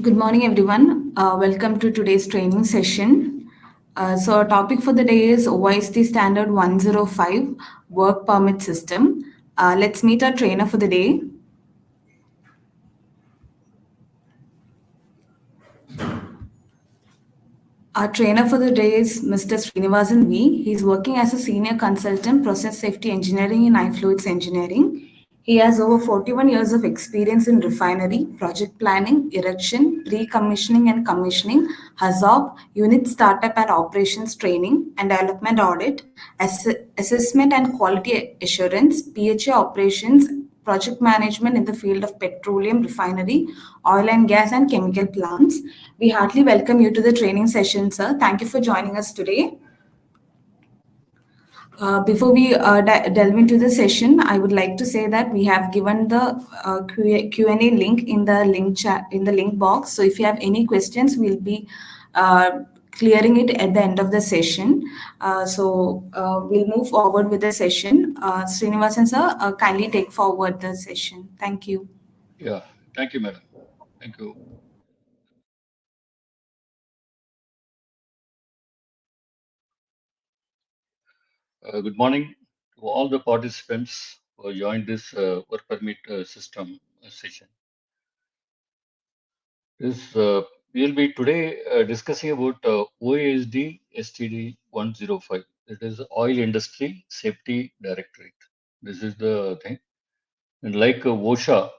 Good morning, everyone. Welcome to today's training session. Our topic for the day is OISD Standard 105 Work Permit System. Let's meet our trainer for the day. Our trainer for the day is Mr. Srinivasan V. He's working as a senior consultant, process safety engineering in iFluids Engineering. He has over 41 years of experience in refinery, project planning, erection, pre-commissioning and commissioning, HAZOP, unit startup and operations training and development audit, assessment and quality assurance, PHA operations, project management in the field of petroleum refinery, oil and gas and chemical plants. We heartily welcome you to the training session, sir. Thank you for joining us today. Before we delve into the session, I would like to say that we have given the Q&A link in the link chat in the link box. So if you have any questions, we'll be clearing it at the end of the session. We'll move forward with the session. Srinivasan sir, kindly take forward the session. Thank you. Yeah, thank you, madam. Thank you. Good morning to all the participants who joined this work permit system session. We'll be today discussing about OISD-STD-105. It is Oil Industry Safety Directorate. This is the thing. And like OSHA,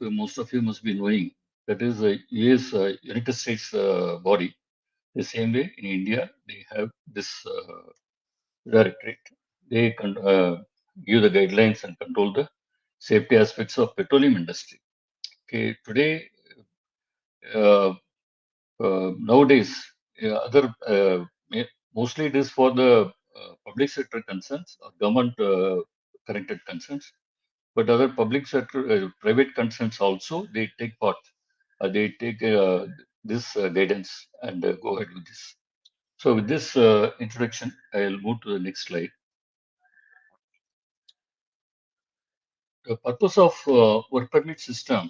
most of you must be knowing, that is a US United States body. The same way in India, they have this directorate. They give the guidelines and control the safety aspects of petroleum industry. Okay, today, uh, nowadays, mostly it is for the public sector concerns or government connected concerns, but other public sector, private concerns also, they take part. They take this guidance and go ahead with this. So with this introduction, I'll move to the next slide. The purpose of work permit system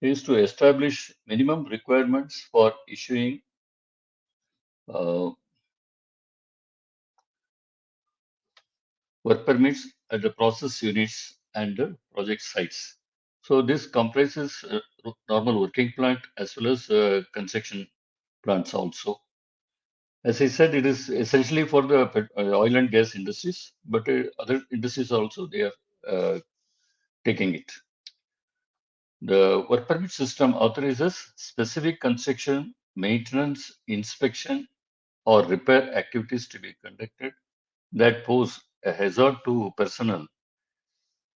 is to establish minimum requirements for issuing uh, work permits at the process units and the project sites. So this comprises normal working plant as well as construction plants also. As I said, it is essentially for the oil and gas industries, but other industries also they are taking it. The work permit system authorizes specific construction, maintenance, inspection, or repair activities to be conducted that pose a hazard to personnel,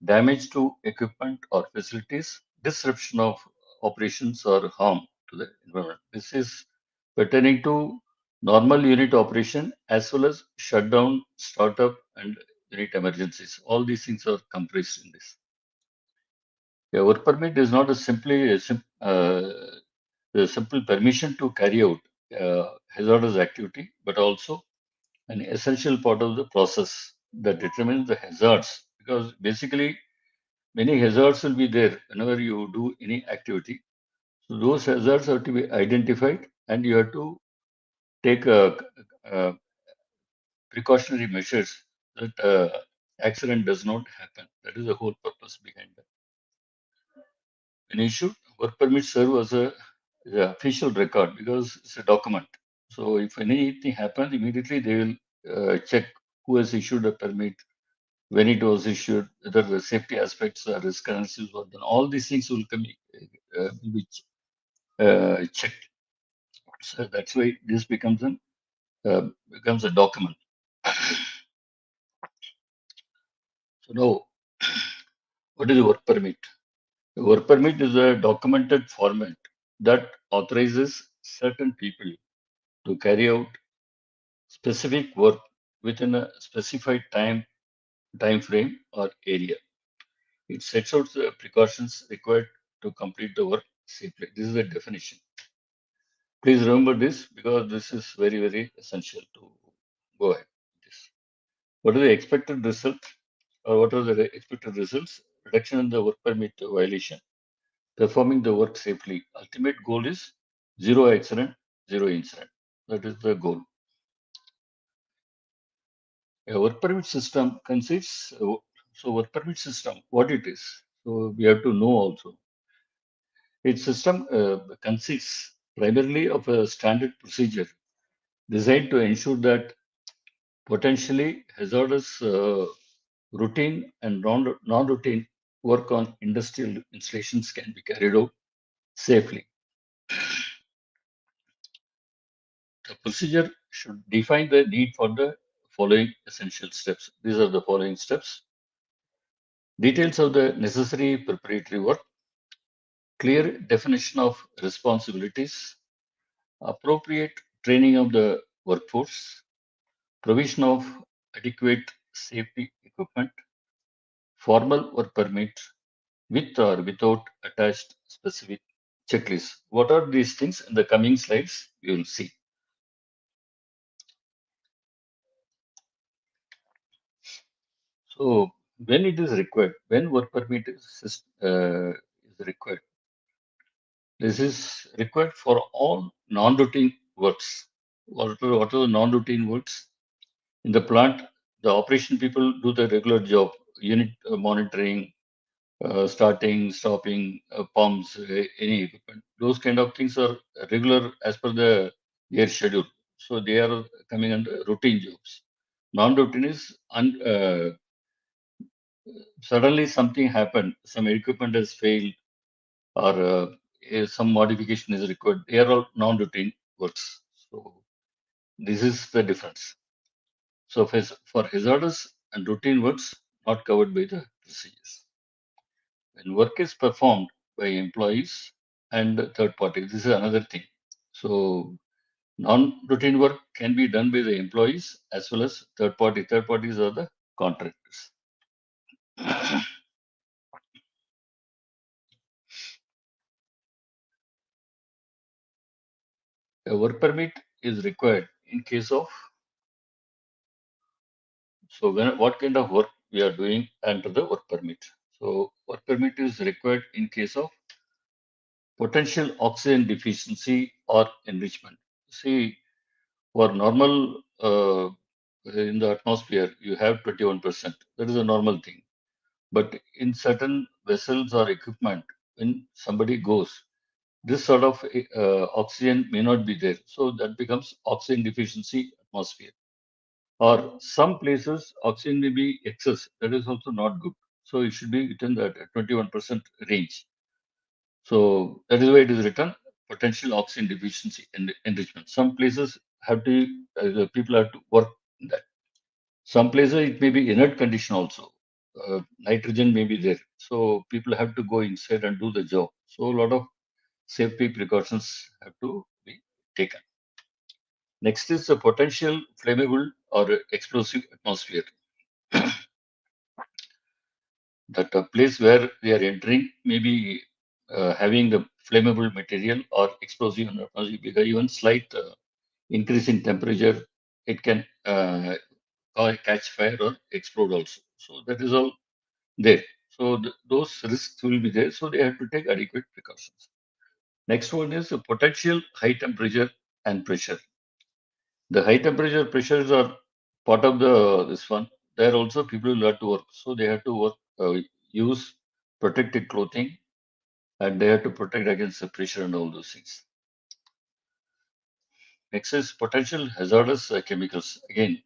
damage to equipment or facilities, disruption of operations, or harm to the environment. This is pertaining to normal unit operation as well as shutdown, startup, and unit emergencies. All these things are comprised in this. A work permit is not a simple permission to carry out hazardous activity, but also an essential part of the process that determines the hazards. Because basically, many hazards will be there whenever you do any activity. So those hazards have to be identified, and you have to take precautionary measures that accident does not happen. That is the whole purpose behind that. When issued, work permit serve as a official record because it's a document. So if anything happens, immediately they will check who has issued a permit, when it was issued, whether the safety aspects are risk analysis were done. All these things will be checked. So that's why this becomes a document. So now, what is a work permit? A work permit is a documented format that authorizes certain people to carry out specific work within a specified time frame or area. It sets out the precautions required to complete the work safely. This is the definition. Please remember this because this is very, very essential to go ahead with this. What are the expected results or what are the expected results? Reduction in the work permit violation, performing the work safely. Ultimate goal is Zero accident, zero incident. That is the goal. A work permit system consists, so work permit system, what it is. So we have to know also. Its system consists primarily of a standard procedure designed to ensure that potentially hazardous routine and non-routine work on industrial installations can be carried out safely. The procedure should define the need for the following essential steps. These are the following steps. Details of the necessary preparatory work, clear definition of responsibilities, appropriate training of the workforce, provision of adequate safety equipment, formal work permit with or without attached specific checklist. What are these things? In the coming slides, you will see. So when it is required, when work permit is required, this is required for all non-routine works. What are the non-routine works? In the plant, the operation people do the regular job, unit monitoring, starting, stopping, pumps, any equipment. Those kind of things are regular as per their schedule. So they are coming under routine jobs. Non-routine is suddenly something happened, some equipment has failed, or some modification is required. They are all non-routine works. So this is the difference. So for hazardous and routine works, not covered by the procedures. When work is performed by employees and third parties, this is another thing. So non-routine work can be done by the employees as well as third party. Third parties are the contractors. A work permit is required in case of, so what kind of work we are doing under the work permit. So work permit is required in case of potential oxygen deficiency or enrichment. See, for normal in the atmosphere, you have 21%. That is a normal thing. But in certain vessels or equipment, when somebody goes, this sort of oxygen may not be there. So that becomes oxygen deficiency atmosphere. Or some places, oxygen may be excess. That is also not good. So it should be within that 21% range. So that is why it is written potential oxygen deficiency and enrichment. Some places have to, the people have to work in that. Some places it may be inert condition also. Nitrogen may be there. So people have to go inside and do the job. So a lot of safety precautions have to be taken. Next is the potential flammable or explosive atmosphere. That a place where they are entering may be having the flammable material or explosive atmosphere, because even slight increase in temperature, it can catch fire or explode also. So that is all there. So those risks will be there. So they have to take adequate precautions. Next one is the potential high temperature and pressure. The high temperature pressures are part of this one. There also people will have to work. So they have to work, use protective clothing, and they have to protect against the pressure and all those things. Next is potential hazardous chemicals. Again,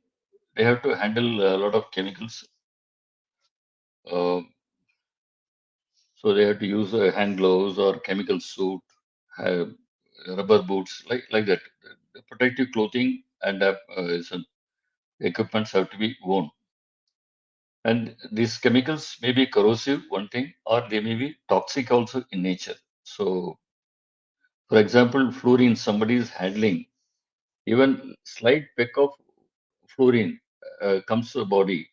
they have to handle a lot of chemicals. Uh, so they have to use hand gloves or chemical suit, have rubber boots, like that. The protective clothing and some equipments have to be worn. And these chemicals may be corrosive, one thing, or they may be toxic also in nature. So, for example, fluorine, somebody is handling, even slight peck of fluorine comes to the body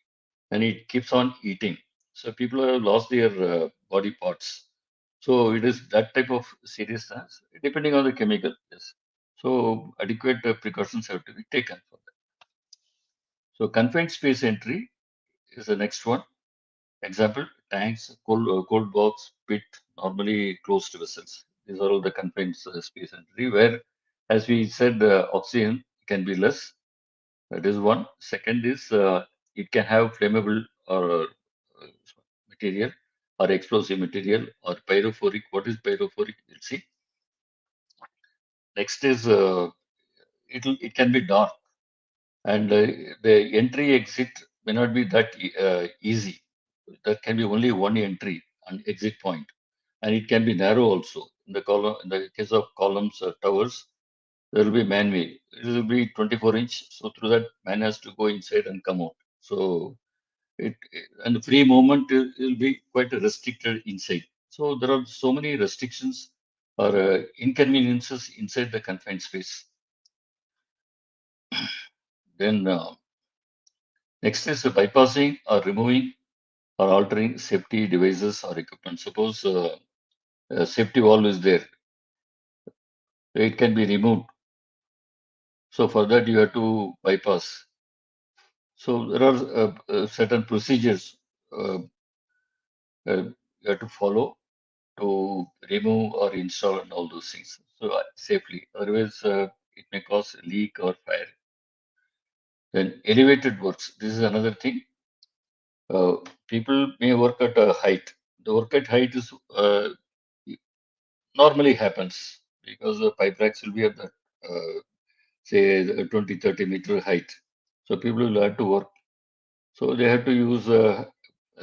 and it keeps on eating. So people have lost their body parts. So it is that type of seriousness, depending on the chemical. Yes. So adequate precautions have to be taken for that. So confined space entry is the next one. Example, tanks, cold box, pit, normally closed vessels. These are all the confined space entry where, as we said, oxygen can be less. That is one. Second is it can have flammable or material or explosive material or pyrophoric. What is pyrophoric? We'll see. Next is it can be dark, and the entry exit may not be that easy. There can be only one entry and exit point, and it can be narrow also. In the column, in the case of columns or towers, there will be manway. It will be 24-inch, so through that man has to go inside and come out. So and free movement will be quite restricted inside. So there are so many restrictions or inconveniences inside the confined space. Then next is bypassing or removing or altering safety devices or equipment. Suppose a safety valve is there, it can be removed. So for that you have to bypass. So there are certain procedures you have to follow to remove or install and all those things. So safely, otherwise it may cause leak or fire. Then elevated works. This is another thing. Uh, People may work at a height. The work at height is normally happens because the pipe racks will be at the say 20, 30-meter height. So people will have to work. So they have to use a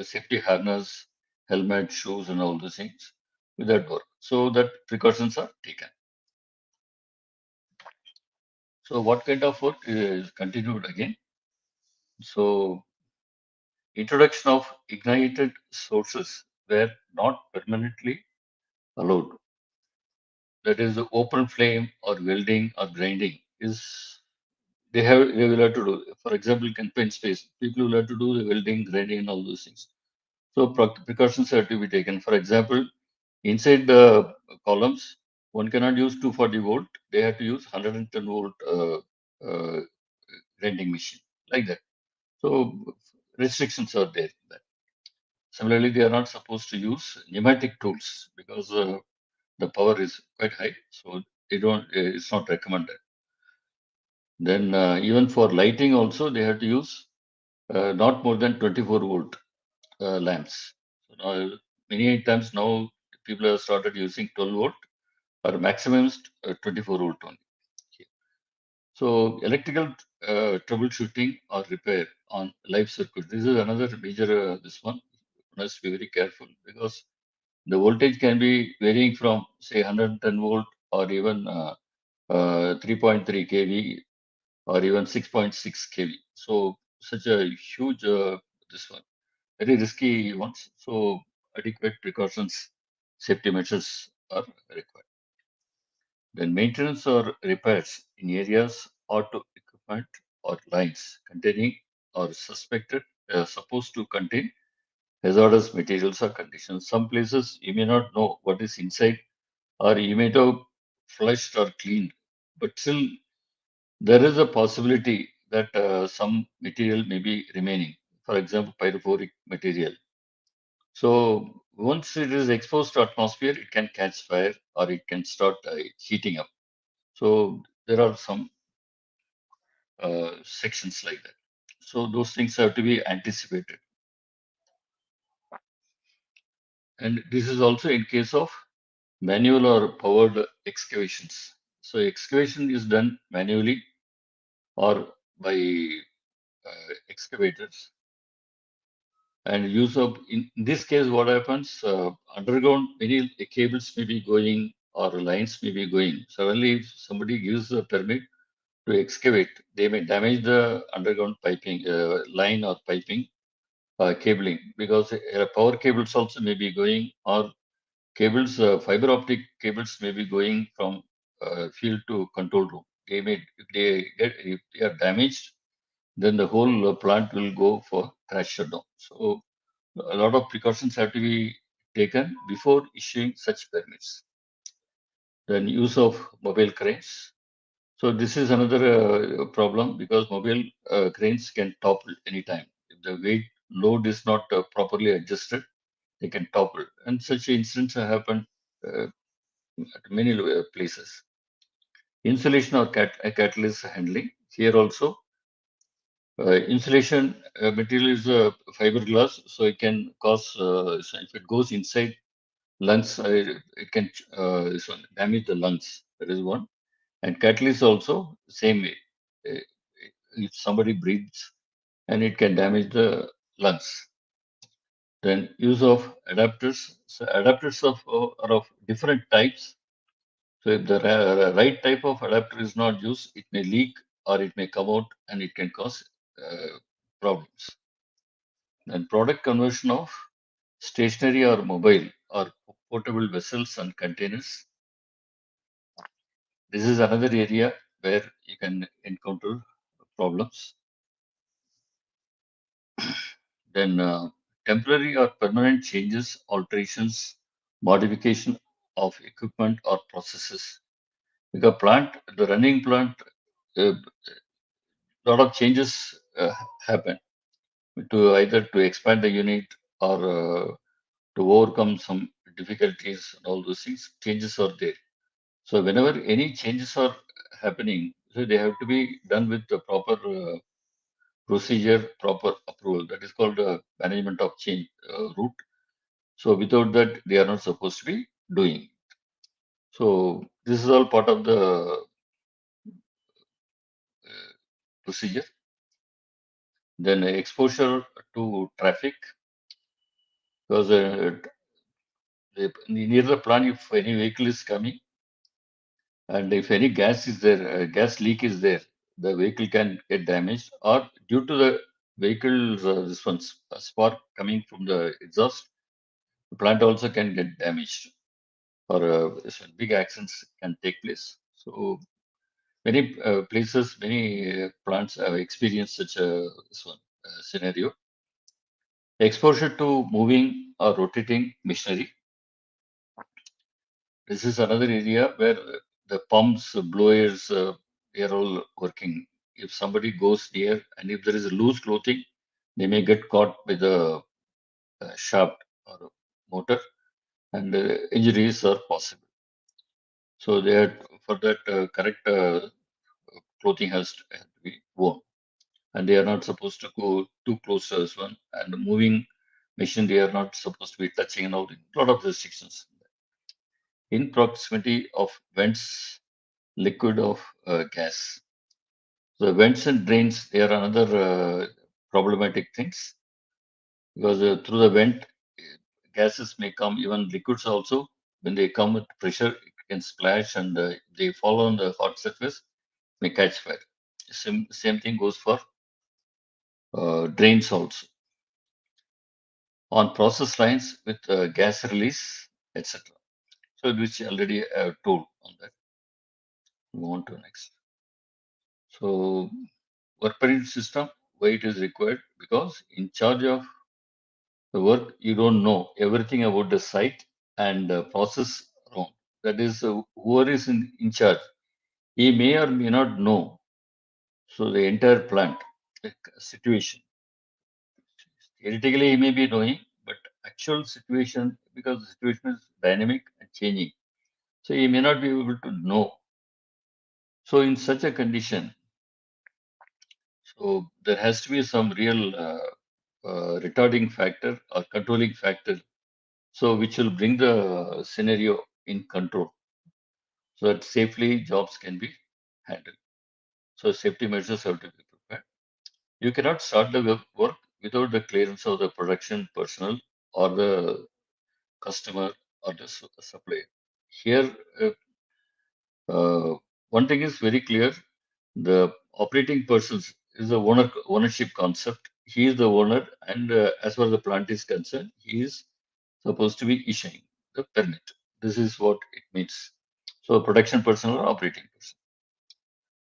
safety harness, helmet, shoes, and all those things with that work. So that precautions are taken. So what kind of work is continued again? So introduction of ignited sources were not permanently allowed. That is the open flame or welding or grinding is they will have to do. For example, confined space, people will have to do the welding, grinding, and all those things. So precautions have to be taken. For example, inside the columns, one cannot use 240 volt. They have to use 110 volt uh, grinding machine like that. So restrictions are there. Similarly, they are not supposed to use pneumatic tools because the power is quite high. So they don't. It's not recommended. Then even for lighting also, they have to use not more than 24 volt lamps. So now, many times now people have started using 12 volt or maximum is 24 volt only. So electrical troubleshooting or repair on live circuit. This is another major this one. One has to be very careful because the voltage can be varying from say 110 volt or even 3.3 kV or even 6.6 kV. So such a huge this one, very risky ones. So adequate precautions, safety measures are required. Then maintenance or repairs in areas auto equipment or lines containing or suspected supposed to contain hazardous materials or conditions. Some places you may not know what is inside or you may have flushed or cleaned, but still there is a possibility that some material may be remaining. For example, pyrophoric material. So once it is exposed to atmosphere, it can catch fire or it can start heating up. So there are some sections like that. So those things have to be anticipated. And this is also in case of manual or powered excavations. So excavation is done manually or by excavators. And use of in this case, what happens underground, many cables may be going or lines may be going. Suddenly, if somebody gives a permit to excavate, they may damage the underground piping line or piping cabling because power cables also may be going or cables, fiber optic cables may be going from field to control room. They may, if they are damaged, then the whole plant will go for crash shutdown. So a lot of precautions have to be taken before issuing such permits. Then use of mobile cranes. So this is another problem because mobile cranes can topple anytime. If the weight load is not properly adjusted, they can topple. And such incidents have happened at many places. Insulation or catalyst handling. Here also, insulation material is fiberglass, so it can cause, so if it goes inside lungs, it can damage the lungs. That is one. And catalyst also, same way. Uh, If somebody breathes, and it can damage the lungs. Then use of adapters. So adapters are of different types. So if the right type of adapter is not used, it may leak or it may come out and it can cause problems. And product conversion of stationary or mobile or portable vessels and containers. This is another area where you can encounter problems. Then temporary or permanent changes, alterations, modification of equipment or processes. Because the running plant, a lot of changes happen to either to expand the unit or to overcome some difficulties and all those things. Changes are there. So whenever any changes are happening, so they have to be done with the proper procedure, proper approval. That is called management of change route. So without that, they are not supposed to be doing. So this is all part of the procedure. Then exposure to traffic, because near the plant, if any vehicle is coming and if any gas is there, gas leak is there, the vehicle can get damaged, or due to the vehicle's this one spark coming from the exhaust, the plant also can get damaged, or big accidents can take place. So many places, many plants have experienced such a this one, scenario. Exposure to moving or rotating machinery. This is another area where the pumps, blowers, they are all working. If somebody goes near and if there is a loose clothing, they may get caught with a shaft or motor, and injuries are possible. So they are, for that correct clothing has to be worn, and they are not supposed to go too close to this one. And moving machine, they are not supposed to be touching and all. A lot of restrictions in proximity of vents, liquid of gas. So vents and drains, they are another problematic things, because through the vent, gases may come, even liquids also. When they come with pressure, it can splash, and they fall on the hot surface, may catch fire. Same thing goes for drains also. On process lines with gas release, etc. So which already I have told on that. Move on to next. So work permit system, why it is required? Because in charge of the work, you don't know everything about the site and process around. That is, whoever is in charge, he may or may not know. So the entire plant situation. Theoretically, he may be knowing, but actual situation, because the situation is dynamic and changing, so he may not be able to know. So in such a condition, so there has to be some real retarding factor or controlling factor, so which will bring the scenario in control, so that safely jobs can be handled. So safety measures have to be prepared. You cannot start the work without the clearance of the production personnel or the customer or the supplier. Here, uh, one thing is very clear: the operating persons is the ownership concept. He is the owner, and as far as the plant is concerned, he is supposed to be issuing the permit. This is what it means. So, production personnel or operating person.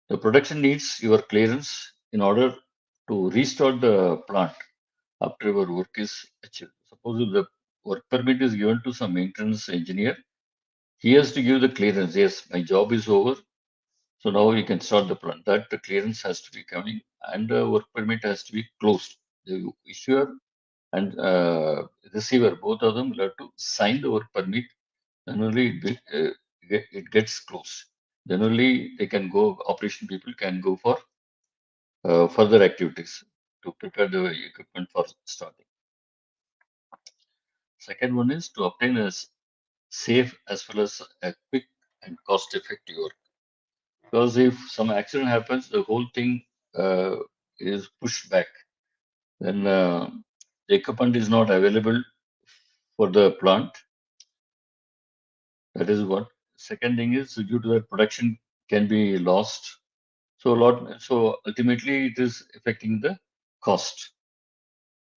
The production needs your clearance in order to restart the plant after your work is achieved. Suppose if the work permit is given to some maintenance engineer, he has to give the clearance. Yes, my job is over. So now we can start the plant. That the clearance has to be coming, and the work permit has to be closed. The issuer and receiver, both of them will have to sign the work permit, and only it it gets closed. Then only they can go, operation people can go for further activities to prepare the equipment for starting. Second one is to obtain a safe as well as a quick and cost-effective work. Because if some accident happens, the whole thing uh, is pushed back. Then the equipment is not available for the plant. That is what. Second thing is due to that production can be lost. So ultimately it is affecting the cost.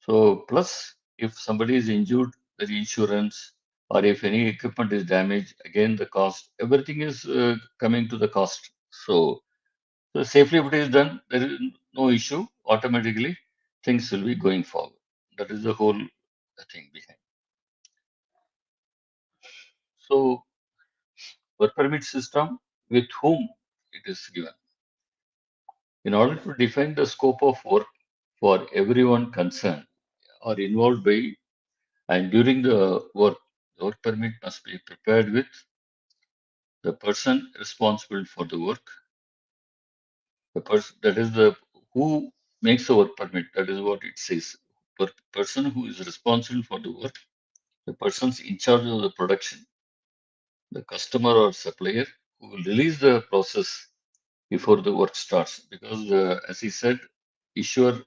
So plus if somebody is injured, the insurance or if any equipment is damaged, again the cost, everything is coming to the cost. So safely if it is done, there is no issue. Automatically things will be going forward. That is the whole thing behind. So work permit system with whom it is given. In order to define the scope of work for everyone concerned or involved by and during the work permit must be prepared with the person responsible for the work, the person that is the who makes the work permit. That is what it says. Person who is responsible for the work, the persons in charge of the production, the customer or supplier who will release the process before the work starts. Because as he said, issuer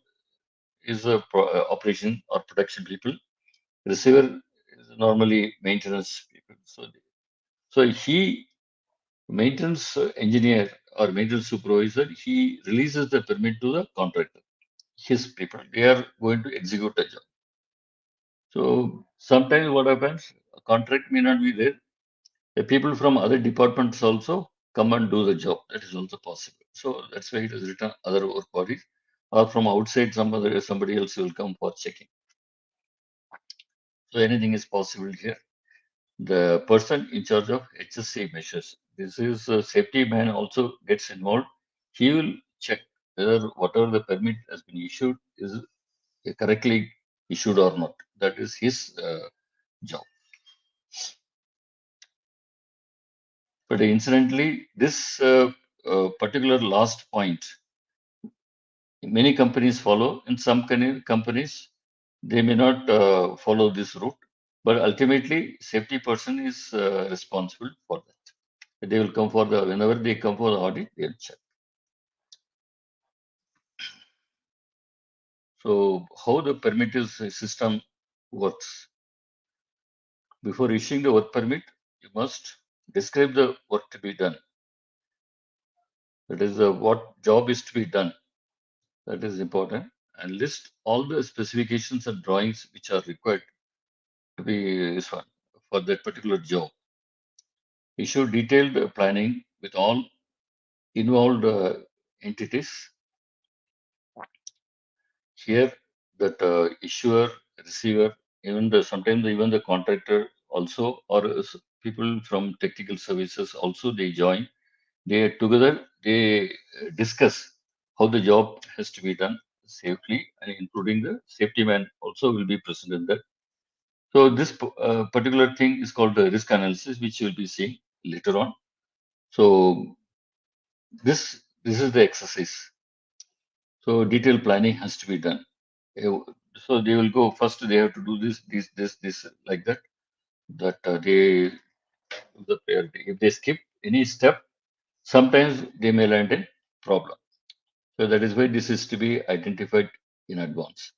is a operation or production people. Receiver is normally maintenance people. So he maintenance engineer or maintenance supervisor, he releases the permit to the contractor. His people, they are going to execute the job. So sometimes what happens, a contract may not be there. The people from other departments also come and do the job. That is also possible. So that's why it is written other work bodies, or from outside somebody else will come for checking. So anything is possible here. The person in charge of HSC measures. This is safety man also gets involved. He will check whether whatever the permit has been issued is correctly issued or not. That is his job. But incidentally, this particular last point, many companies follow. In some companies, they may not follow this route. But ultimately, safety person is responsible for that. They will come for whenever they come for the audit, they'll check. So how the permit system works. Before issuing the work permit, you must describe the work to be done. That is what job is to be done. That is important. And list all the specifications and drawings which are required to be this one for that particular job. Issue detailed planning with all involved entities. Here, that issuer, receiver, even sometimes even the contractor also, or people from technical services also, they join. They together they discuss how the job has to be done safely, and including the safety man also will be present in that. So this particular thing is called the risk analysis, which you will be seeing later on. So this is the exercise. So detailed planning has to be done. Uh, So they will go first. They have to do this like that. That they the priority. If they skip any step, sometimes they may land in problem. So that is why this is to be identified in advance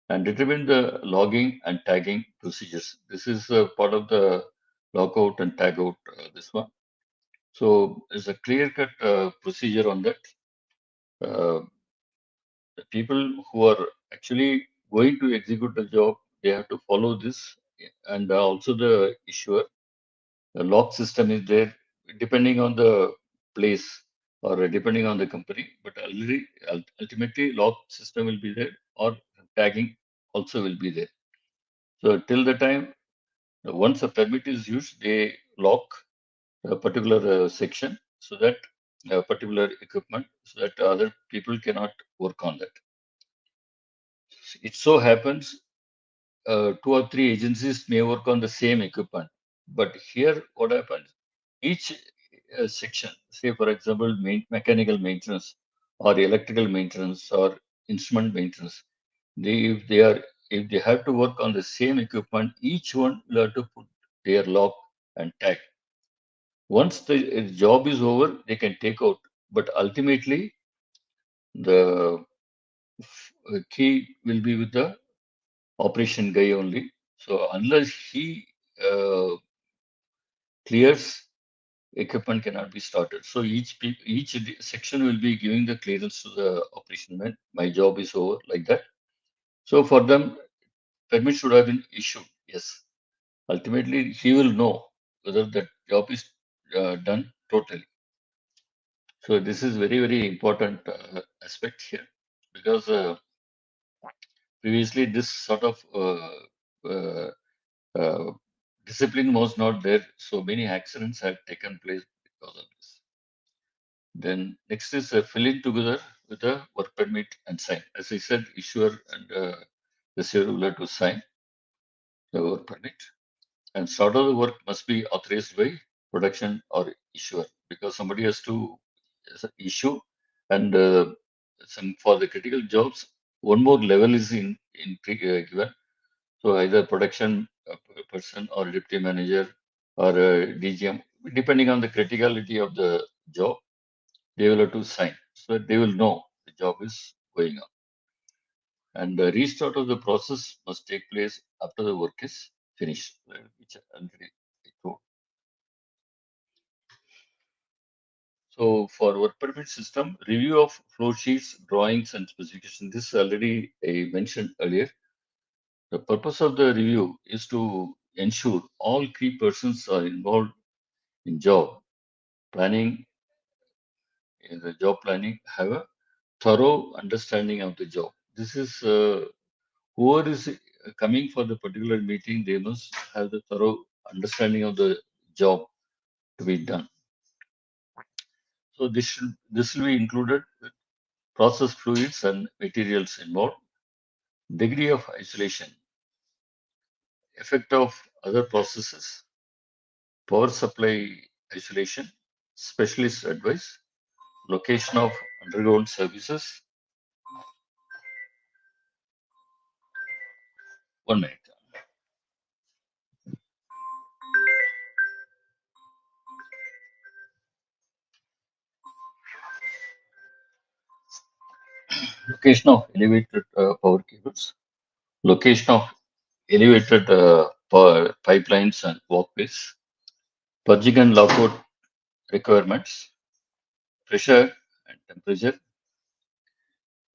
and determine the logging and tagging procedures. This is part of the logout and tagout. This one. So there's a clear-cut procedure on that. Uh, the people who are actually going to execute the job, they have to follow this, and also the issuer. The log system is there, depending on the place or depending on the company. But ultimately, log system will be there, or tagging also will be there. So till the time, once a permit is used, they lock a particular section so that particular equipment, so that other people cannot work on that. It so happens 2 or 3 agencies may work on the same equipment, but here what happens? each section, say for example, mechanical maintenance or electrical maintenance or instrument maintenance, if they are if they have to work on the same equipment, each one will have to put their lock and tag. Once the job is over, they can take out, but ultimately the key will be with the operation guy only. So unless he uh, clears, equipment cannot be started. So each section will be giving the clearance to the operation man. My job is over, like that. So for them, permit should have been issued. Yes. Ultimately, he will know whether that job is done totally. So this is very important aspect here, because previously this sort of uh, uh, discipline was not there. So many accidents had taken place because of this. Then next is filling together with a work permit and sign. As I said, issuer and receiver will have to sign the work permit, and start of the work must be authorized by production or issuer, because somebody has to issue. And some for the critical jobs, one more level is given. So either production person or deputy manager or DGM, depending on the criticality of the job, they will have to sign. So they will know the job is going on. And the restart of the process must take place after the work is finished, which I already told. So for work permit system, review of flow sheets, drawings, and specifications. This already I mentioned earlier. The purpose of the review is to ensure all key persons are involved in job planning, in the job planning, have a thorough understanding of the job. This is whoever is coming for the particular meeting, they must have the thorough understanding of the job to be done. So this will be included with process fluids and materials involved, degree of isolation, effect of other processes, power supply isolation, specialist advice, location of underground services. 1 minute. Location of elevated power cables, location of elevated power pipelines and walkways, purging and lockout requirements, pressure and temperature,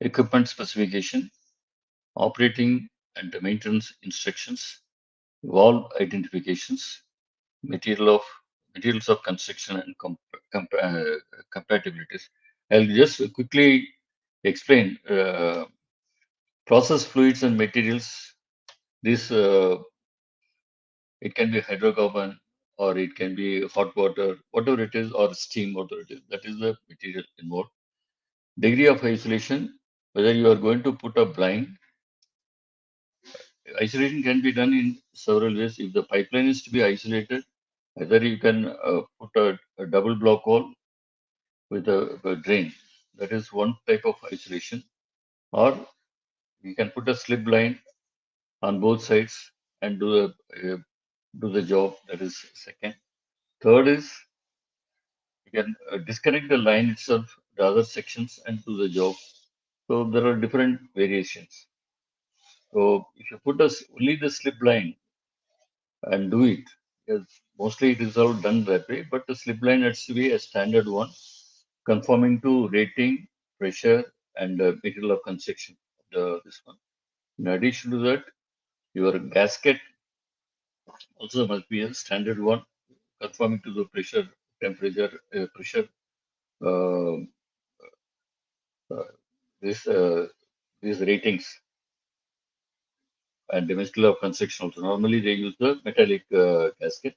equipment specification, operating and maintenance instructions, valve identifications, material of materials of construction and compatibilities. I'll just quickly explain process fluids and materials. This it can be hydrocarbon or it can be hot water, whatever it is, or steam, whatever it is. That is the material involved. Degree of isolation, whether you are going to put a blind. Isolation can be done in several ways. If the pipeline is to be isolated, either you can put a double block wall with a drain. That is one type of isolation. Or you can put a slip line on both sides and do the job. That is second. Third is you can disconnect the line itself, the other sections, and do the job. So there are different variations. So if you put only the slip line and do it, because mostly it is all done that way, but the slip line has to be a standard one, conforming to rating, pressure, and material of construction. This one. In addition to that, your gasket also must be a standard one, conforming to the pressure, temperature, pressure. Uh, uh, this these ratings and the material of construction also. Normally they use the metallic gasket,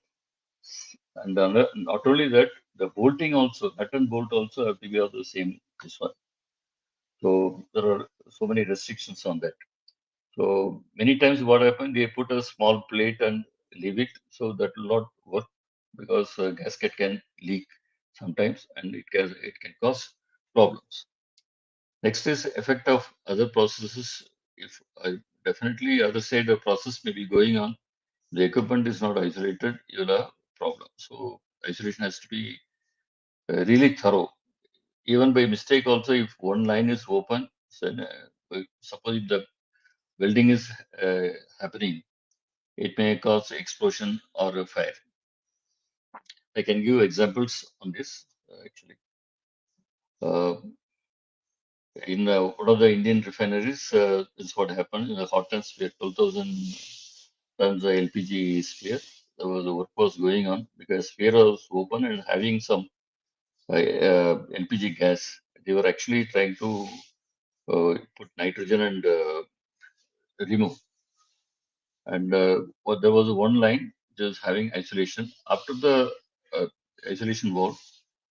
and not only that, the bolting also, nut and bolt also have to be of the same this one. So there are so many restrictions on that. So many times what happens, they put a small plate and leave it, so that will not work because gasket can leak sometimes and it can cause problems. Next is effect of other processes. If definitely other side the process may be going on, the equipment is not isolated, you'll have problem. So isolation has to be really thorough. Even by mistake also, if one line is open, then suppose if the welding is happening, it may cause explosion or a fire. I can give examples on this actually. Uh, in one of the Indian refineries, this is what happened in the hot sphere, 12,000 tons of LPG sphere. There was a work was going on because sphere was open and having some LPG gas. They were actually trying to put nitrogen and remove. And there was one line just having isolation. After the uh, isolation wall,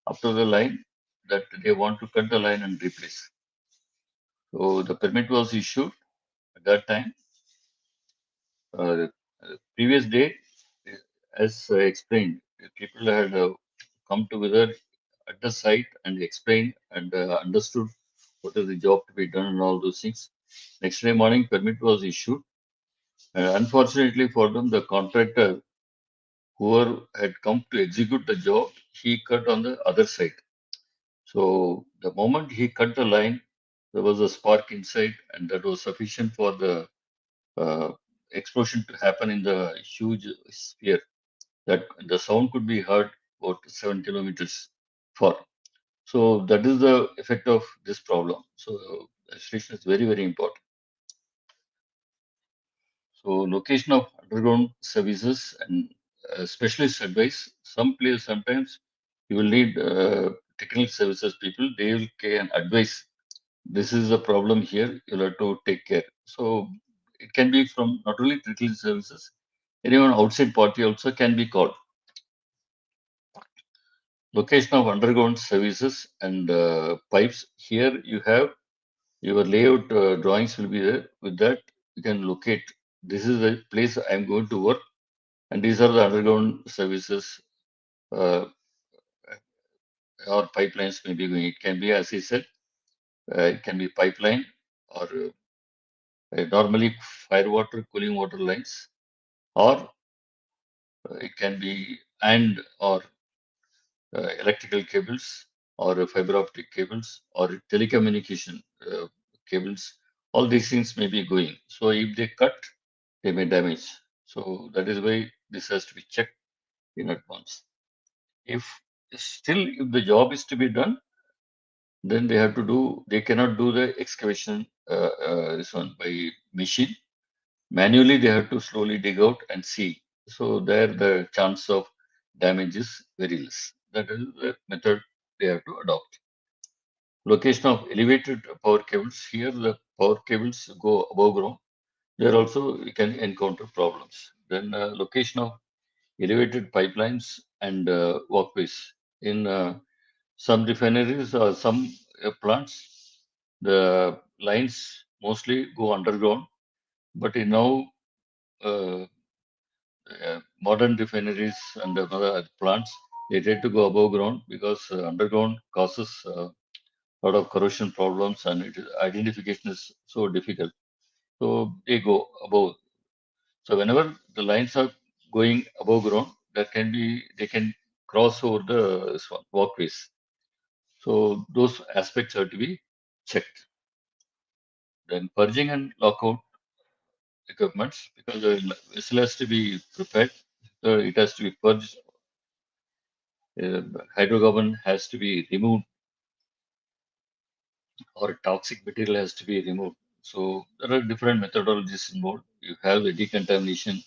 after the line that they want to cut the line and replace. So the permit was issued at that time. Previous day, as explained, people had come together at the site and explained and understood what is the job to be done and all those things. Next day morning, permit was issued. Unfortunately for them, the contractor, whoever had come to execute the job, he cut on the other side. So the moment he cut the line, there was a spark inside, and that was sufficient for the uh, explosion to happen in the huge sphere. That the sound could be heard about 7 kilometers far. So that is the effect of this problem. So isolation is very, very important. So location of underground services and specialist advice. Some place sometimes you will need technical services people. They will can advise. This is a problem here. You'll have to take care. So it can be from not only technical services. Anyone outside party also can be called. Location of underground services and pipes. Here you have your layout drawings will be there. With that, you can locate. This is the place I'm going to work, and these are the underground services uh, or pipelines may be going. It can be, as I said, it can be pipeline or normally fire water, cooling water lines, or it can be and or electrical cables or fiber optic cables or telecommunication cables. All these things may be going. So if they cut, they may damage. So that is why this has to be checked in advance. If still if the job is to be done, then they have to do. They cannot do the excavation this one by machine. Manually, they have to slowly dig out and see. So there, the chance of damage is very less. That is the method they have to adopt. Location of elevated power cables. Here, the power cables go above ground. There also you can encounter problems. Then location of elevated pipelines and walkways. In some refineries or some plants, the lines mostly go underground. But in now uh, modern refineries and other plants, they tend to go above ground because underground causes a lot of corrosion problems and identification is so difficult. So they go above. So whenever the lines are going above ground, that can be they can cross over the walkways. So those aspects have to be checked. Then purging and lockout equipments because the vessel has to be prepared. So it has to be purged. Hydrocarbon has to be removed or toxic material has to be removed. So there are different methodologies involved. You have the decontamination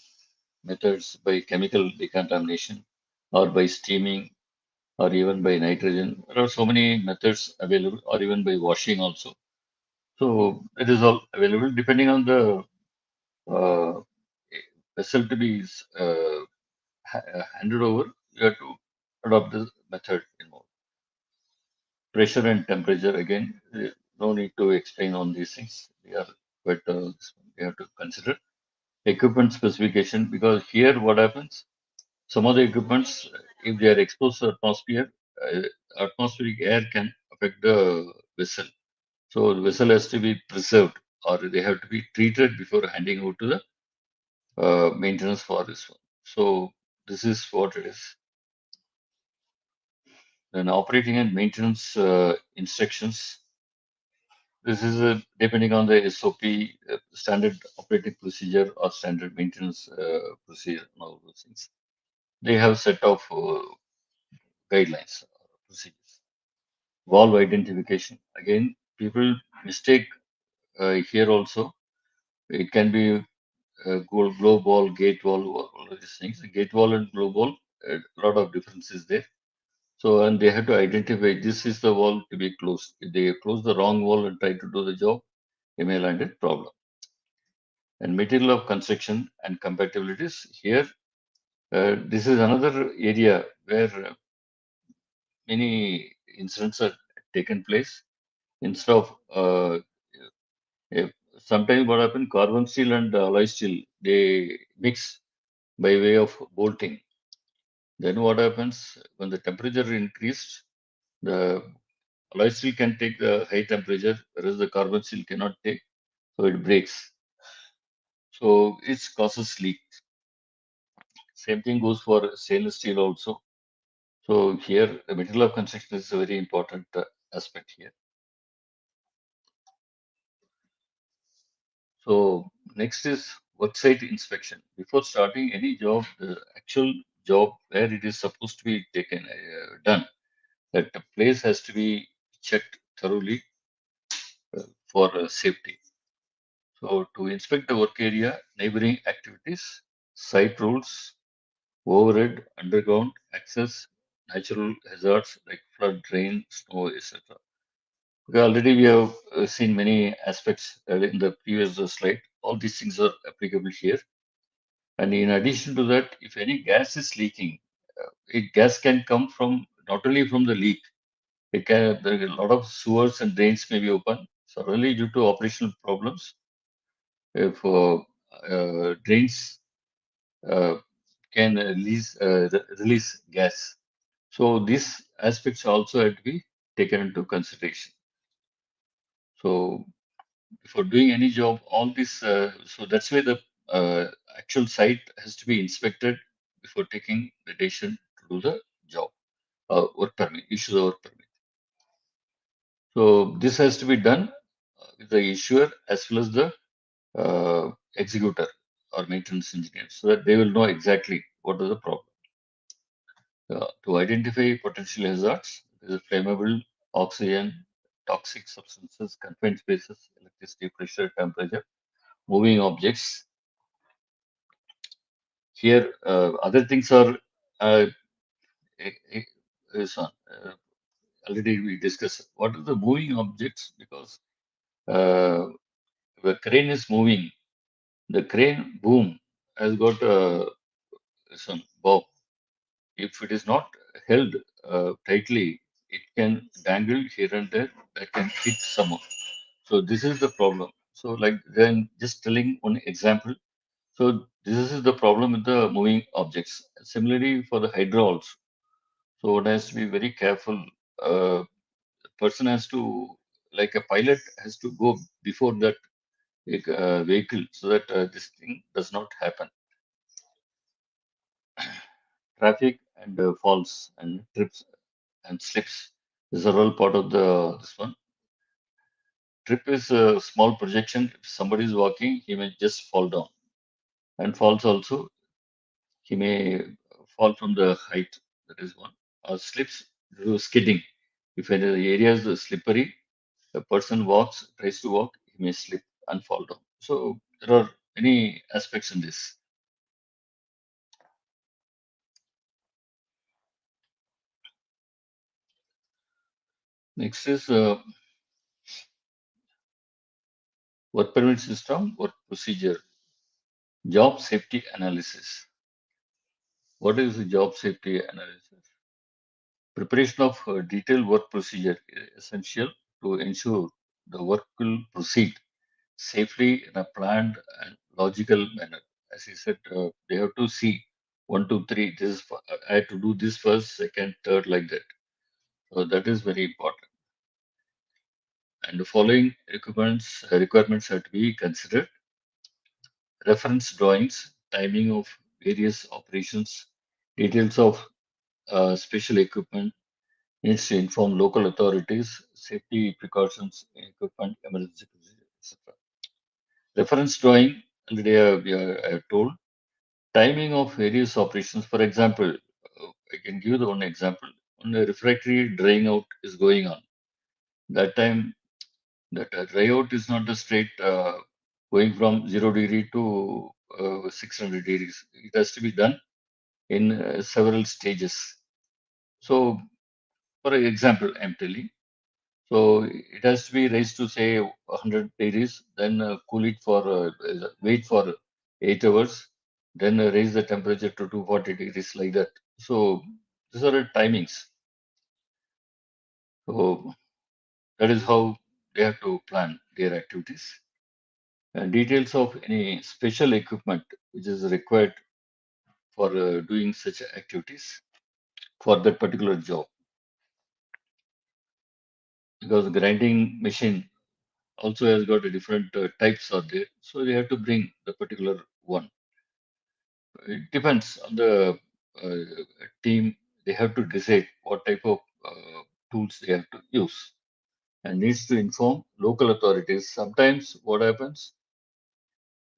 methods by chemical decontamination or by steaming or even by nitrogen. There are so many methods available or even by washing also. So it is all available depending on the uh, vessel to be handed over. You have to adopt the method involved. Pressure and temperature again, no need to explain on these things. They are quite we have to consider equipment specification because here what happens, some of the equipments if they are exposed to atmosphere, atmospheric air can affect the vessel. So the vessel has to be preserved, or they have to be treated before handing over to the maintenance for this one. So this is what it is. Then operating and maintenance instructions. This is depending on the SOP, standard operating procedure or standard maintenance procedure, and all those things. They have set of guidelines or procedures. Valve identification. Again, people mistake here also. It can be glow ball, gate wall, all of these things. The gate wall and glow ball, a lot of difference is there. So, and they have to identify this is the wall to be closed. If they close the wrong wall and try to do the job, they may land a problem. And material of construction and compatibilities. Here, this is another area where many incidents are taken place. Instead of sometimes what happens, carbon steel and alloy steel, they mix by way of bolting. Then what happens when the temperature increased, the alloy steel can take the high temperature, whereas the carbon steel cannot take, so it breaks. So it causes leak. Same thing goes for stainless steel also. So here, the material of construction is a very important aspect here. So next is worksite inspection. Before starting any job, the actual job where it is supposed to be taken done, that the place has to be checked thoroughly for safety. So to inspect the work area, neighboring activities, site rules, overhead, underground access, natural hazards like flood, rain, snow, etc. Okay, already we have seen many aspects in the previous slide. All these things are applicable here. And in addition to that, if any gas is leaking, gas can come from not only from the leak, it can, there are a lot of sewers and drains may be open. Suddenly, due to operational problems, if drains uh, can release gas. So these aspects also have to be taken into consideration. So before doing any job, all this, so that's why the actual site has to be inspected before taking the decision to do the job, work permit, issue the work permit. So this has to be done with the issuer as well as the executor or maintenance engineer, so that they will know exactly what is the problem. To identify potential hazards, there is flammable, oxygen, toxic substances, confined spaces, electricity, pressure, temperature, moving objects. Here, other things are uh, eh, eh, is on, already we discussed. What are the moving objects? Because uh, the crane is moving. The crane boom has got some bob. If it is not held tightly, it can dangle here and there. That can hit someone. So this is the problem. So like then just telling one example. So this is the problem with the moving objects. Similarly for the hydraulics. So one has to be very careful. Person has to, like a pilot has to go before that vehicle so that this thing does not happen. Traffic and falls and trips and slips. These are all part of the this one. Trip is a small projection. If somebody is walking, he may just fall down. And falls also, he may fall from the height. That is one. Or slips due to skidding. If the area is slippery, a person walks, tries to walk, he may slip and fall down. So there are many aspects in this. Next is work permit system, work procedure, job safety analysis. What is the job safety analysis? Preparation of detailed work procedure is essential to ensure the work will proceed safely in a planned and logical manner. As I said, they have to see one, two, three. This is I had to do this first, second, third, like that. So that is very important. And the following requirements have to be considered: reference drawings, timing of various operations, details of special equipment needs to inform local authorities, safety precautions, equipment, emergency procedures, etc. Reference drawing, already I have told. Timing of various operations. For example, I can give the one example. When the refractory drying out is going on, that time that dry out is not a straight going from 0 degree to 600 degrees. It has to be done in several stages. So, for example, I'm telling. So it has to be raised to say 100 degrees, then cool it for wait for 8 hours, then raise the temperature to 240 degrees like that. So these are the timings. So that is how they have to plan their activities. Details of any special equipment which is required for doing such activities for that particular job, because grinding machine also has got a different types are there, so they have to bring the particular one. It depends on the team. They have to decide what type of tools they have to use and needs to inform local authorities. Sometimes what happens,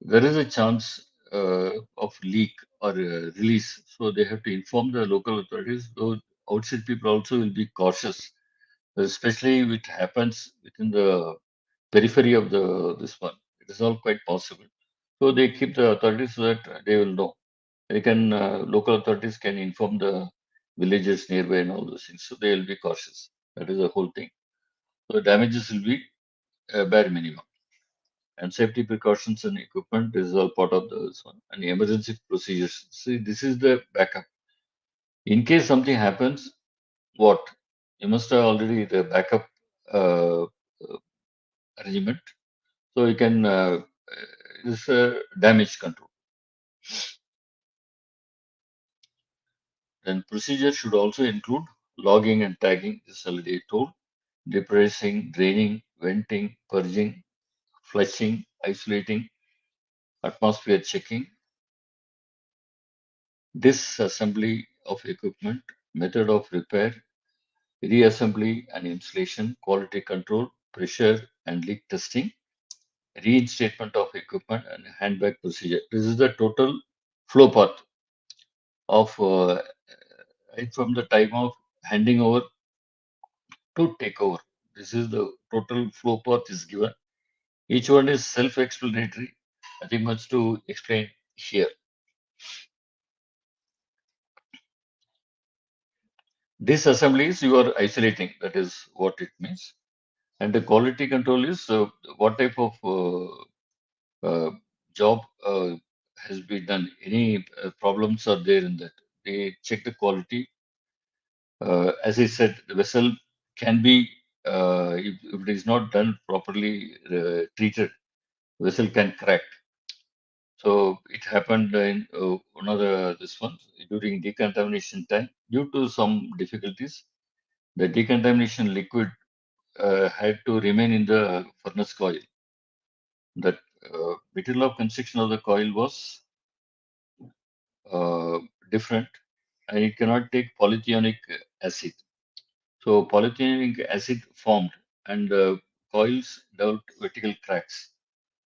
there is a chance of leak or release, so they have to inform the local authorities. Though outside people also will be cautious, especially if it happens within the periphery of the this one. It is all quite possible. So they keep the authorities so that they will know. They can local authorities can inform the villages nearby and all those things. So they will be cautious. That is the whole thing. So damages will be bare minimum. And safety precautions and equipment is all part of this one. And the emergency procedures. See, this is the backup. In case something happens, what you must have already the backup arrangement. So you can this damage control. Then procedure should also include logging and tagging. This is already told. Depressing, draining, venting, purging, flushing, isolating, atmosphere checking, disassembly of equipment, method of repair, reassembly and installation, quality control, pressure and leak testing, reinstatement of equipment, and handback procedure. This is the total flow path of right from the time of handing over to take over. This is the total flow path is given. Each one is self-explanatory. Nothing much to explain here. Disassembly is you are isolating. That is what it means. And the quality control is what type of job has been done. Any problems are there in that. They check the quality. As I said, the vessel can be, if it is not done properly treated, vessel can crack. So it happened in one of this one during decontamination time. Due to some difficulties, the decontamination liquid had to remain in the furnace coil. That material of construction of the coil was uh, different, and it cannot take polythionic acid. So polythionic acid formed, and coils developed vertical cracks.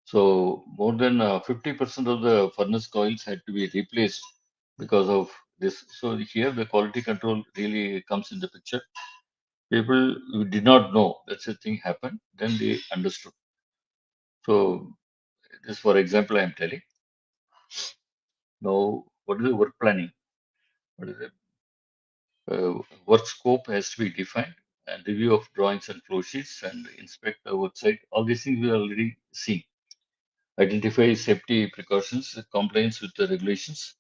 So more than 50% of the furnace coils had to be replaced because of this. So here the quality control really comes in the picture. People who did not know that such thing happened, then they understood. So this, for example, I am telling. Now, what is the work planning? What is the work scope has to be defined, and review of drawings and flow sheets, and inspect the work site. All these things we already seen. Identify safety precautions, compliance with the regulations,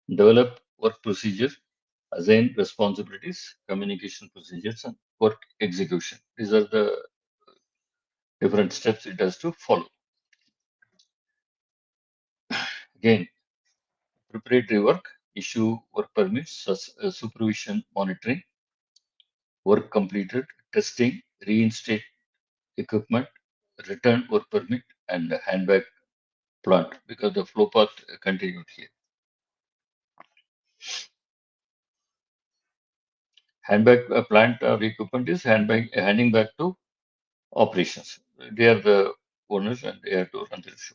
develop work procedure, assign responsibilities, communication procedures, and work execution. These are the different steps it has to follow. Again, preparatory work. issue work permits, such as supervision, monitoring, work completed, testing, reinstate equipment, return work permit, and handback plant because the flow path continued here. Handback plant or equipment is handing back to operations. They are the owners and they have to run the show.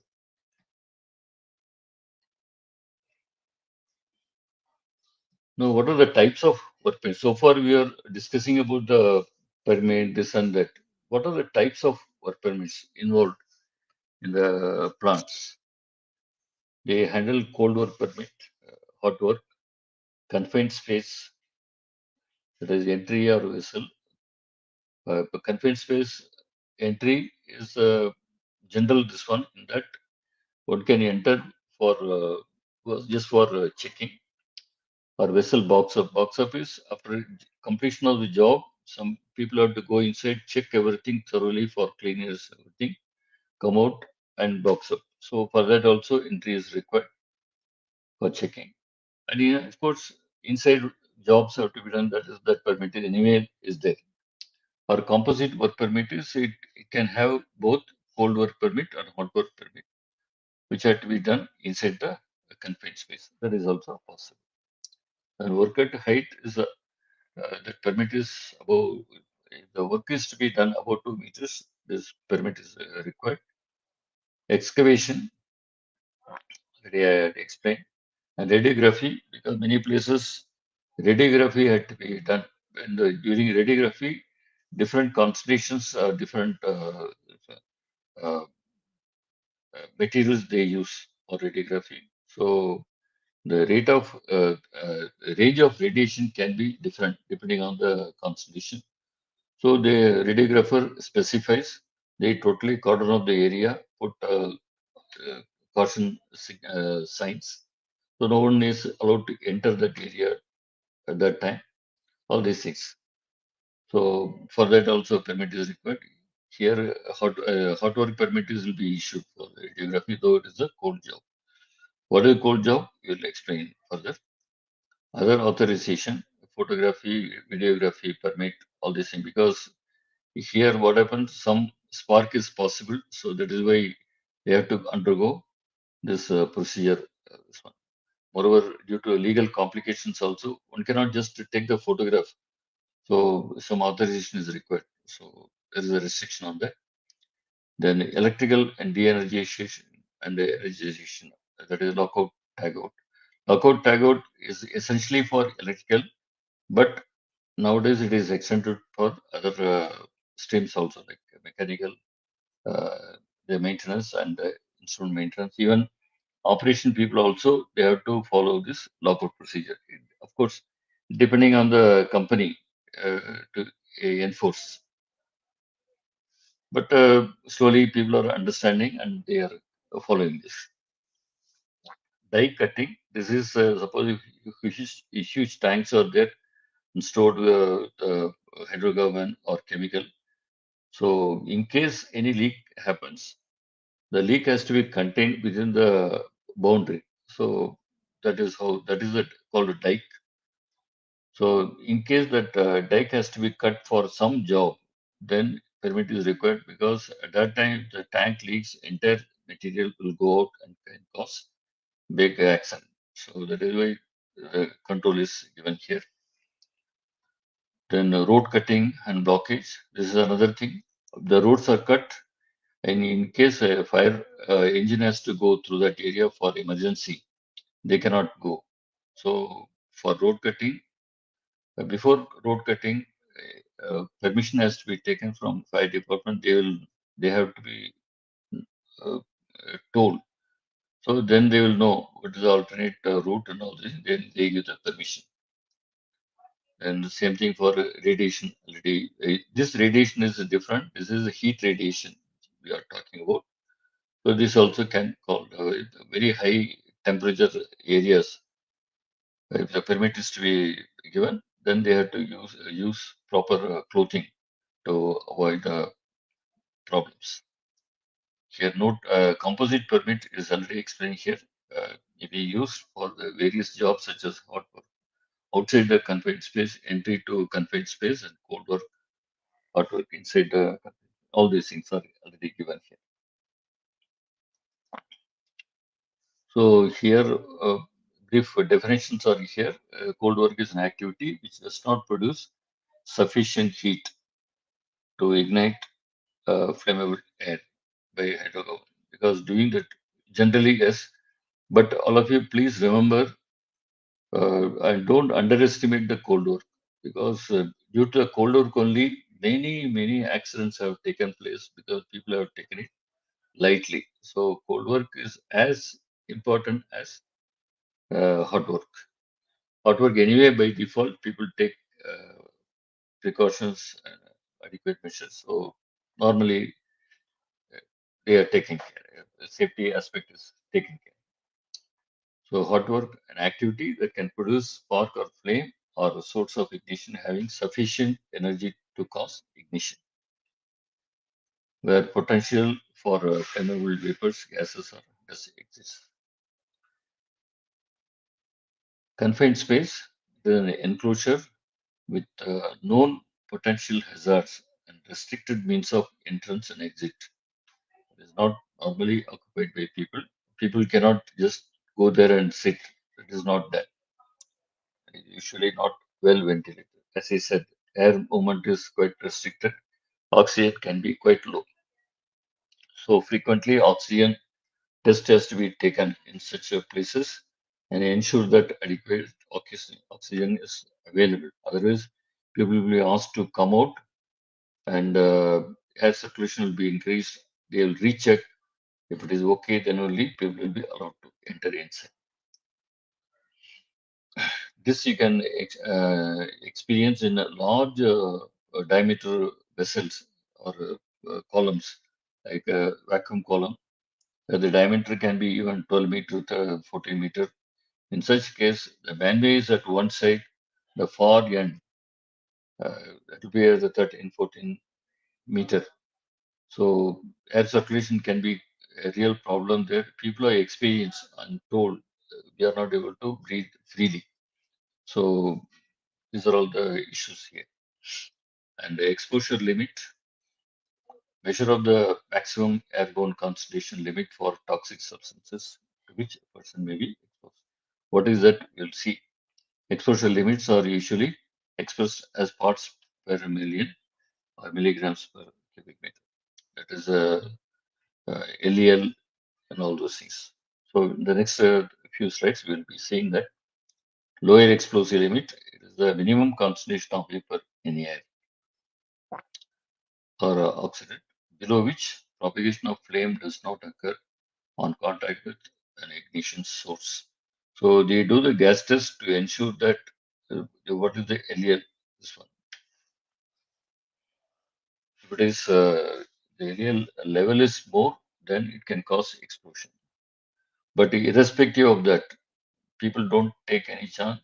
Now, what are the types of work permits? So far, we are discussing about the permit, this and that. What are the types of work permits involved in the plants? They handle cold work permit, hot work, confined space, that is entry or vessel. Confined space entry is general this one in that one can enter for just for checking or vessel box up. Box up is after completion of the job, some people have to go inside, check everything thoroughly for cleanliness, everything, come out and box up. So for that also entry is required for checking. And of course, inside jobs have to be done. That permit is anyway is there. Or composite work permit is it can have both cold work permit and hot work permit, which had to be done inside the confined space. That is also possible. And work at height is the permit is above, the work is to be done about 2 meters. This permit is required. Excavation, already I had explained. And radiography, because many places radiography had to be done. And during radiography, different concentrations, different uh, materials they use for radiography. So the rate of range of radiation can be different depending on the concentration. So the radiographer specifies they totally cordon off the area, put caution signs. So no one is allowed to enter that area at that time. All these things. So for that also permit is required. Here hot work permit will be issued for radiography, though it is a cold job. What is cold job? We will explain further. Other authorization, photography, videography permit, all these things. Because here what happens, some spark is possible. So that is why they have to undergo this procedure. This one. Moreover, due to legal complications also, one cannot just take the photograph. So some authorization is required. So there is a restriction on that. Then electrical and de-energization and the energization, that is lockout, tagout. Lockout, tagout is essentially for electrical, but nowadays it is extended for other streams also, like mechanical, uh, the maintenance and instrument maintenance. Even operation people also, they have to follow this lockout procedure. Of course, depending on the company to enforce. But slowly people are understanding and they are following this. Die cutting, this is suppose if huge tanks are there and stored hydrocarbon or chemical. So in case any leak happens, the leak has to be contained within the boundary. So that is called a dike. So in case that dike has to be cut for some job, then permit is required because at that time the tank leaks, entire material will go out and can cause big accident. So that is why control is given here. Then road cutting and blockage. This is another thing. The roads are cut, and in case a fire engine has to go through that area for emergency, they cannot go. So for road cutting, before road cutting, permission has to be taken from fire department. They have to be uh, told. So then they will know what is the alternate route and all this. Then they give the permission. And the same thing for radiation. This radiation is different. This is a heat radiation we are talking about. So this also can call very high temperature areas. If the permit is to be given, then they have to use proper clothing to avoid problems. Here, note composite permit is already explained here. may be used for the various jobs such as hot work outside the confined space, entry to confined space, and cold work, hot work inside the. All these things are already given here. So here, brief definitions are here. Cold work is an activity which does not produce sufficient heat to ignite flammable air by hydrocarbon. Because doing that generally, yes, but all of you please remember and don't underestimate the cold work, because due to the cold work only, many accidents have taken place because people have taken it lightly. So cold work is as important as hot work. Hot work anyway, by default, people take precautions and adequate measures. So normally they are taking care. The safety aspect is taken care. So hot work, an activity that can produce spark or flame or a source of ignition having sufficient energy to cause ignition, where potential for flammable vapors, gases, or does exist. Confined space is an enclosure with known potential hazards and restricted means of entrance and exit. It is not normally occupied by people. People cannot just go there and sit. It is not that. It is usually not well ventilated. As I said, air movement is quite restricted. Oxygen can be quite low. So frequently, oxygen test has to be taken in such places and ensure that adequate oxygen is available. Otherwise, people will be asked to come out and air circulation will be increased. They will recheck. If it is okay, then only people will be allowed to enter inside. This you can experience in a large diameter vessels or columns, like a vacuum column. The diameter can be even 12 meter to 14 meter. In such case, the manway is at one side, the far end, that will be at the 13, 14 meter. So air circulation can be a real problem there. People are experienced and told we are not able to breathe freely. So these are all the issues here. And the exposure limit, measure of the maximum airborne concentration limit for toxic substances to which a person may be exposed. What is that? We'll see. Exposure limits are usually expressed as parts per million or milligrams per cubic meter. That is LEL and all those things. So in the next few slides, we will be seeing that lower explosive limit is the minimum concentration of vapor in the air or oxidant, below which propagation of flame does not occur on contact with an ignition source. So they do the gas test to ensure that what is the LEL, this one. If it is the LEL level is more, then it can cause explosion. But irrespective of that, people don't take any chance.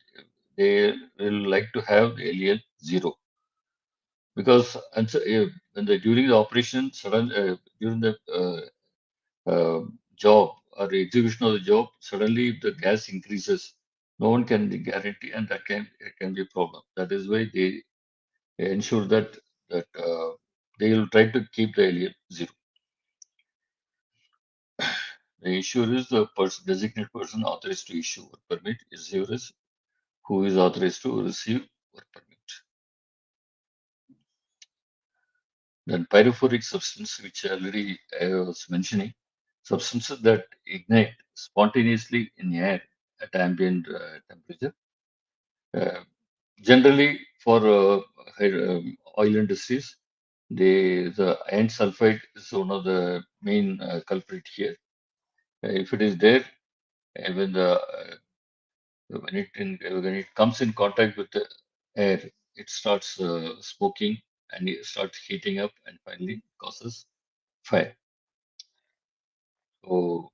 They will like to have the LEL zero, because when during the operation, during the job or the execution of the job, suddenly if the gas increases, no one can guarantee, and that can be a problem. That is why they ensure that they will try to keep the LEL zero. The issuer is the designated person authorized to issue work permit. Issuer is who is authorized to receive work permit. Then pyrophoric substance, which already I was mentioning, substances that ignite spontaneously in air at ambient temperature. Uh, Generally, for oil industries, the iron sulfide is one of the main culprit here. If it is there, when when it comes in contact with the air, it starts smoking and it starts heating up and finally causes fire. So,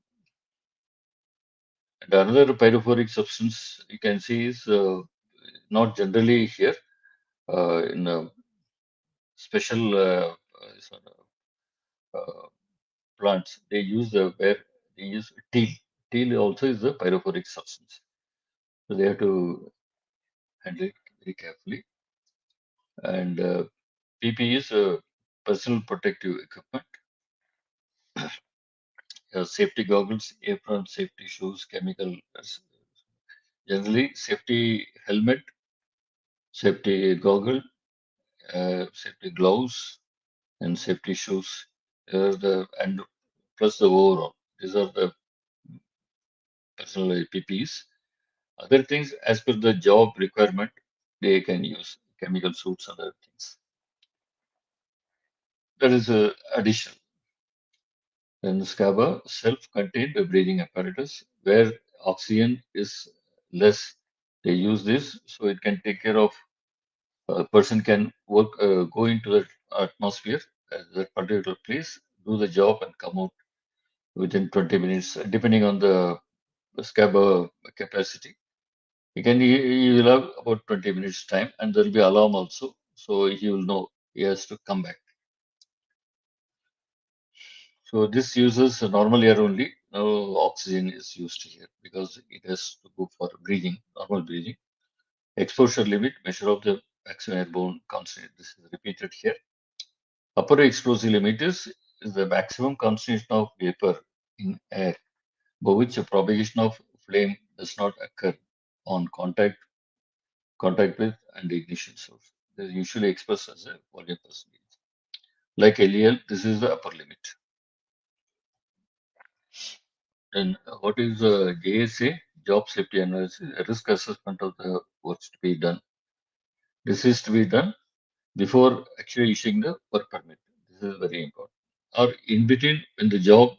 and another pyrophoric substance you can see is not generally here in special sort of, plants. They use where they use tea. Steel also is a pyrophoric substance. So they have to handle it very carefully. And PPE is personal protective equipment, safety goggles, apron, safety shoes, chemical, generally safety helmet, safety goggle, safety gloves, and safety shoes. And plus the overall. These are the personal PPEs. Other things, as per the job requirement, they can use chemical suits and other things. That is additional. Then SCABA, self-contained breathing apparatus, where oxygen is less. They use this so it can take care of a person can work, go into the atmosphere, that particular place, do the job and come out within 20 minutes, depending on the SCABA capacity. He will have about 20 minutes time and there will be alarm also. So he will know he has to come back. So this uses normal air only. No oxygen is used here because it has to go for breathing, normal breathing. Exposure limit, measure of the maximum airborne concentration. This is repeated here. Upper explosive limit is the maximum concentration of vapor in air, by which a propagation of flame does not occur on contact with and ignition source. This is usually expressed as a volume percentage. Like LEL, this is the upper limit. Then what is the JSA? Job safety analysis, a risk assessment of the works to be done. This is to be done before actually issuing the work permit. This is very important. Or in between when the job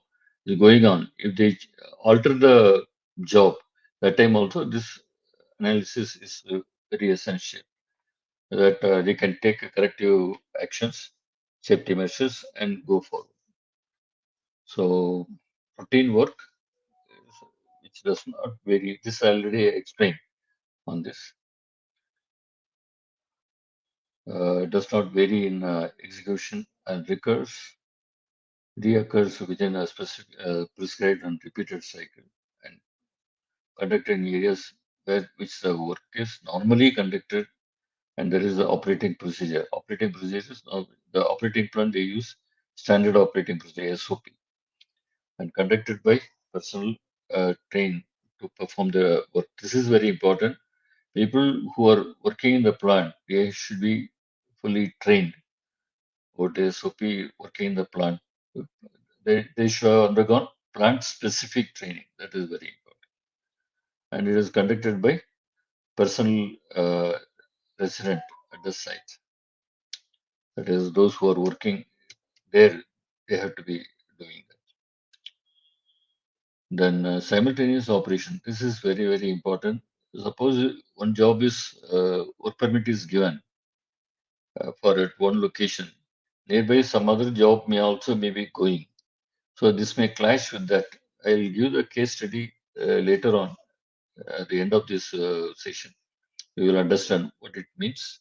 is going on, if they alter the job, that time also this analysis is very essential that they can take corrective actions, safety measures, and go forward. So routine work, which does not vary. This I already explained on this. It does not vary in execution and reoccurs within a specific prescribed and repeated cycle and conducted in areas where which the work is normally conducted and there is the operating procedure. Operating procedures, the operating plan they use standard operating procedure SOP and conducted by personnel trained to perform the work. This is very important. People who are working in the plant, they should be fully trained about the SOP working in the plant. They should have undergone plant specific training. That is very important. And it is conducted by personal resident at the site. That is, those who are working there, they have to be doing that. Then simultaneous operation. This is very, very important. Suppose one job is work permit is given for at one location. Nearby, some other job may be going. So this may clash with that. I'll give the case study later on at the end of this session. You will understand what it means.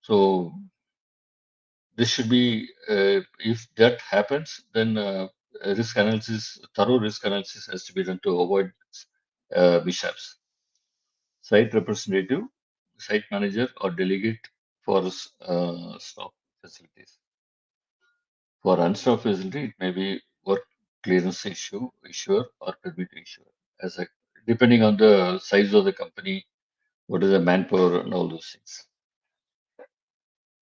So this should be, if that happens, then risk analysis, thorough risk analysis has to be done to avoid mishaps. Site representative, site manager, or delegate for staff facilities. For unstaffed facility, it may be work clearance issuer, or permit issuer, as a, depending on the size of the company, what is the manpower, and all those things.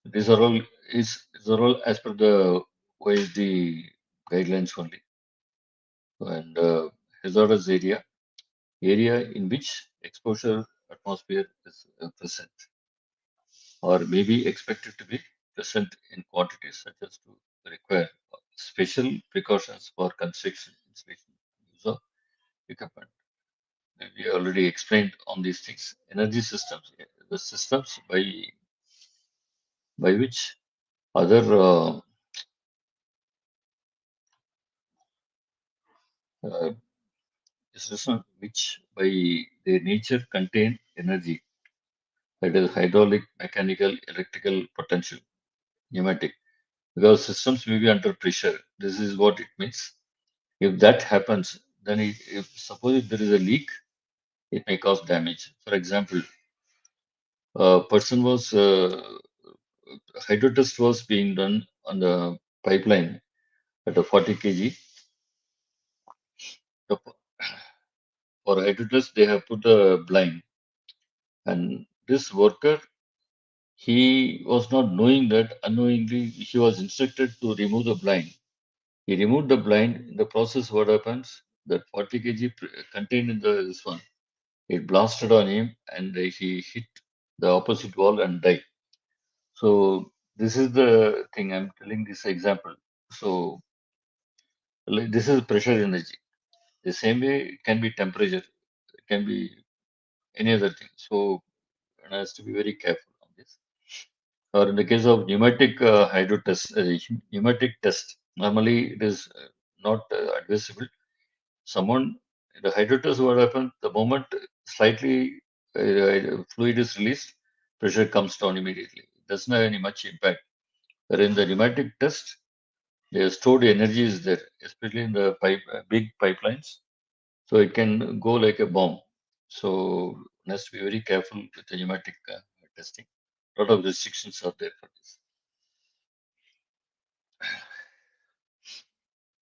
These are all these are all as per the OISD guidelines only. And hazardous area in which exposure atmosphere is present or may be expected to be present in quantities such as to require special precautions for construction, installation, use of equipment. We already explained on these things. Energy systems, the systems by which other uh, system which by their nature contain energy, that is hydraulic, mechanical, electrical, potential, pneumatic, because systems may be under pressure. This is what it means. If that happens, then if suppose if there is a leak, it may cause damage. For example, a person was hydro test was being done on the pipeline at a 40 kg. The- For hydro test, they have put a blind, and this worker, he was not knowing that. Unknowingly, he was instructed to remove the blind. He removed the blind. In the process, what happens? That 40 kg contained in this one, it blasted on him, and he hit the opposite wall and died. So this is the thing I'm telling this example. So like, this is pressure energy. The same way it can be temperature, it can be any other thing. So one has to be very careful on this. Or in the case of pneumatic hydro test, pneumatic test, normally it is not advisable. Someone in the hydro test, what happens? The moment slightly fluid is released, pressure comes down immediately. It doesn't have any much impact. Where in the pneumatic test, the stored energy is there, especially in the big pipelines. So it can go like a bomb. So one has to be very careful with the pneumatic testing. A lot of restrictions are there for this.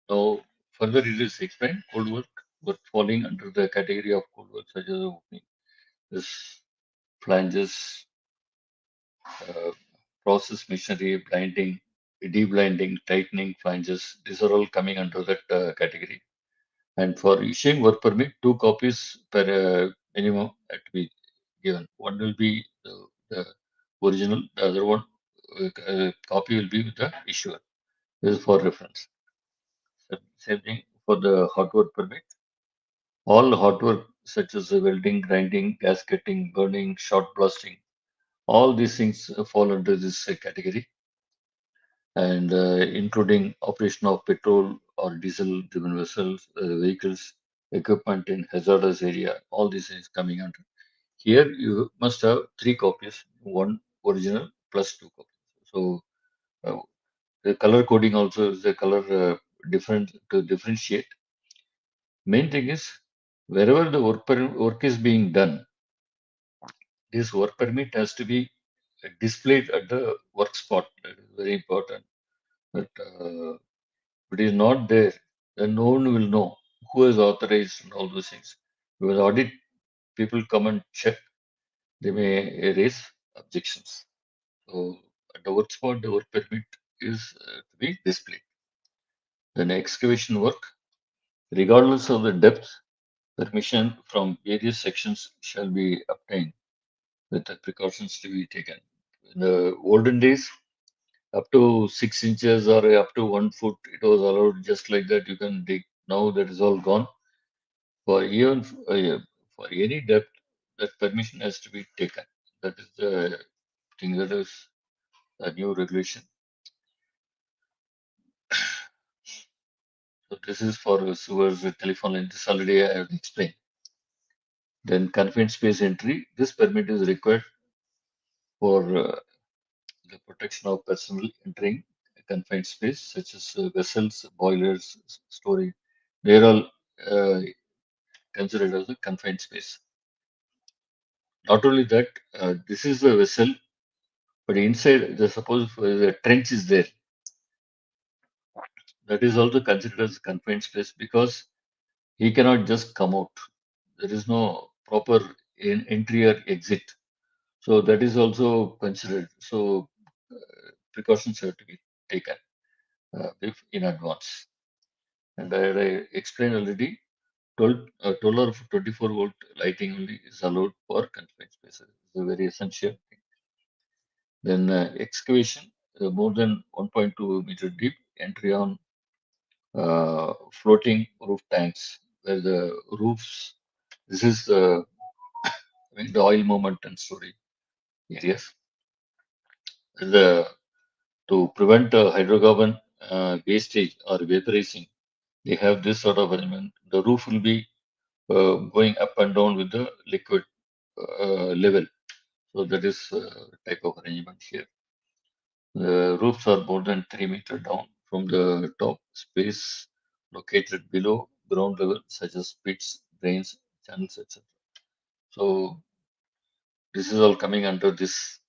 Now, further it is explained, cold work falling under the category of cold work such as opening, this flanges, uh, process machinery, blinding, deblinding, tightening flanges. These are all coming under that category. And for issuing work permit, 2 copies per minimum had to be given. One will be the original, the other one copy will be with the issuer. This is for reference. Same thing for the hot work permit. All hot work such as welding, grinding, gasketing, burning, shot blasting, all these things fall under this category, and including operation of petrol or diesel driven vessels, vehicles, equipment in hazardous area, all these things coming under. Here you must have 3 copies, one original plus 2 copies. So uh, the color coding also is the color different to differentiate. Main thing is wherever the work is being done, this work permit has to be displayed at the work spot. That is very important. But if it is not there, then no one will know who has authorized and all those things. Because audit people come and check, they may raise objections. So at the work spot, the work permit is to be displayed. Then excavation work, regardless of the depth, permission from various sections shall be obtained with the precautions to be taken. In the olden days, up to 6 inches or up to 1 foot, it was allowed just like that. You can dig. Now that is all gone. For even for any depth, that permission has to be taken. That is the thing. That is a new regulation. So this is for sewers, telephone line. This already I have explained. Then confined space entry. This permit is required for the protection of personnel entering a confined space, such as vessels, boilers, storage. They are all considered as a confined space. Not only that, this is the vessel, but inside, the suppose the trench is there. That is also considered as confined space because he cannot just come out. There is no proper entry or exit. So that is also considered. So precautions have to be taken in advance. And I explained already, 12 or 24-volt lighting only is allowed for confined spaces. It's a very essential thing. Then excavation, more than 1.2 meter deep, entry on floating roof tanks, where the roofs, this is the oil moment and storage areas. The, to prevent hydrocarbon wastage or vaporizing, they have this sort of arrangement. The roof will be going up and down with the liquid level. So that is type of arrangement here. The roofs are more than 3 meters down from the top. Space located below ground level, such as pits, drains, channels, etc. So this is all coming under this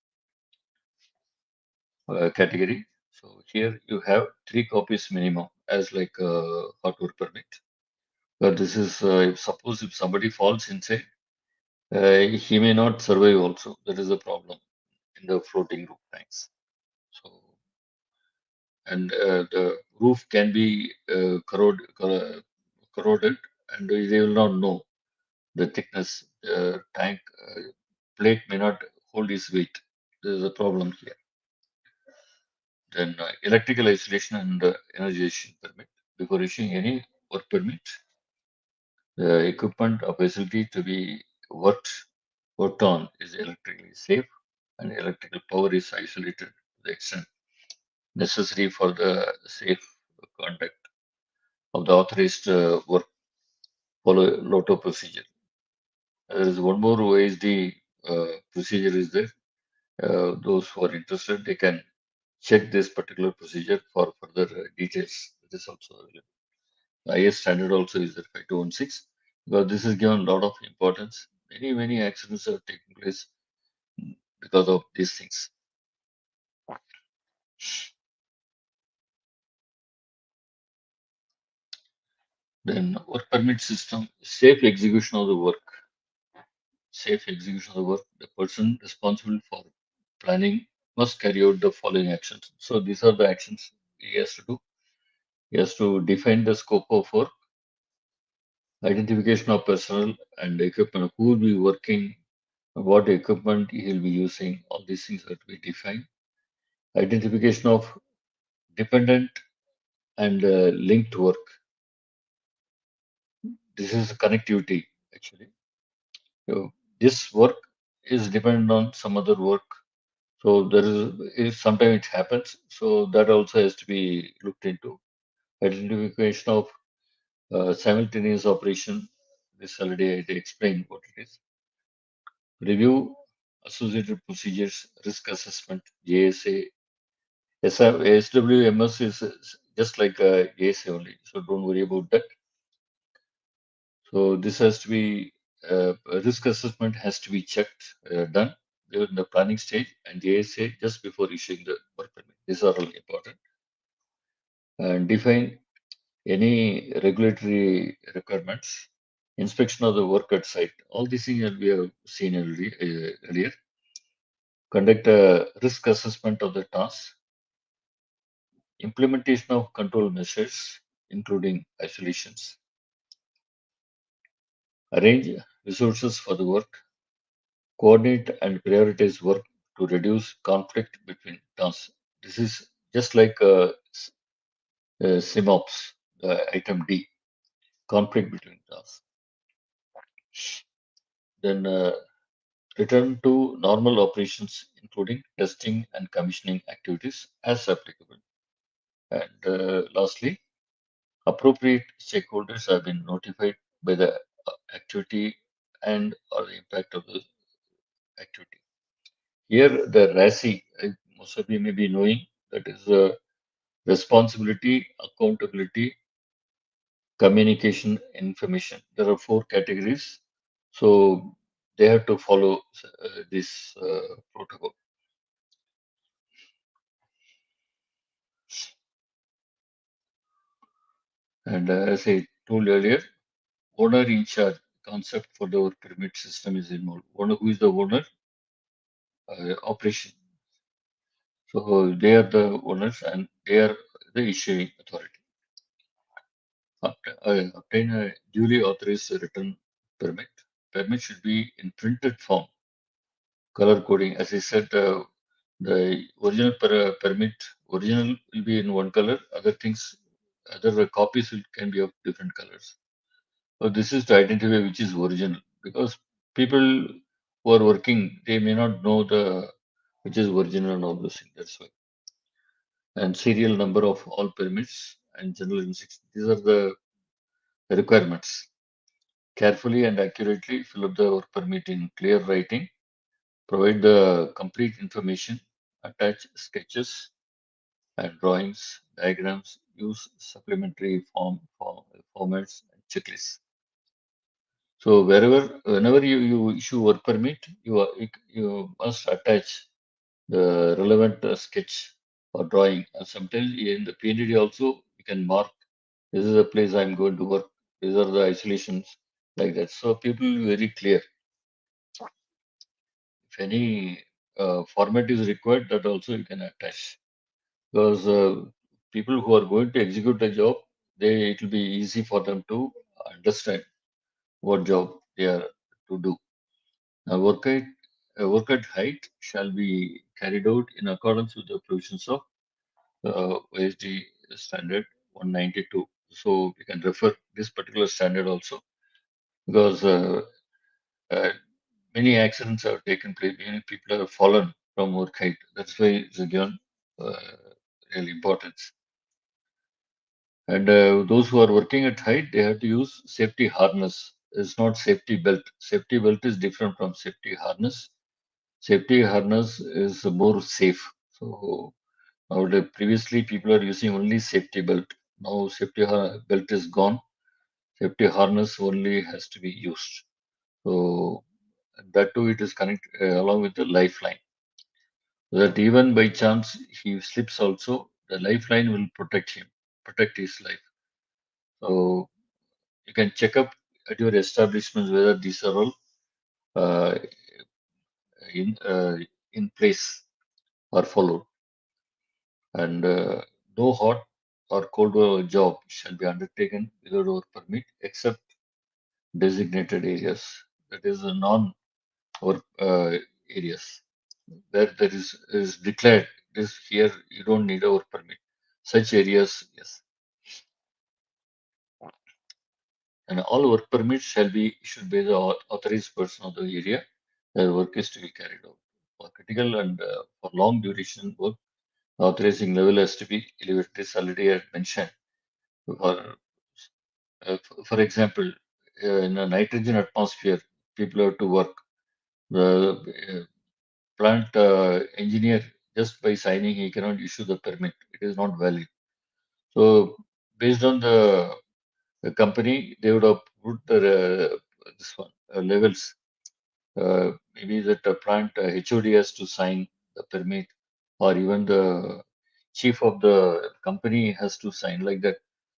category. So here you have 3 copies minimum as like a hot work permit. But this is if suppose if somebody falls inside, he may not survive also. That is the problem in the floating roof tanks. So and the roof can be corroded, and they will not know the thickness. The tank plate may not hold its weight. There is a problem here. Then electrical isolation and energization permit. Before issuing any work permit, the equipment or facility to be worked on is electrically safe and electrical power is isolated to the extent necessary for the safe conduct of the authorized work follow LOTO procedure. There is one more OISD procedure is there. Those who are interested, they can check this particular procedure for further details. It is also available. The highest standard also is the 5216 because this is given a lot of importance. Many accidents have taken place because of these things. Then work permit system, safe execution of the work. Safe execution of the work. The person responsible for planning must carry out the following actions. So these are the actions he has to do. He has to define the scope of work, identification of personnel and equipment, who will be working, what equipment he will be using. All these things have to be defined. Identification of dependent and linked work. This is connectivity actually. So this work is dependent on some other work. So there is sometimes it happens. So that also has to be looked into. Identification of simultaneous operation. This already I explained what it is. Review associated procedures, risk assessment, JSA. SWMS is just like JSA only. So don't worry about that. So this has to be risk assessment has to be checked, done during the planning stage and JSA just before issuing the work permit. These are all important. And define any regulatory requirements, inspection of the work at site. All these things that we have seen earlier. Conduct a risk assessment of the task, implementation of control measures, including isolations, arrange resources for the work, coordinate and prioritize work to reduce conflict between tasks. This is just like SIMOPS, item D, conflict between tasks. Then return to normal operations, including testing and commissioning activities as applicable. And lastly, appropriate stakeholders have been notified by the activity and or the impact of the activity. Here, the RASI, most of you may be knowing, that is responsibility, accountability, communication, information. There are 4 categories. So they have to follow this protocol. And as I told earlier, owner in charge concept for the work permit system is involved. Owner, who is the owner? Operation. So they are the owners and they are the issuing authority. Obtain a duly authorized written permit. Permit should be in printed form. Color coding, as I said, the original permit, original will be in one color. Other things, other copies can be of different colors. So this is to identify which is original because people who are working, they may not know the which is original and all those things. That's why. And serial number of all permits and general instructions. These are the requirements. Carefully and accurately fill up the work permit in clear writing. Provide the complete information. Attach sketches. and drawings, diagrams, use supplementary formats and checklists. So whenever you issue work permit, you must attach the relevant sketch or drawing. And sometimes in the PNDD also you can mark this is the place I'm going to work. These are the isolations like that. So people will be very clear. If any format is required, that also you can attach. Because people who are going to execute a job, it will be easy for them to understand what job they are to do. Now, work at height shall be carried out in accordance with the provisions of OISD standard 192. So we can refer this particular standard also because uh, many accidents have taken place. Many people have fallen from work height. That's why it's given uh, really importance. And those who are working at height, they have to use safety harness. It's not safety belt. Safety belt is different from safety harness. Safety harness is more safe. So nowadays, previously people are using only safety belt. Now safety belt is gone. Safety harness only has to be used. So that too, it is connected along with the lifeline. That even by chance he slips also, the lifeline will protect him, protect his life. So you can check up at your establishments whether these are all uh, in uh, in place or followed. And no hot or cold job shall be undertaken without work permit except designated areas. That is a non-work areas where there is declared this here you don't need a work permit. Such areas, yes. And all work permits shall be issued by the authorized person of the area where work is to be carried out. For critical and for long duration work, the authorizing level has to be elevated. This already I had mentioned. For, for example, in a nitrogen atmosphere, people have to work. The plant engineer, just by signing, he cannot issue the permit. It is not valid. So, based on the company, they would have put this one levels. Maybe that the plant HOD has to sign the permit, or even the chief of the company has to sign like that.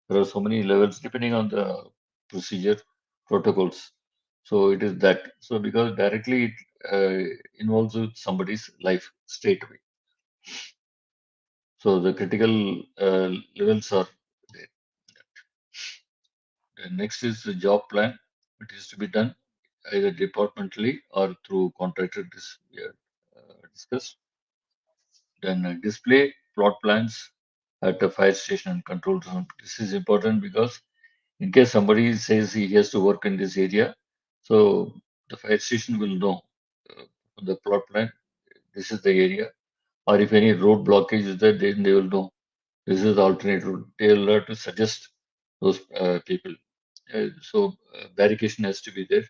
There are so many levels depending on the procedure protocols. So it is that. So because directly it involves with somebody's life straight away. So the critical levels are there. The next is the job plan. It is to be done either departmentally or through contractor. This we have discussed. Then display plot plans at the fire station and control room. This is important because in case somebody says he has to work in this area, so the fire station will know on the plot plan, this is the area. Or if any road blockage is there, then they will know this is the alternate route. They will have to suggest those people. Barricade has to be there.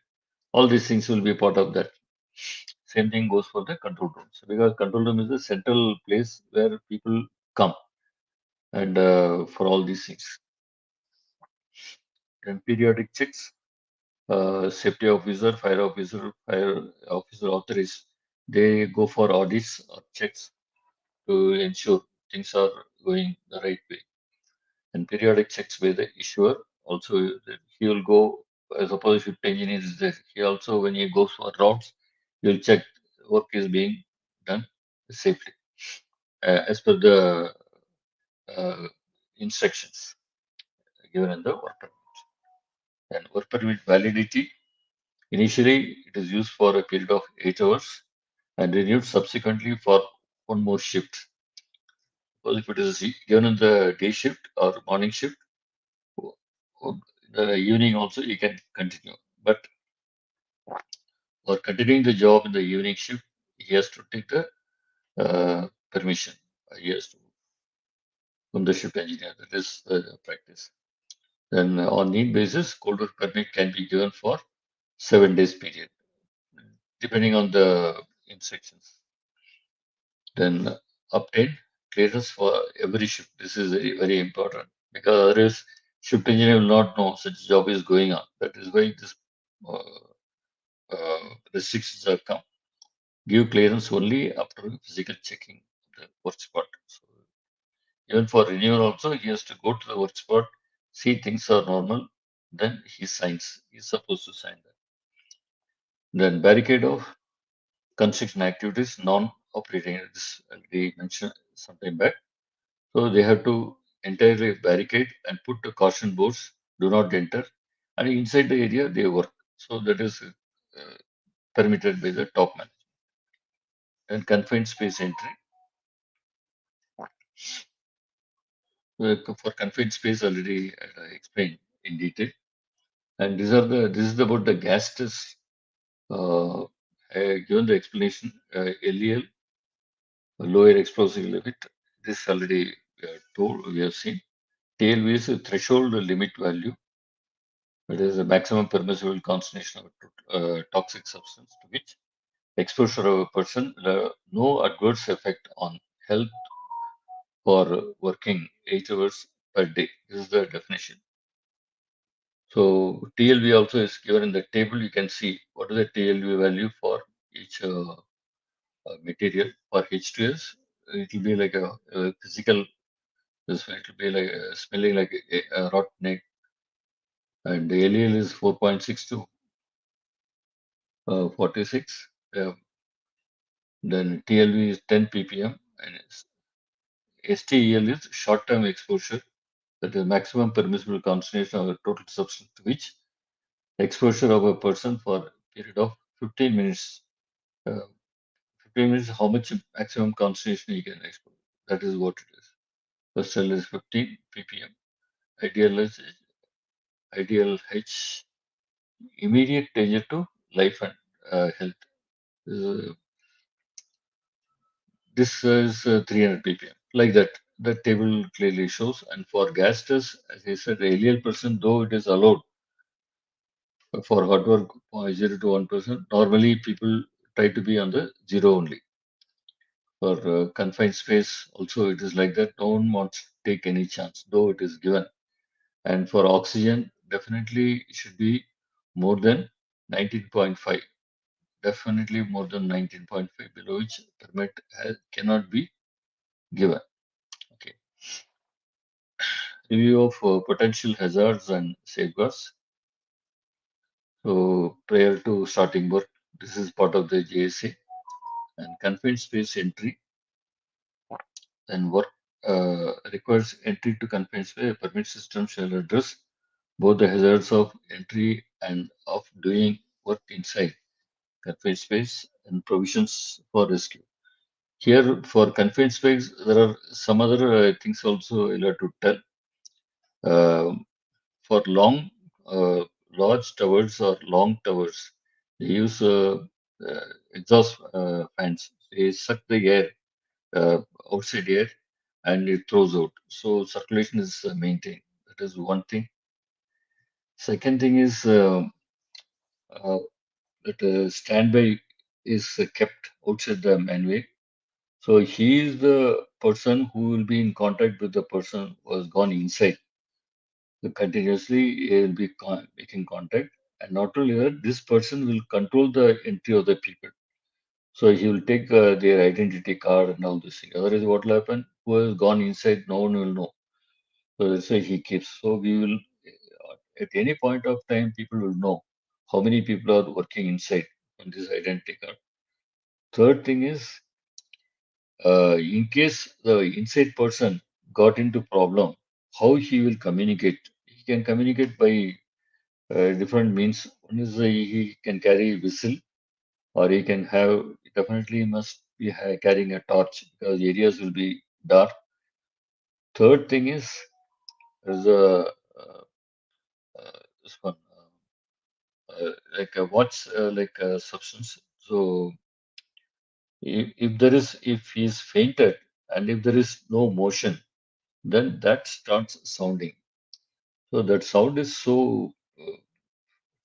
All these things will be part of that. Same thing goes for the control room. So because control room is the central place where people come and for all these things. And periodic checks, safety officer, fire officer authorized, they go for audits or checks to ensure things are going the right way. And periodic checks by the issuer also he will go. Suppose if engineer is there, he also when he goes for routes, he will check work is being done safely as per the uh, instructions given in the work permit. And work permit validity, initially it is used for a period of 8 hours and renewed subsequently for one more shift. Because if it is given in the day shift or morning shift, the evening also you can continue. But for continuing the job in the evening shift, he has to take the permission. He has to from the shift engineer. That is the practice. Then on need basis, cold work permit can be given for 7 days period, depending on the instructions. Then obtain clearance for every shift. This is very, very important because otherwise shift engineer will not know such job is going on. That is why this uh, restrictions have come. Give clearance only after physical checking the work spot. So even for renewal also, he has to go to the work spot, see things are normal, then he signs. He's supposed to sign that. Then barricade of construction activities, non-operating. This already mentioned sometime back. So they have to entirely barricade and put the caution boards, do not enter, and inside the area they work. So that is permitted by the top man. And confined space entry. For confined space, already I explained in detail. And this is about the gas test. Given the explanation, LEL, lower explosive limit. This already told we have seen. TLV is a threshold limit value. It is a maximum permissible concentration of toxic substance to which exposure of a person no adverse effect on health for working 8 hours per day. This is the definition. So TLV also is given in the table. You can see what is the TLV value for each material. For H2S, it will be like a physical. This it will be like smelling like a rotten egg. And the LEL is 4.6 to 46. Then TLV is 10 ppm and STEL is short-term exposure, that is maximum permissible concentration of a total substance to which exposure of a person for a period of 15 minutes. Uh, 15 minutes, how much maximum concentration you can expose? That is what it is. First cell is 15 ppm. Ideal is ideal H, immediate danger to life and health. Uh, this is 300 ppm. Like that, the table clearly shows. And for gas test, as I said, LEL%, though it is allowed for hot work 0 to 1%, normally people try to be on the zero only. For confined space, also it is like that. No one wants to take any chance, though it is given. And for oxygen, definitely it should be more than 19.5. Definitely more than 19.5, below which permit cannot be given. Okay. Review of potential hazards and safeguards. So prior to starting work, this is part of the JSA. And confined space entry and work requires entry to confined space. A permit system shall address both the hazards of entry and of doing work inside confined space and provisions for rescue. Here, for confined space, there are some other things also I'll have to tell. Um for uh, large towers or long towers, they use exhaust fans. They suck the air, outside air, and it throws out. So circulation is maintained. That is one thing. Second thing is uh, that standby is kept outside the manway. So he is the person who will be in contact with the person who has gone inside. So continuously, he will be making contact. And not only that, this person will control the entry of the people. So he will take their identity card and all this thing. Otherwise, what will happen? Who has gone inside, no one will know. So that's why he keeps. So we will, at any point of time, people will know how many people are working inside on this identity card. Third thing is, in case the inside person got into problem, how he will communicate? He can communicate by different means. One is he can carry whistle, or he can have definitely must be carrying a torch because areas will be dark. Third thing is there's a this one like a watch like a substance. So if there is if he's fainted and if there is no motion, then that starts sounding. So that sound is so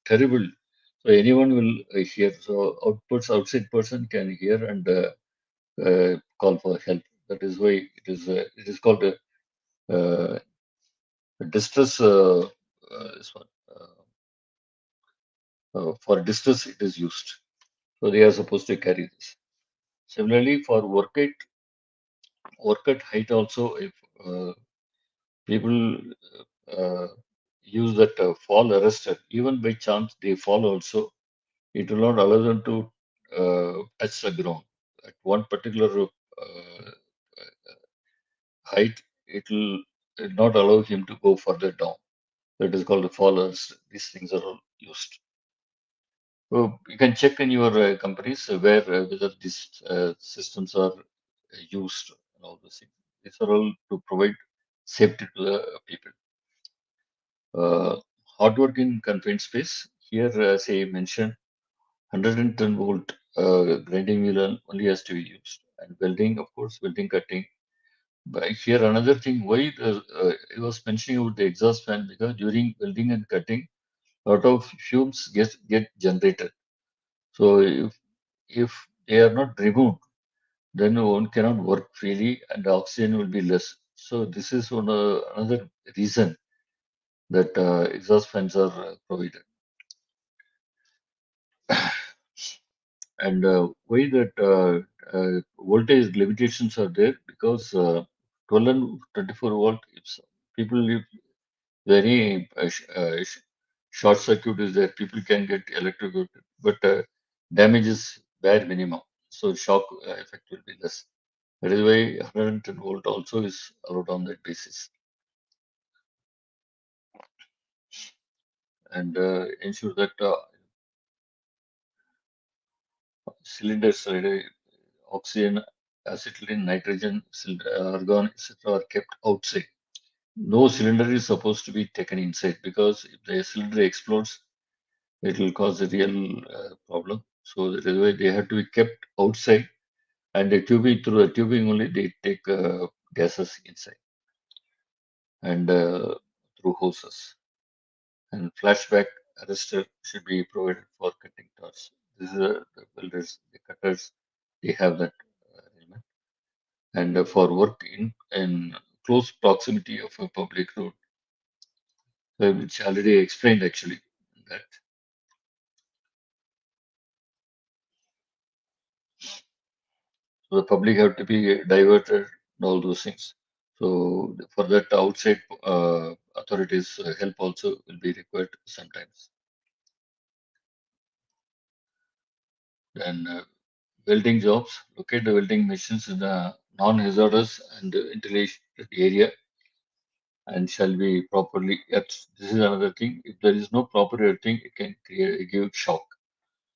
terrible. So anyone will hear. So outside person can hear and call for help. That is why it is called uh, distress. This one, for distress, it is used. So they are supposed to carry this. Similarly, for work at height also, if uh, people uh, use that fall arrestor, even by chance they fall also, it will not allow them to touch the ground. At one particular height, it will not allow him to go further down. That is called the fall arrestor. These things are all used. So you can check in your companies where whether these systems are used and all those things. These are all to provide safety to the people. Hard work in confined space. Here, as I mentioned, 110-volt grinding wheel only has to be used. And welding, of course, welding cutting. But here, another thing, why I was mentioning about the exhaust fan, because during welding and cutting, a lot of fumes get generated. So if they are not removed, then one cannot work freely and the oxygen will be less. So this is another reason that exhaust fans are provided. And why that voltage limitations are there? Because 12 and 24 volt, if people live very short circuit is there, people can get electrocuted, but damage is bare minimum. So shock effect will be less. That is why 110-volt also is allowed on that basis. And ensure that cylinders, oxygen, acetylene, nitrogen, argon, etc., are kept outside. No cylinder is supposed to be taken inside, because if the cylinder explodes, it will cause a real problem. So that is why they have to be kept outside, and the tubing, through the tubing only they take gases inside, and through hoses. And flashback arrestor should be provided for cutting torch. This is the builders, the cutters, they have that arrangement. And for work in close proximity of a public road, which already explained actually that. So the public have to be diverted and all those things. So for that, outside authorities' help also will be required sometimes. Then welding jobs, locate the welding machines in the non-hazardous and ventilated area and shall be properly earthed. This is another thing. If there is no proper earthing, it can give shock.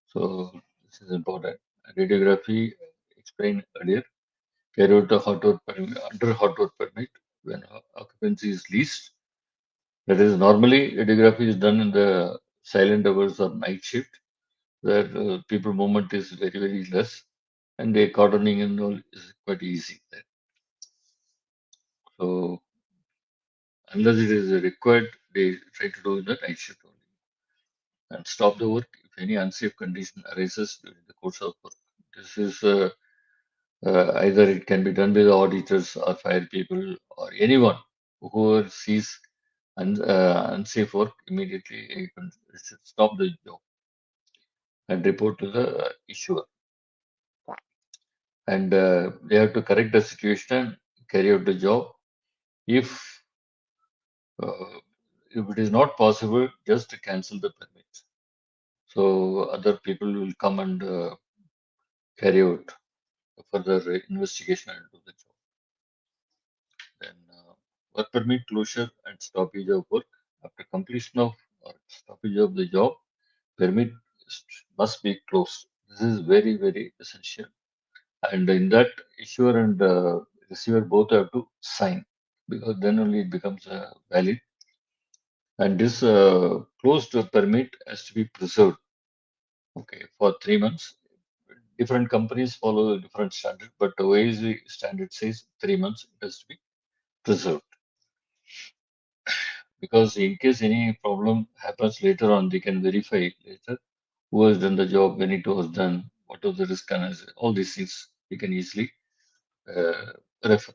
So this is important. Radiography explained earlier. Carry out the hot work permit, under hot work permit when occupancy is least. That is, normally radiography is done in the silent hours or night shift, where people movement is very less, and the cordoning and all is quite easy there. So unless it is required, they try to do in the night shift only and stop the work if any unsafe condition arises during the course of work. This is either it can be done by the auditors or fire people or anyone who sees unsafe work, immediately you can should stop the job and report to the issuer. And they have to correct the situation, carry out the job. If uh, if it is not possible, just cancel the permit. So other people will come and carry out further investigation and do the job. Then work permit closure and stoppage of work. After completion of or stoppage of the job, permit must be closed. This is very essential. And in that, issuer and receiver both have to sign, because then only it becomes valid. And this closed permit has to be preserved. Okay, for 3 months. Different companies follow a different standard, but the OISD standard says 3 months it has to be preserved. Because in case any problem happens later on, they can verify later who has done the job, when it was done, what was the risk analysis, all these things you can easily refer.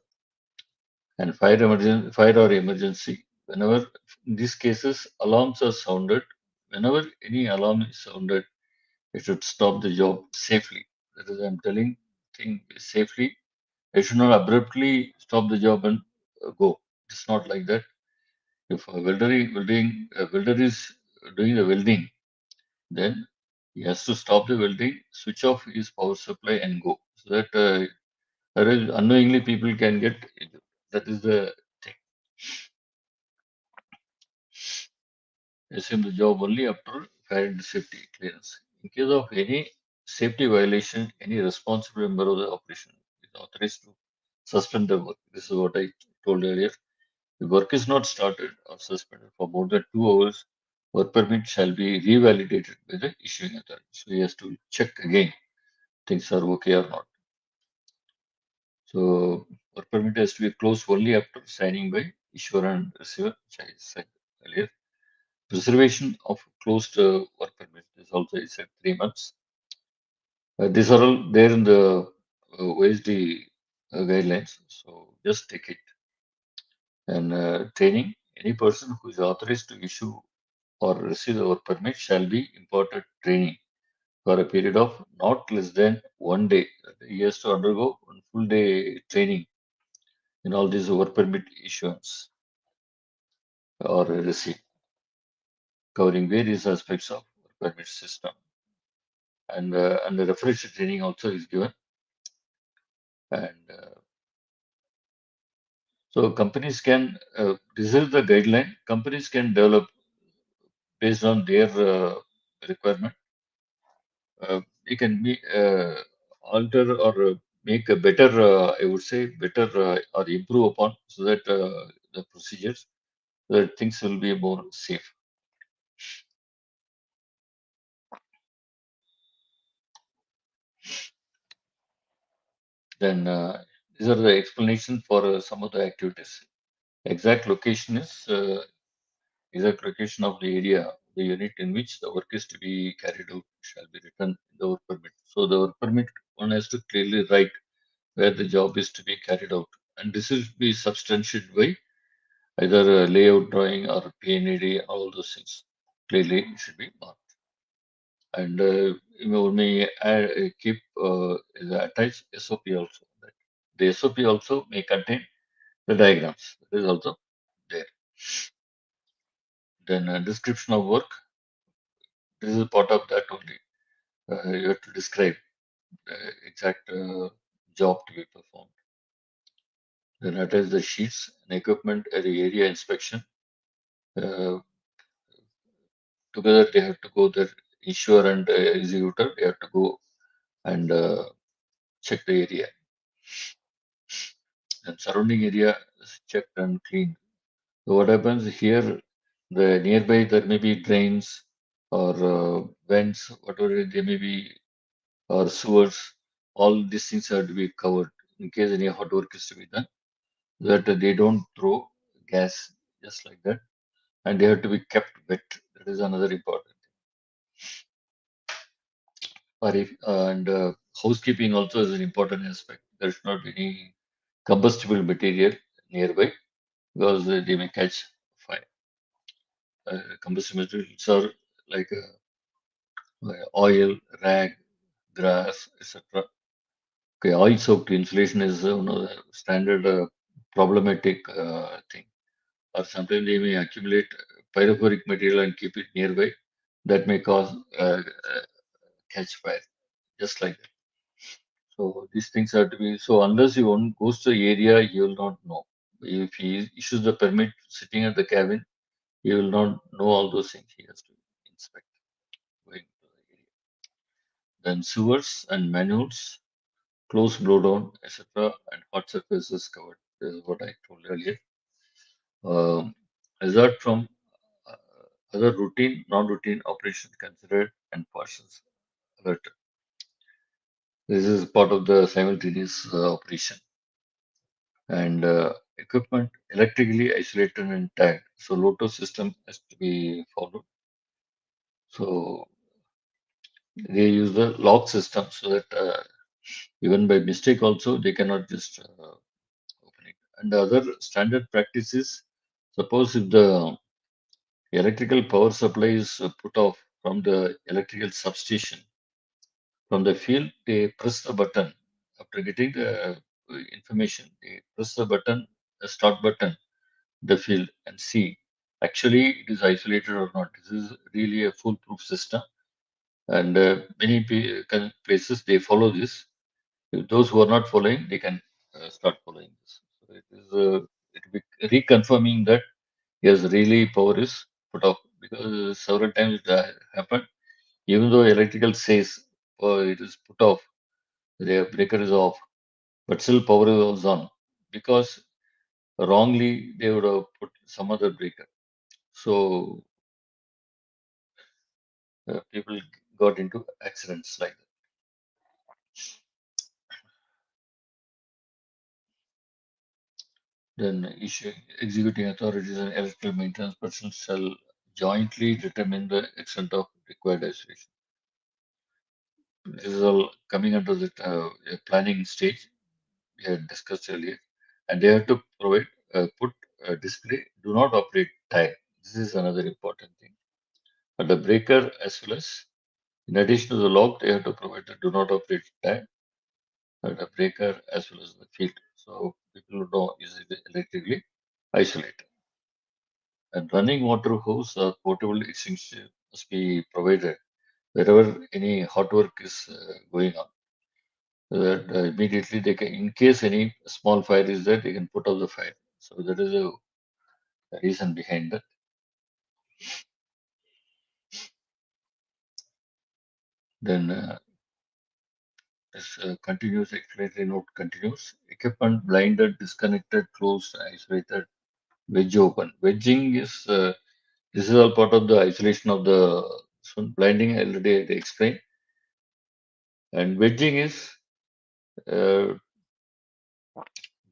And fire or emergency, whenever in these cases alarms are sounded, whenever any alarm is sounded, it should stop the job safely. That is, I'm telling thing safely. I should not abruptly stop the job and go. It's not like that. If a welder is doing the welding, then he has to stop the welding, switch off his power supply, and go. So that otherwise unknowingly people can get injured. That is the thing. Assume the job only after fire and safety clearance. In case of any safety violation, any responsible member of the operation is authorized to suspend the work. This is what I told earlier. The work is not started or suspended for more than 2 hours, work permit shall be revalidated by the issuing authority. So he has to check again things are okay or not. So work permit has to be closed only after signing by issuer and receiver, which I said earlier. Preservation of closed work permit is also I said 3 months. These are all there in the OISD guidelines. So just take it. And training, any person who is authorized to issue or receive the work permit shall be imparted training for a period of not less than 1 day. He has to undergo 1 full day training in all these work permit issuance or receipt, covering various aspects of work permit system. And the refresher training also is given. And so companies can, this is the guideline, companies can develop based on their requirement. You can be, alter or make a better, I would say, better or improve upon so that the procedures, so that things will be more safe. Then these are the explanation for some of the activities. Exact location is exact location of the area, the unit in which the work is to be carried out shall be written in the work permit. So the work permit one has to clearly write where the job is to be carried out, and this will be substantiated by either a layout drawing or PNAD, all those things clearly should be marked. And you may keep the attached SOP also. Right? The SOP also may contain the diagrams. That is also there. Then description of work. This is part of that only. You have to describe the exact job to be performed. Then attach the sheets and equipment at the area inspection. Uh, Together they have to go there. Issuer and executor they have to go and check the area. And surrounding area is checked and cleaned. So what happens here? The nearby there may be drains or vents, whatever they may be, or sewers. All these things have to be covered in case any hot work is to be done. That they don't throw gas just like that, and they have to be kept wet. That is another important. Or if, and housekeeping also is an important aspect. There should not be any combustible material nearby because they may catch fire. Combustible materials are like oil, rag, grass, etc. Okay, oil soaked insulation is one of the standard problematic thing. Or sometimes they may accumulate pyrophoric material and keep it nearby. That may cause catch fire, just like that. So these things have to be. So unless you one goes to the area, you will not know. If he issues the permit sitting at the cabin, he will not know all those things. He has to inspect going to the area. Then sewers and manuals, close blowdown, etc., and hot surfaces covered. This is what I told earlier. Result from uh, other routine, non-routine operations considered and portions alerted. This is part of the simultaneous operation. And equipment electrically isolated and tagged. So Lotus system has to be followed. So they use the lock system so that even by mistake also they cannot just open it. And the other standard practice is, suppose if the electrical power supply is put off from the electrical substation, from the field, they press the button. After getting the information, they press the button, the start button, the field, and see actually it is isolated or not. This is really a foolproof system, and many places they follow this. Those who are not following, they can start following this. So it will be reconfirming that yes, really power is put off, because several times it happened. Even though electrical says it is put off, the breaker is off, but still power is on, because wrongly they would have put some other breaker. So people got into accidents like that. Then executing authorities and electrical maintenance personnel shall jointly determine the extent of required isolation. This is all coming under the planning stage we had discussed earlier, and they have to provide put display do not operate tag. This is another important thing. But the breaker, as well as in addition to the log, they have to provide the do not operate tag, the breaker as well as the field. So people would know is it electrically isolated. And running water hose or portable extinguisher must be provided wherever any hot work is going on. So that immediately they can, in case any small fire is there, they can put out the fire. So that is a reason behind that. Then this continuous explanatory note continues. Equipment blinded, disconnected, closed, isolated, wedge open. Wedging is this is all part of the isolation of the blinding. Already I explained. And wedging is uh,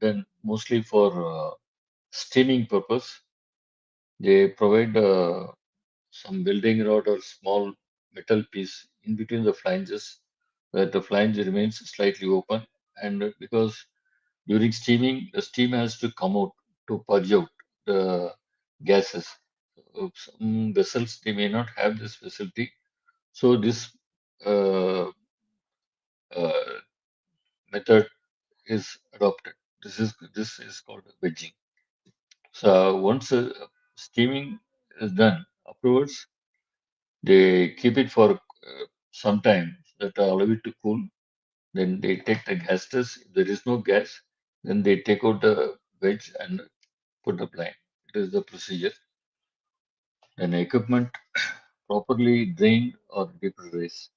done mostly for steaming purpose. They provide some welding rod or small metal piece in between the flanges, where the flange remains slightly open, and because during steaming the steam has to come out to purge out the gases. Some vessels they may not have this facility, so this uh, uh, method is adopted. This is called wedging. So once steaming is done, afterwards they keep it for some time that allow it to cool. Then they take the gas test. If there is no gas, then they take out the wedge and put the blind. It is the procedure. Then equipment properly drained or depressurized.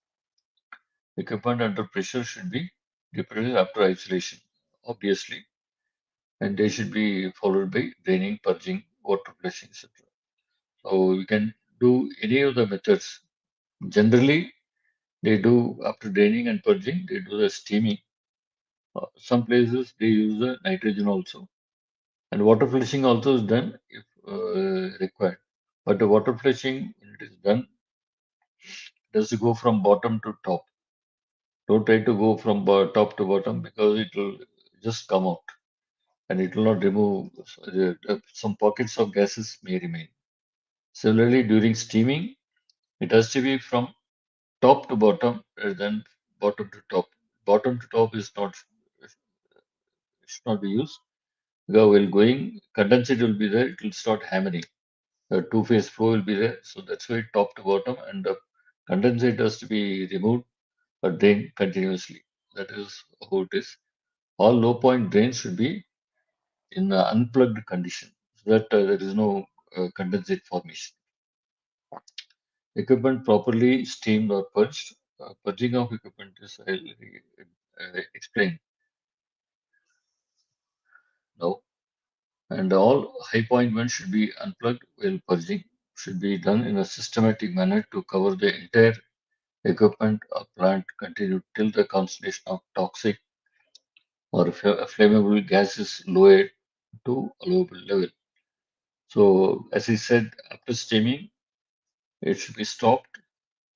Equipment under pressure should be depressurized after isolation, obviously, and they should be followed by draining, purging, water flushing, etc. So you can do any of the methods. Generally, they do after draining and purging, they do the steaming. Some places they use the nitrogen also, and water flushing also is done if required. But the water flushing, when it is done, it has to go from bottom to top. Don't try to go from top to bottom, because it will just come out and it will not remove. Some pockets of gases may remain. Similarly, during steaming, it has to be from top to bottom rather than bottom to top. Bottom to top is not should not be used. Because while going, condensate will be there, it will start hammering. The two-phase flow will be there. So that's why top to bottom, and the condensate has to be removed or drained continuously. That is how it is. All low point drains should be in the unplugged condition, so that there is no condensate formation. Equipment properly steamed or purged. Purging of equipment is I already explained now. And all high point vents should be unplugged while purging. Should be done in a systematic manner to cover the entire equipment or plant continued till the concentration of toxic or flammable gas is lowered to allowable level. So, as I said, after steaming, it should be stopped,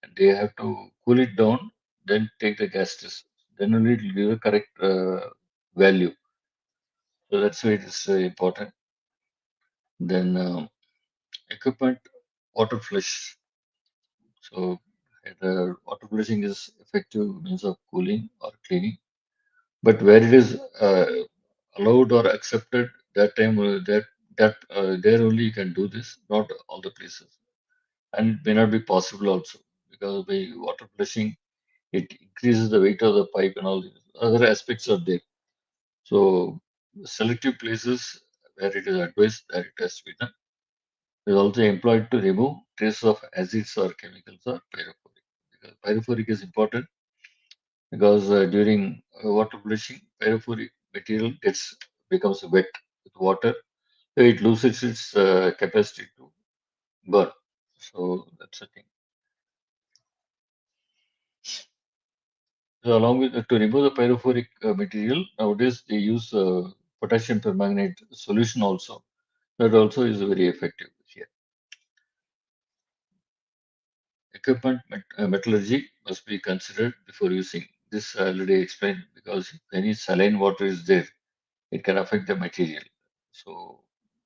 and they have to cool it down, then take the gas test. Then only it will give the correct value. So that's why it is important. Then equipment, water flush. So water flushing is effective means of cooling or cleaning. But where it is allowed or accepted, that time there only you can do this, not all the places, and it may not be possible also because by water flushing it increases the weight of the pipe and all these other aspects are there. So selective places where it is advised that it has to be done is also employed to remove traces of acids or chemicals or pyrophoric. Because pyrophoric is important because during water flushing, pyrophoric material becomes wet with water, so it loses its capacity to burn. So that's the thing. So along with to remove the pyrophoric material, nowadays they use potassium permanganate solution also. That also is very effective here. Metallurgy must be considered before using. This I already explained because if any saline water is there, it can affect the material. So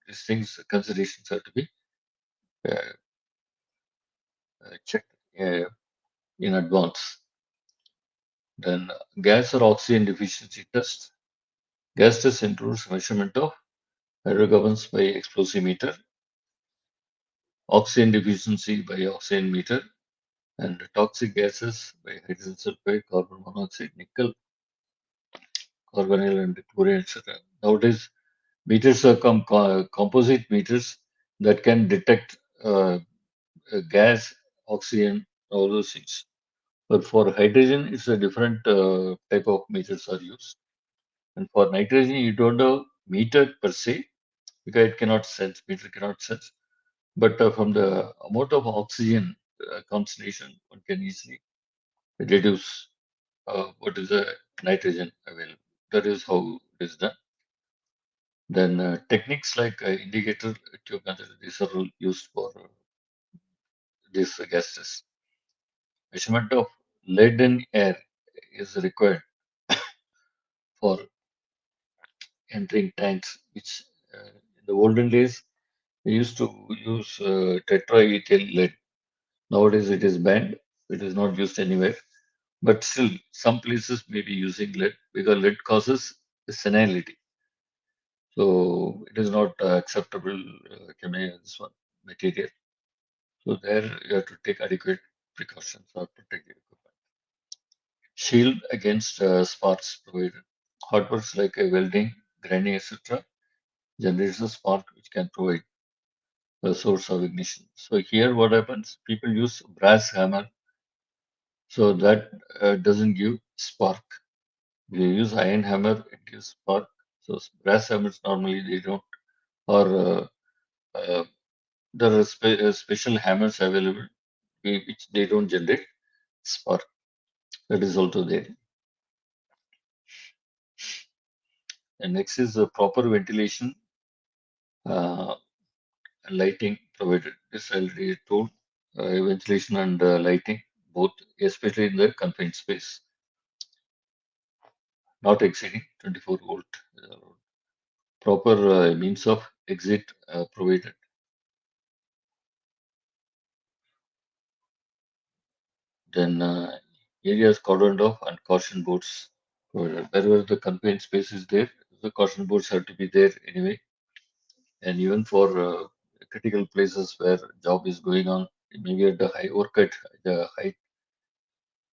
these things considerations have to be uh, checked in advance. Then gas or oxygen deficiency test. Gas test includes measurement of hydrocarbons by explosimeter, oxygen deficiency by oxygen meter, and toxic gases by hydrogen sulfide, carbon monoxide, nickel, carbonyl, and chlorine, etc. Nowadays, meters are composite meters that can detect gas, oxygen, all those things. But for hydrogen, it's a different type of meters are used. And for nitrogen, you don't have meter per se because it cannot sense, meter cannot sense. But from the amount of oxygen concentration, one can easily reduce what is the nitrogen available. That is how it is done. Then techniques like indicator tube method, these are all used for these gases. Measurement of lead in air is required for entering tanks, which in the olden days we used to use tetraethyl lead. Nowadays it is banned. It is not used anywhere. But still, some places may be using lead because lead causes senility. So it is not acceptable this one material. So there you have to take adequate precautions or protect your equipment. Shield against sparks provided. Hardworks like welding, grinding, etc. generates a spark which can provide a source of ignition. So here what happens? People use brass hammer, so that doesn't give spark. If you use iron hammer, it gives spark. So brass hammers normally they don't, or uh, there are special hammers available which they don't generate spark. That is also there. And next is the proper ventilation uh, and lighting provided. This I already told. Ventilation and lighting, both, especially in the confined space, not exceeding 24 volt. Proper means of exit provided. Then areas cordoned off and caution boards provided. Wherever the confined space is there, the caution boards have to be there anyway. And even for critical places where job is going on, maybe at the high work at the height,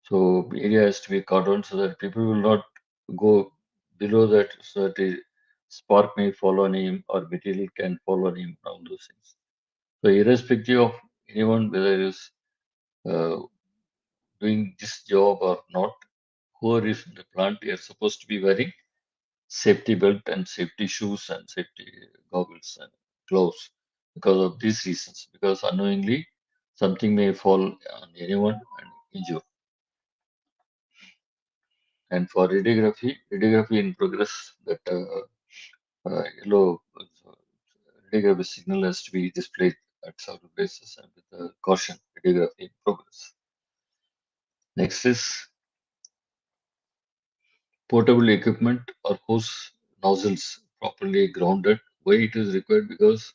so area has to be cordoned so that people will not go below that, so that the spark may fall on him or material can fall on him, all those things. So irrespective of anyone whether is uh, doing this job or not, whoever is in the plant, they are supposed to be wearing safety belt and safety shoes and safety goggles and gloves because of these reasons. Because unknowingly, something may fall on anyone and injure. And for radiography in progress, that yellow radiography signal has to be displayed at several places and with caution, radiography in progress. Next is portable equipment or hose nozzles properly grounded. Why it is required? Because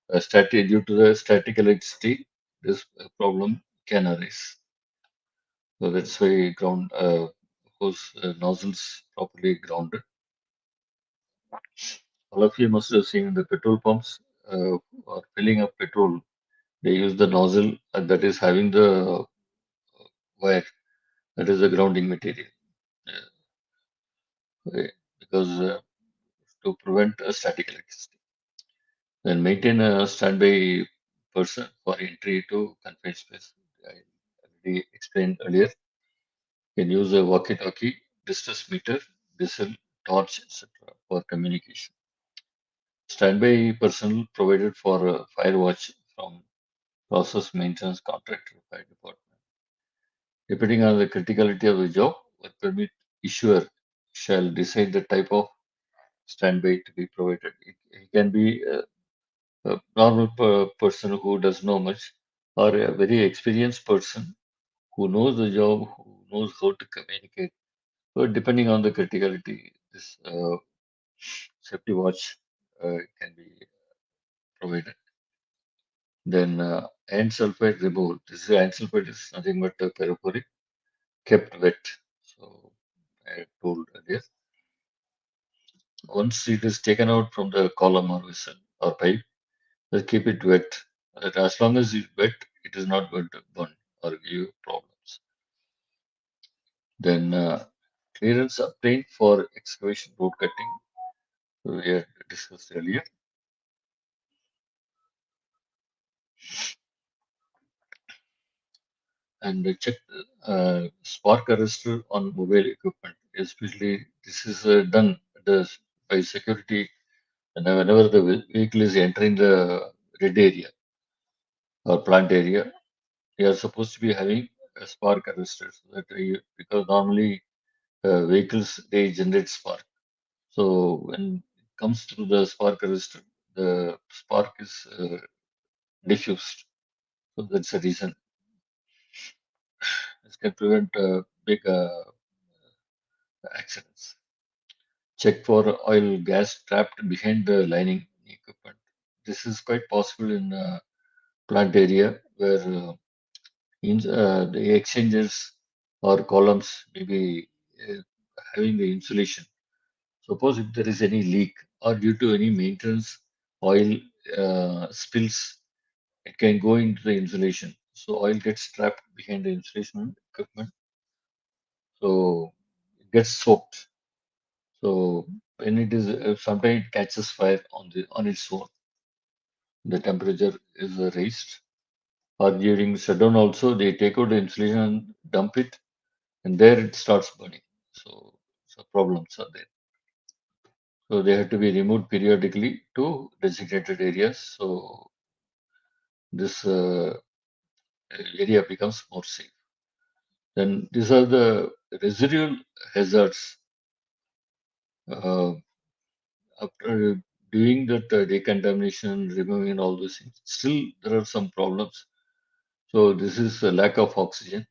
due to the static electricity, this problem can arise. So that's why ground hose nozzles properly grounded. All of you must have seen the petrol pumps or filling up petrol. They use the nozzle that is having the wire, that is the grounding material, because to prevent static electricity. Then maintain a standby person for entry to confined space. I already explained earlier. You can use a walkie-talkie, distress meter, diesel, torch, etc. for communication. Standby personnel provided for fire watch from process maintenance contractor fire department. Depending on the criticality of the job, work permit issuer shall decide the type of standby to be provided. It can be a normal person who does know much, or a very experienced person who knows the job, who knows how to communicate. So depending on the criticality, this safety watch can be provided. Then iron sulfide removal. This iron sulfide is nothing but a periphery kept wet. So I told earlier. Once it is taken out from the column or vessel or pipe, just keep it wet. As long as it's wet, it is not going to burn or give you problems. Then clearance obtained for excavation road cutting. We had discussed earlier. And check spark arrestor on mobile equipment. Especially this is done by security, and whenever the vehicle is entering the red area or plant area, you are supposed to be having a spark arrestor, so that because normally vehicles they generate spark. So when it comes through the spark arrestor, the spark is diffused. So that's the reason. This can prevent big accidents. Check for oil gas trapped behind the lining equipment. This is quite possible in plant area where the exchangers or columns may be uh, having the insulation. Suppose if there is any leak or due to any maintenance, oil spills, it can go into the insulation. So oil gets trapped behind the insulation equipment. So it gets soaked. So when it is sometimes it catches fire on its own. The temperature is raised. Or during shutdown also they take out the insulation and dump it, and there it starts burning. So problems are there. So they have to be removed periodically to designated areas. So this area becomes more safe. Then these are the residual hazards. Uh, After doing that decontamination, removing all those things, still there are some problems. So this is a lack of oxygen,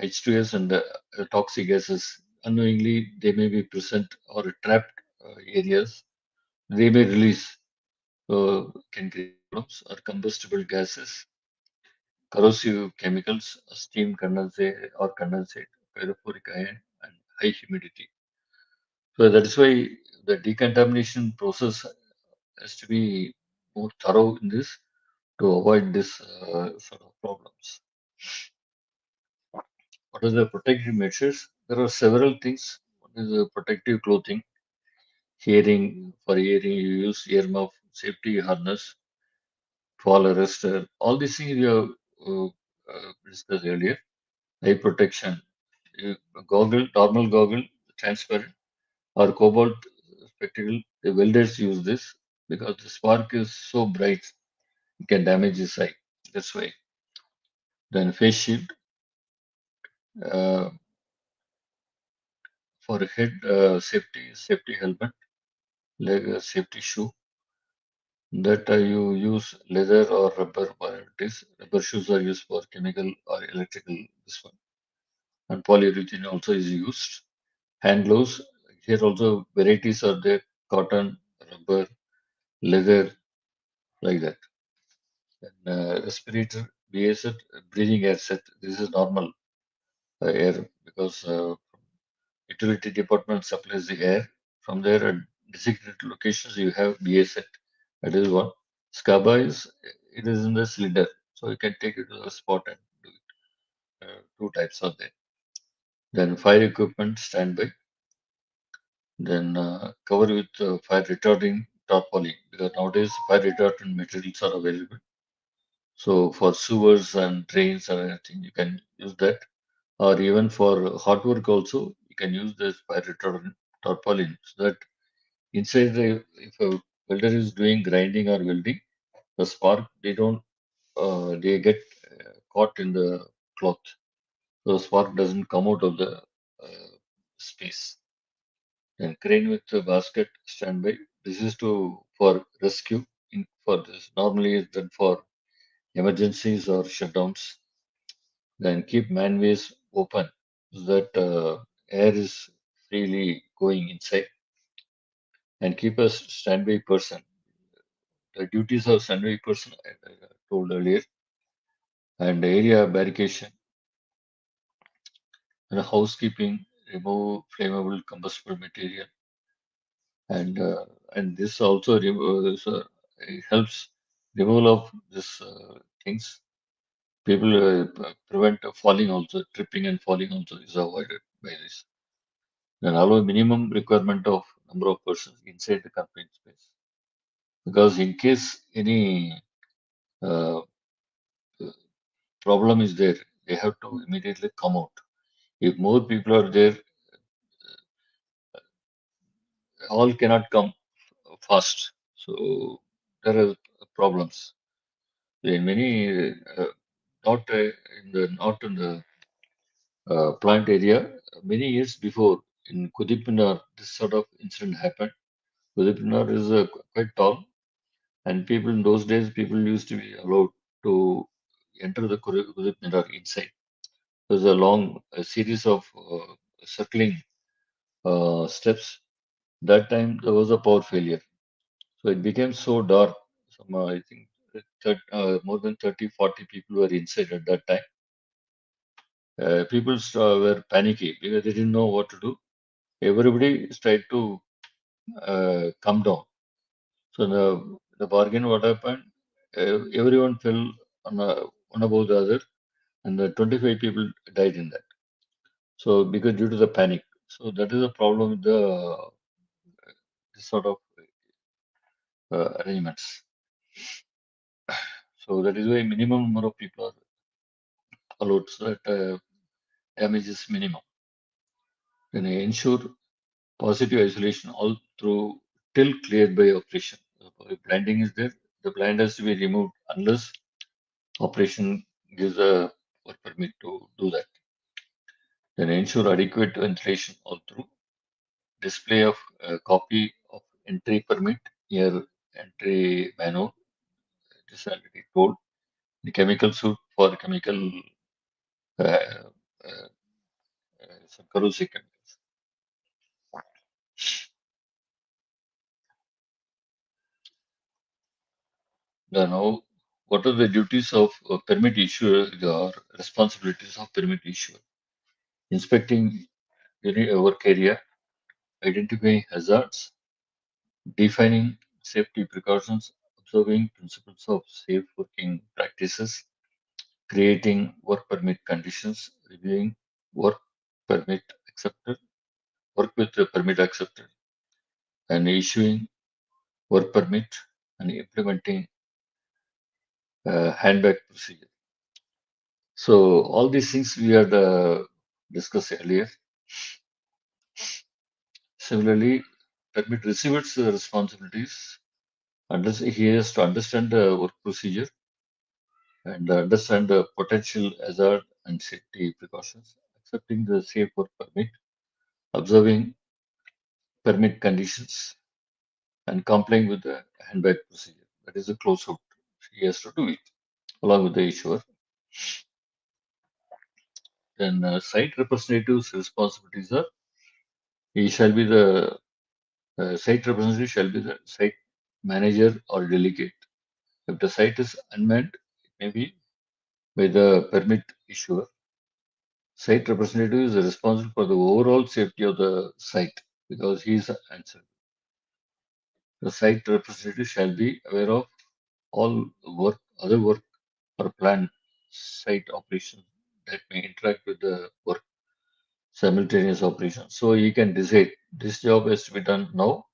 H2S, and toxic gases. Unknowingly, they may be present or trapped areas. They may release, can create problems, or combustible gases, corrosive chemicals, steam condensate, pyrophoric ion, and high humidity. So that is why the decontamination process has to be more thorough in this to avoid this sort of problems. What are the protective measures? There are several things. One is the protective clothing, hearing. For hearing, you use earmuff, safety harness, fall arrestor. All these things we have discussed earlier. Eye protection, goggle, normal goggle, transparent, or cobalt spectacle. The welders use this because the spark is so bright, it can damage his eye. That's why. Then face shield uh, for head safety helmet, leg safety shoe. That you use leather or rubber varieties. Rubber shoes are used for chemical or electrical. This one, and polyurethane also is used. Hand gloves. Here also varieties are there. cotton, rubber, leather, like that. Then respirator, BA set, breathing air set. This is normal air because utility department supplies the air. From there, at designated locations, you have BA set. That is one. SCABA is it is in the cylinder, so you can take it to the spot and do it. Two types are there. Then fire equipment standby. Then cover with fire retarding tarpaulin because nowadays fire retardant materials are available. So for sewers and drains and anything, you can use that. Or even for hot work also, you can use this fire retardant tarpaulin so that inside the if a welder is doing grinding or welding, the spark they get caught in the cloth. So the spark doesn't come out of the space. Then crane with the basket standby. This is to for rescue. For this normally is done for emergencies or shutdowns. Then keep manways open so that air is freely going inside. And keep a standby person. The duties of standby person I told earlier. And area barricade and housekeeping, remove flammable combustible material, and this also it helps removal of this things. People prevent falling also, tripping and falling also is avoided by this. Then allow minimum requirement of number of persons inside the confined space, because in case any uh, problem is there, they have to immediately come out. If more people are there, all cannot come fast. So there are problems. In many, not in the plant area, many years before in Kudipinar, this sort of incident happened. Kudipinar is quite tall, and people in those days, people used to be allowed to enter the Kudipinar inside. There was a long series of circling steps. That time there was a power failure. So it became so dark. I think more than 30, 40 people were inside at that time. People were panicky because they didn't know what to do. Everybody tried to come down. So the bargain, what happened? Everyone fell one above the other, and the 25 people died in that. So because due to the panic. So that is a problem with the this sort of arrangements. So that is why minimum number of people are allowed so that damage is minimum. Then ensure positive isolation all through till cleared by operation. If blinding is there, the blind has to be removed unless operation gives a work permit to do that. Then ensure adequate ventilation all through. Display of a copy of entry permit here entry manual. This is already told. The chemical suit for chemical uh, uh, some corrosive chemicals. Now, what are the duties of permit issuer or responsibilities of permit issuer? Inspecting work area, identifying hazards, defining safety precautions, observing principles of safe working practices, creating work permit conditions, reviewing work permit accepted, work with the permit accepted, and issuing work permit and implementing handback procedure. So all these things we had discussed earlier. Similarly, permit receiver's responsibilities. He has to understand the work procedure and understand the potential hazard and safety precautions, accepting the safe work permit, observing permit conditions, and complying with the handback procedure. That is a closeout. He has to do it along with the issuer. Then site representative's responsibilities are he shall be the Site representative shall be the site manager or delegate. If the site is unmanned, it may be by the permit issuer. Site representative is responsible for the overall safety of the site because he is answered. The site representative shall be aware of all work, other work or planned site operations that may interact with the work simultaneous operation. So he can decide this job has to be done now.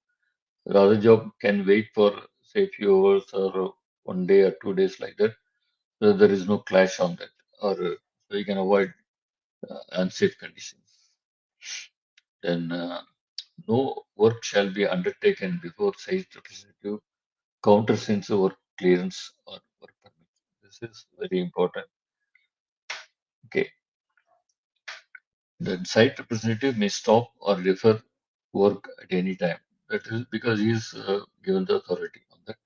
The other job can wait for say few hours or 1 day or 2 days like that. So there is no clash on that, or so you can avoid unsafe conditions. Then no work shall be undertaken before site representative countersends the work clearance or work permit. This is very important. Okay. The site representative may stop or defer work at any time. That is because he is given the authority on that.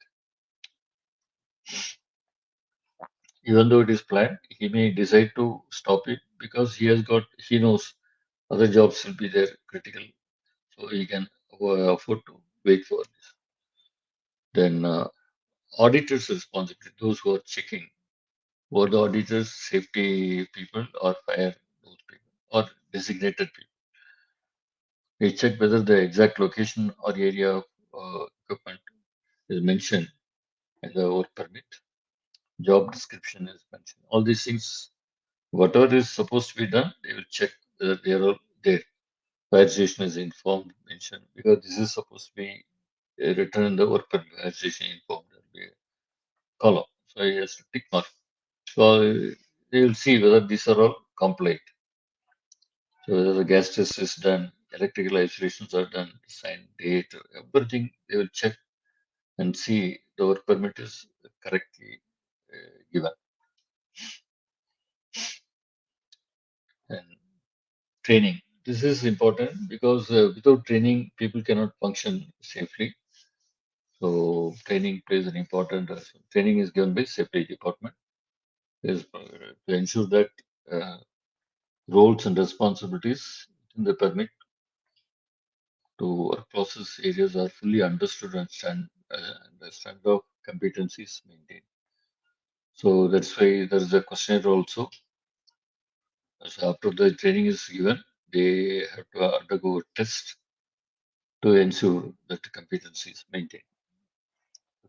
Even though it is planned, he may decide to stop it because he knows other jobs will be there critical, so he can afford to wait for this. Then auditors' responsibility, those who are checking, who are the auditors, safety people or fire those people or designated people. They check whether the exact location or area of equipment is mentioned in the work permit. Job description is mentioned. All these things, whatever is supposed to be done, they will check whether they are all there. Fire station is informed, mentioned, because this is supposed to be written in the work permit. Fire station informed, there will be a column. So he has to tick mark. So they will see whether these are all compliant. So whether the gas test is done, electrical isolations are done, sign date, everything they will check and see the work permit is correctly given. And training. This is important because without training, people cannot function safely. So training plays an important role. Training is given by safety department is to ensure that uh, roles and responsibilities in the permit to work process areas are fully understood and the standard of competencies maintained. So that's why there is a questionnaire also. So after the training is given, they have to undergo a test to ensure that the competency is maintained.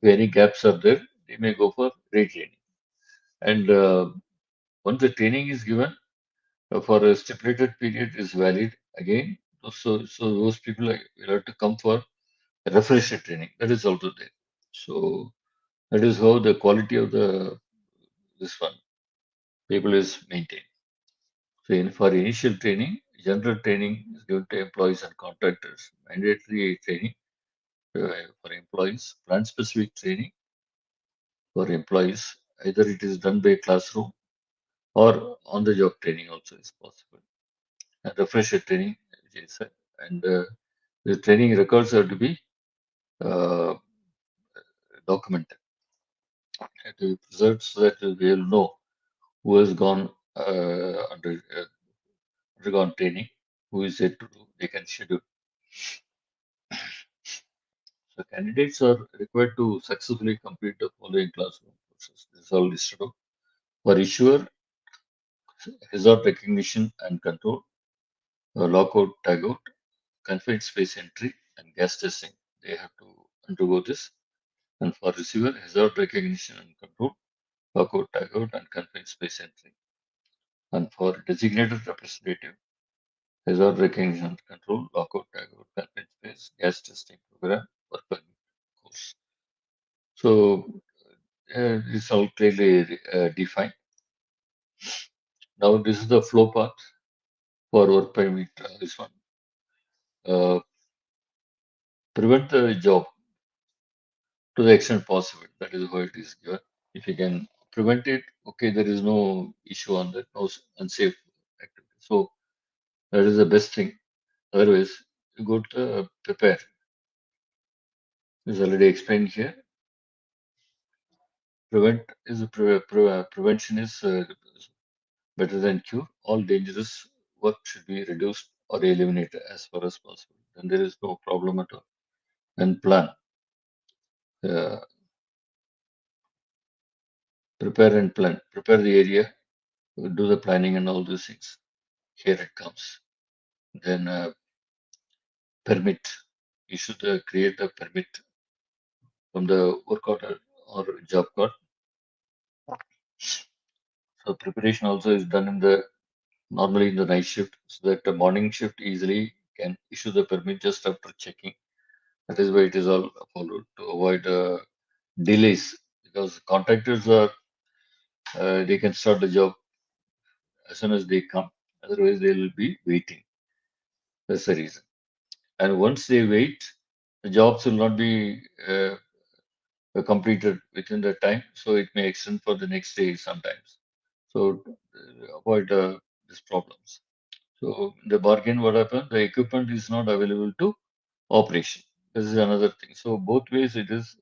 If any gaps are there, they may go for retraining. And once the training is given for a stipulated period is valid again, so those people will have to come for a refresher training. That is also there. So that is how the quality of the this one people is maintained. So for initial training, general training is given to employees and contractors. Mandatory training for employees, plant specific training for employees. Either it is done by classroom or on the job training also is possible. And refresher training, which is, and the training records have to be uh, documented. Have to be preserved so that we will know who has undergone training, who is yet to do. They can schedule. So candidates are required to successfully complete the following classroom courses. This is all listed out. For issuer, hazard recognition and control, lockout, tagout, confined space entry, and gas testing. They have to undergo this. And for receiver, hazard recognition and control, lockout, tagout, and confined space entry. And for designated representative, hazard recognition and control, lockout, tagout, confined space, gas testing program, work permit course. So it's all clearly defined. Now this is the flow path for work permit. This one. Uh, Prevent the job to the extent possible. That is how it is given. If you can prevent it, okay, there is no issue on that, no unsafe activity. So that is the best thing. Otherwise, you go to prepare. Is already explained here. Prevention is better than cure. All dangerous work should be reduced or eliminated as far as possible. Then there is no problem at all. and plan. Uh, Prepare and plan. Prepare the area, do the planning and all those things. Here it comes. Then permit. You should create the permit from the work order or job card. So preparation also is done in the normally in the night shift, so that the morning shift easily can issue the permit just after checking. That is why it is all followed to avoid delays, because contractors are they can start the job as soon as they come. Otherwise, they will be waiting. That's the reason. And once they wait, the jobs will not be completed within the time, so it may extend for the next day sometimes. So avoid these problems. So the bargain, what happened? The equipment is not available to operation. This is another thing. So both ways it is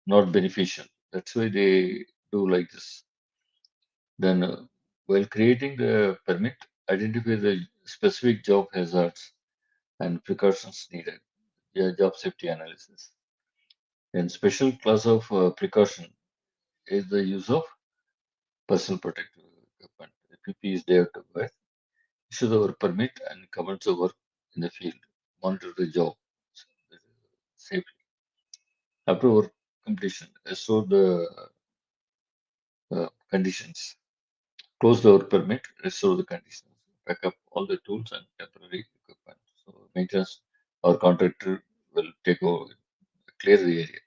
not beneficial. That's why they do like this. Then, while creating the permit, identify the specific job hazards and precautions needed. Yeah, job safety analysis. And special class of precaution is the use of personal protective equipment. The PP is there to wear. Issue the work permit and commence the work in the field. Monitor the job safely. After work completion, restore the conditions. Close the work permit, restore the conditions. Pack up all the tools and temporary equipment. So maintenance or contractor will take over, clear the area.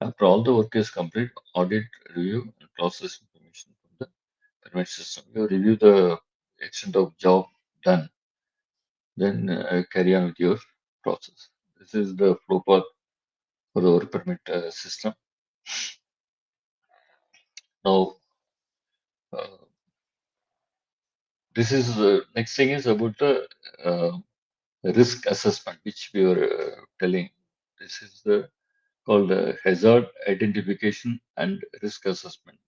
After all the work is complete, audit, review, and process information from the permit system. You review the extent of job done, then carry on with your process. This is the flow path for the work permit system. Now, uh, this is next thing is about the uh, risk assessment, which we were telling. This is the called hazard identification and risk assessment.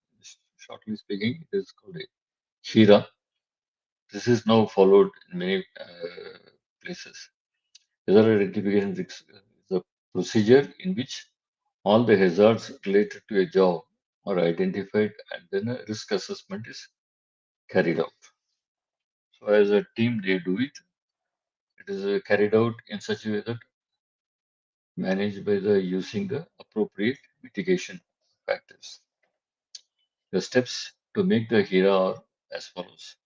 Shortly speaking, it is called a HIRA. This is now followed in many places. Hazard identification is a procedure in which all the hazards related to a job are identified and then a risk assessment is carried out. So as a team, they do it. It is carried out in such a way that managed by the using the appropriate mitigation factors. The steps to make the HERA are as follows.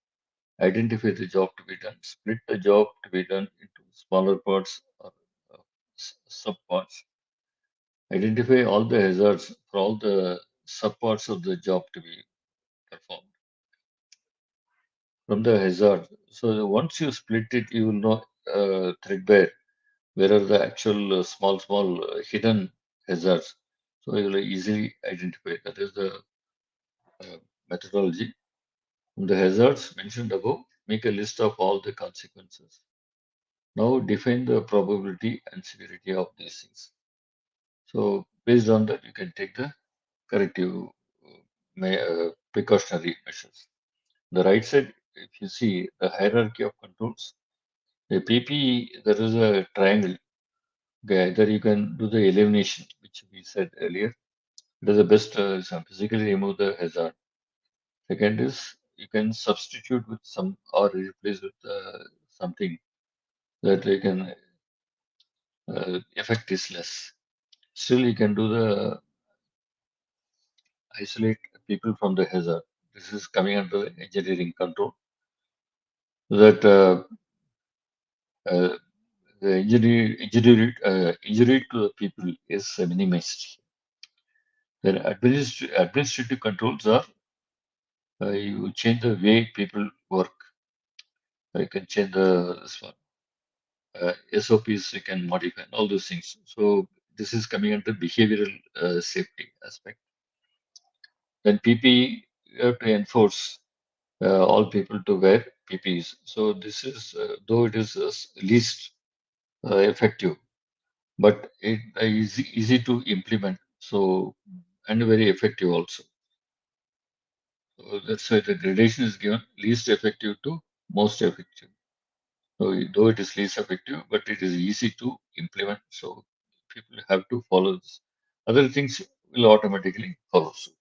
Identify the job to be done. Split the job to be done into smaller parts or uh, subparts. Identify all the hazards for all the subparts of the job to be performed. From the hazard, so once you split it, you will know threadbare where are the actual small hidden hazards. So you will easily identify. That is the uh, methodology. From the hazards mentioned above, make a list of all the consequences. Now define the probability and severity of these things. So based on that, you can take the corrective precautionary measures. The right side, if you see the hierarchy of controls, the PPE, there is a triangle. Okay, either you can do the elimination, which we said earlier. It is the best physically remove the hazard. Second is you can substitute with some or replace with something that you can effect is less. Still, you can do the isolate people from the hazard. This is coming under the engineering control. That uh, the injury to the people is minimized. Then administrative controls are you change the way people work. You can change the this one. SOPs you can modify and all those things. So this is coming under behavioral safety aspect. Then PPE you have to enforce all people to wear PPEs. So this is though it is least effective, but it easy to implement. So and very effective also. So that's why the gradation is given least effective to most effective. So though it is least effective, but it is easy to implement. So people have to follow this. Other things will automatically follow suit.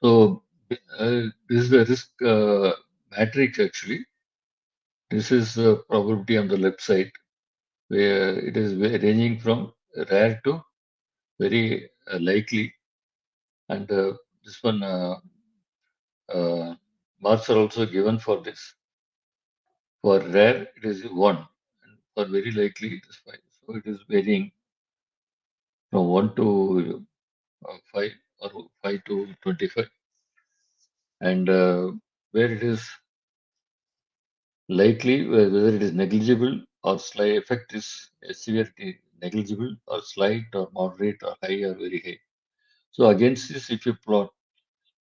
So this is the risk matrix actually. This is the probability on the left side where it is ranging from rare to very likely. And this one uh, marks are also given for this. For rare, it is 1. And for very likely, it is 5. So it is varying from 1 to 5 or 5 to 25. And where it is likely, whether it is negligible or slight effect is severity negligible or slight or moderate or high or very high. So against this, if you plot,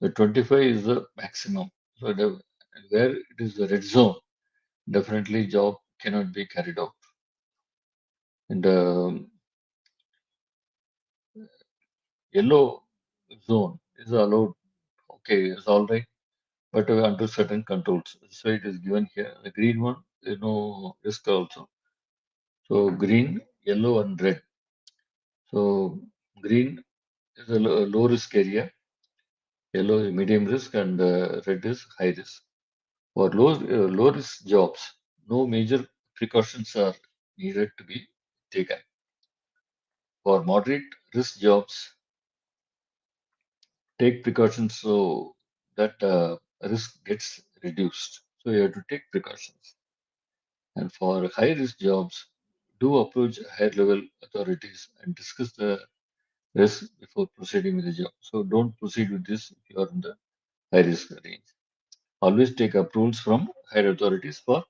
the 25 is the maximum. So where it is the red zone, definitely job cannot be carried out. And yellow zone is allowed. Okay, it's all right, but under certain controls. So it is given here. The green one, there no risk also. So green, yellow, and red. So green is a low risk area. Yellow is medium risk, and red is high risk. For low risk jobs, no major precautions are needed to be taken. For moderate risk jobs, take precautions so that risk gets reduced. So you have to take precautions. And for high risk jobs, do approach higher level authorities and discuss the risk before proceeding with the job. So don't proceed with this if you are in the high risk range. Always take approvals from higher authorities for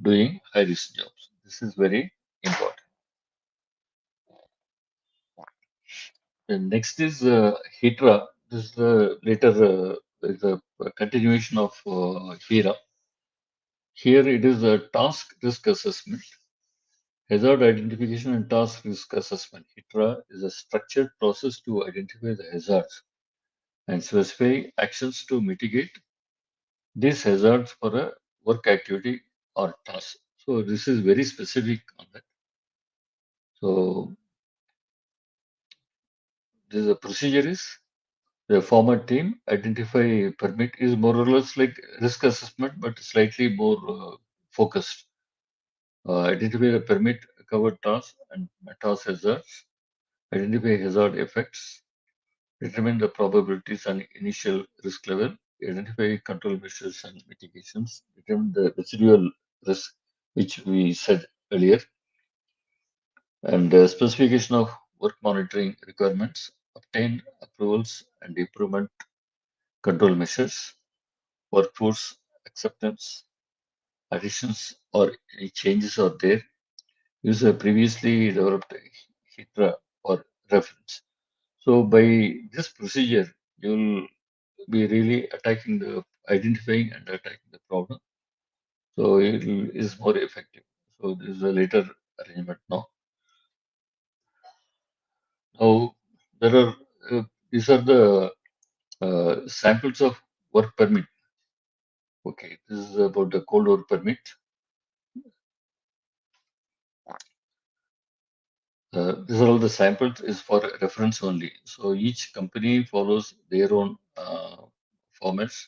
doing high risk jobs. This is very important. The next is HITRA. This is the later is a continuation of HIRA. Here it is a task risk assessment. Hazard identification and task risk assessment. HITRA is a structured process to identify the hazards and specify actions to mitigate these hazards for a work activity or task. So this is very specific on that. So this is a procedure is the former team identify permit is more or less like risk assessment, but slightly more focused. Identify the permit covered tasks and task hazards. Identify hazard effects. Determine the probabilities and initial risk level. Identify control measures and mitigations. Determine the residual risk, which we said earlier. And specification of work monitoring requirements. Obtain approvals and improvement control measures. Workforce acceptance, additions or any changes are there. Use a previously developed HITRA for reference. So by this procedure, you'll be really attacking the identifying and attacking the problem. So it is more effective. So this is a later arrangement now. Now there are these are the samples of work permit. Okay, this is about the cold work permit. These are all the samples is for reference only. So each company follows their own formats.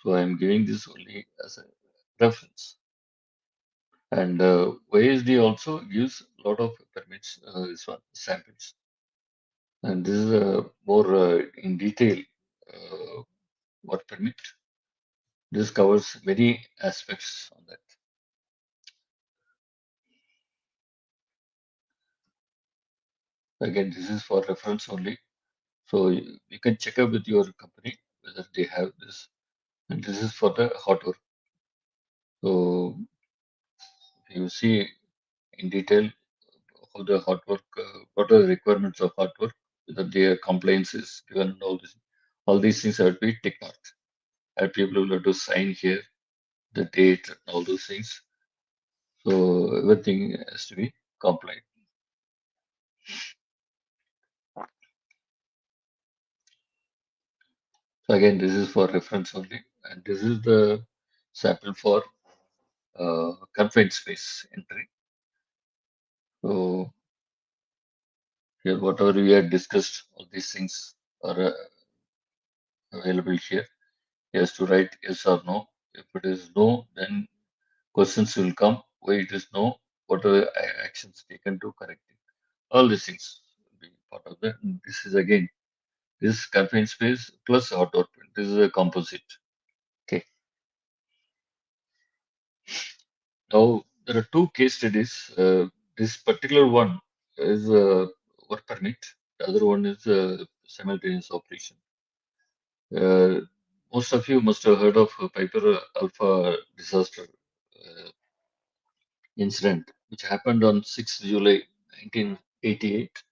So I'm giving this only as a reference. And OISD also gives a lot of permits, this one, samples. And this is more in detail work permit. This covers many aspects on that. Again, this is for reference only. So you can check up with your company whether they have this. And this is for the hot work. So you see in detail how the hot work, what are the requirements of hot work, whether their compliance is given, and all these things have to be tick marked. And people will have to sign here the date and all those things. So everything has to be compliant. So again, this is for reference only, and this is the sample for confined space entry. So here, whatever we had discussed, all these things are available here. He has to write yes or no. If it is no, then questions will come. Why it is no? What are the actions taken to correct it? All these things will be part of that. And this is again this confined space plus outdoor print. This is a composite. Okay. Now there are two case studies. This particular one is a work permit. The other one is a simultaneous operation. Uh, Most of you must have heard of Piper Alpha disaster incident, which happened on 6th July 1988.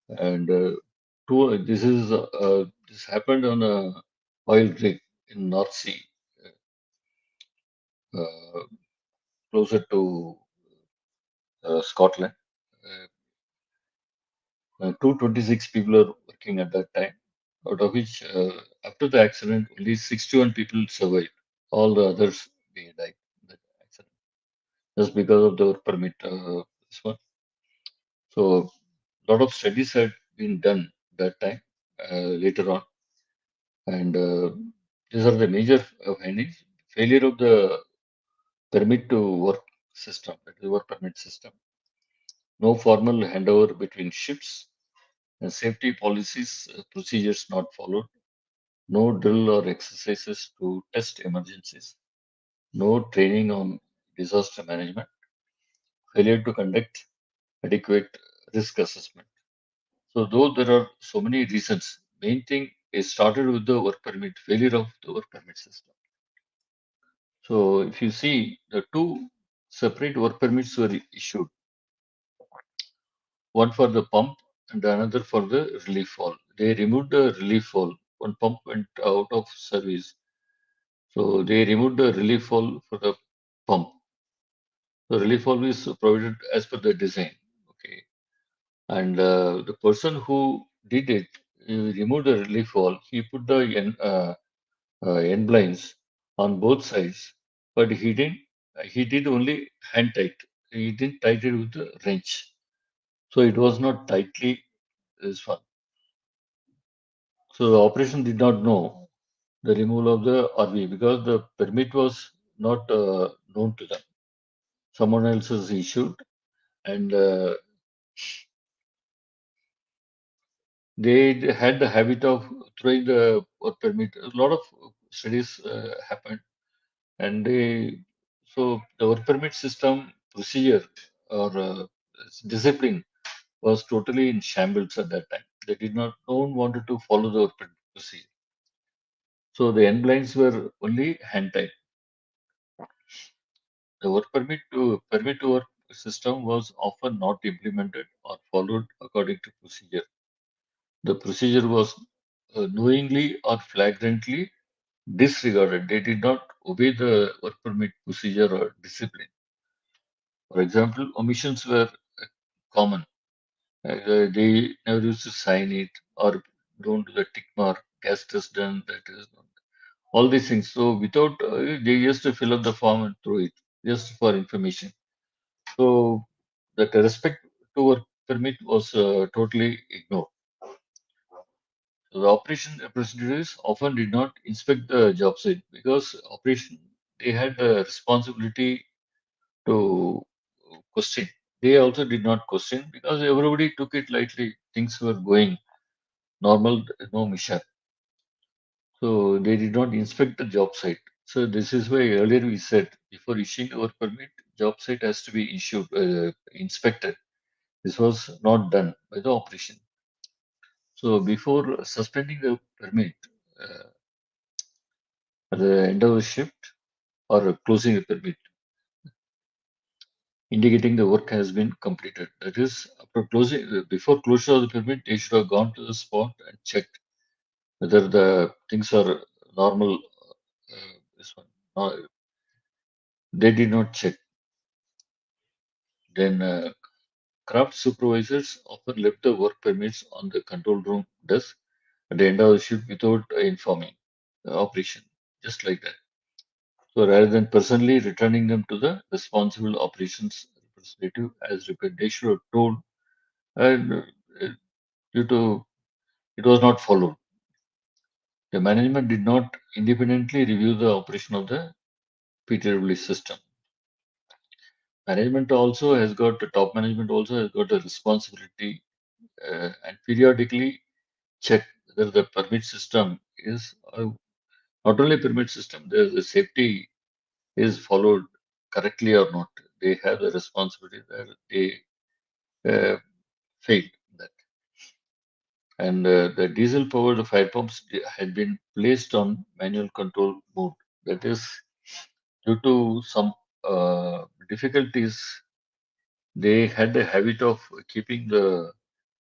And this happened on a oil rig in North Sea, uh, closer to Scotland. 226 people are working at that time, out of which, after the accident, only 61 people survived. All the others they died in that accident just because of the work permit. This one. So, a lot of studies had been done that time later on, and these are the major findings. Failure of the permit to work system, that is work permit system. No formal handover between ships, and safety policies, procedures not followed. No drill or exercises to test emergencies. No training on disaster management. Failure to conduct adequate risk assessment. So, though there are so many reasons, main thing is started with the work permit, failure of the work permit system. So, if you see, the two separate work permits were issued, one for the pump and another for the relief valve. They removed the relief valve. One pump went out of service. So they removed the relief valve for the pump. The relief valve is provided as per the design. Okay. And the person who did it, he removed the relief valve. He put the end blinds on both sides, but he didn't. He did only hand tight. He didn't tight it with the wrench. So it was not tightly this one. So the operation did not know the removal of the RV because the permit was not known to them. Someone else has issued, and they had the habit of throwing the work permit. A lot of studies happened, and the work permit system procedure or discipline was totally in shambles at that time. They did not, no one wanted to follow the work permit procedure. So the end blinds were only hand tied. The work permit to work system was often not implemented or followed according to procedure. The procedure was knowingly or flagrantly disregarded. They did not obey the work permit procedure or discipline. For example, omissions were common. They never used to sign it or don't do the tick mark, gas test done, that is not. All these things. So without, they used to fill up the form and throw it just for information. So that respect to work permit was totally ignored. So the operation representatives often did not inspect the job site because operation they had the responsibility to question. They also did not question because everybody took it lightly. Things were going normal, no mishap. So they did not inspect the job site. So this is why earlier we said before issuing a work permit, job site has to be inspected. This was not done by the operation. So before suspending the permit at the end of the shift or closing the permit, indicating the work has been completed. That is, after closing, before closure of the permit, they should have gone to the spot and checked whether the things are normal. This one, they did not check. Then craft supervisors often left the work permits on the control room desk at the end of the shift without informing the operation, just like that. So rather than personally returning them to the responsible operations representative as required, they should have told, and due to it was not followed. The management did not independently review the operation of the PTW system. Management also has got the top management also has got a responsibility and periodically check whether the permit system is not only permit system, the safety is followed correctly or not. They have the responsibility that they uh, failed in that. And the diesel powered fire pumps had been placed on manual control mode. That is due to some difficulties. They had the habit of keeping the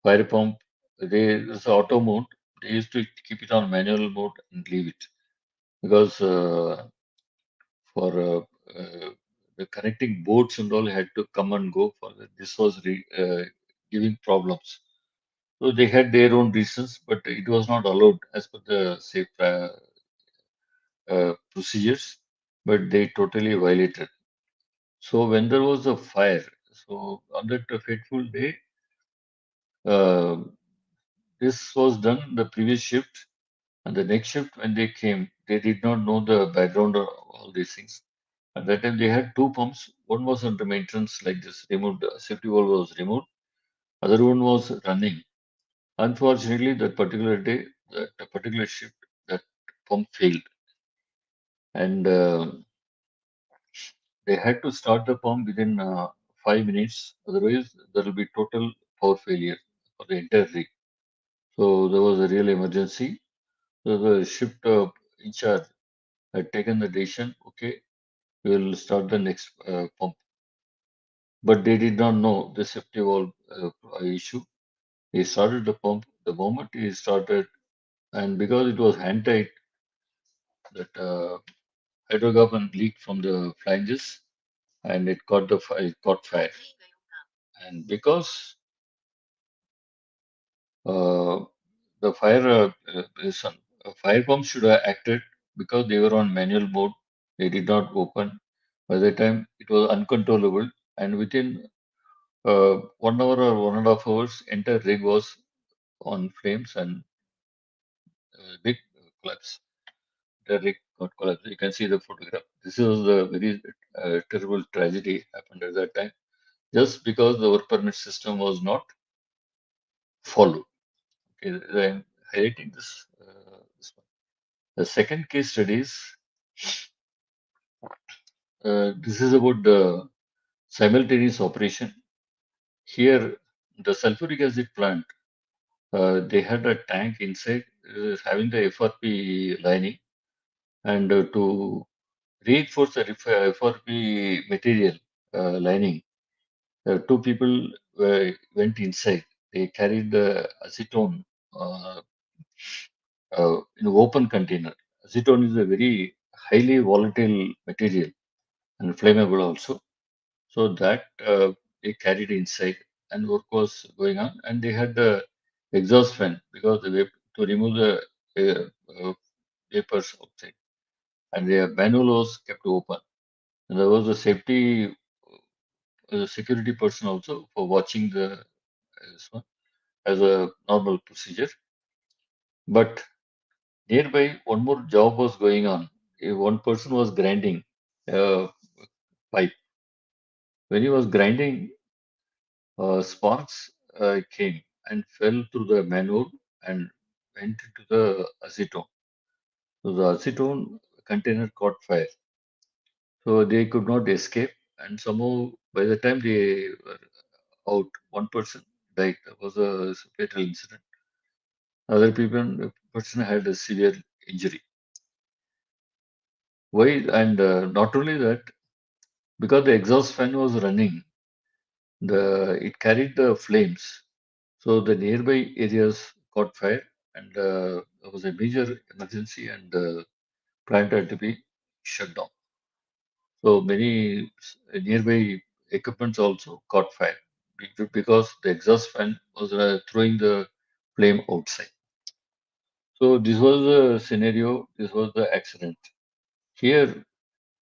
fire pump. It's auto mode. They used to keep it on manual mode and leave it because for the connecting boats and all had to come and go for this was giving problems. So they had their own reasons, but it was not allowed as per the safe procedures, but they totally violated. So when there was a fire, so on that fateful day, uh, this was done the previous shift, and the next shift when they came, they did not know the background of all these things. At that time, they had two pumps. One was under maintenance, like this, removed, safety valve was removed. Other one was running. Unfortunately, that particular day, that particular shift, that pump failed. And they had to start the pump within 5 minutes. Otherwise, there will be total power failure for the entire rig. So there was a real emergency. So the shift in charge had taken the decision, okay, we will start the next pump. But they did not know the safety valve issue. He started the pump. The moment he started, and because it was hand tight, that hydrocarbon leaked from the flanges, and it caught fire. And because uh, the fire pump should have acted because they were on manual mode. They did not open. By the time it was uncontrollable, and within 1 hour or 1.5 hours, entire rig was on flames and big collapse. The rig got collapsed. You can see the photograph. This was a very terrible tragedy happened at that time, just because the work permit system was not followed. Okay, I'm highlighting this one. The second case study is this is about the simultaneous operation. Here, the sulfuric acid plant, they had a tank inside having the FRP lining, and to reinforce the FRP material lining, two people went inside. They carried the acetone in an open container. Acetone is a very highly volatile material and flammable also. So that they carried inside, and work was going on. And they had the exhaust fan because to remove the vapors outside. And their manual was kept open. And there was a safety security person also for watching this one as a normal procedure. But nearby, one more job was going on. One person was grinding a pipe. When he was grinding, sparks came and fell through the manhole and went into the acetone. So the acetone container caught fire. So they could not escape. And somehow, by the time they were out, one person died. That was a fatal incident. Other person had a severe injury. Why? And not only that, because the exhaust fan was running, it carried the flames. So the nearby areas caught fire, and there was a major emergency, and the plant had to be shut down. So many nearby equipments also caught fire because the exhaust fan was throwing the flame outside. So this was the scenario. This was the accident. Here,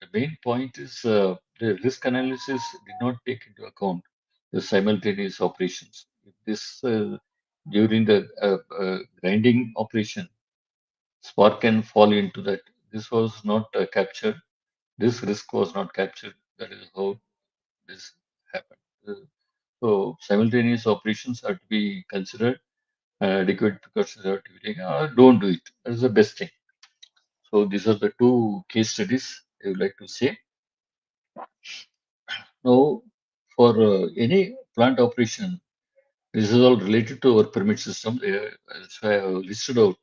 The main point is the risk analysis did not take into account the simultaneous operations. If this during the grinding operation, spark can fall into that. This was not captured. This risk was not captured. That is how this happened. So simultaneous operations have to be considered. Adequate precautions have to be taken. Don't do it. That is the best thing. So these are the two case studies I would like to say. Now, for any plant operation, this is all related to our permit system. That's why I have listed out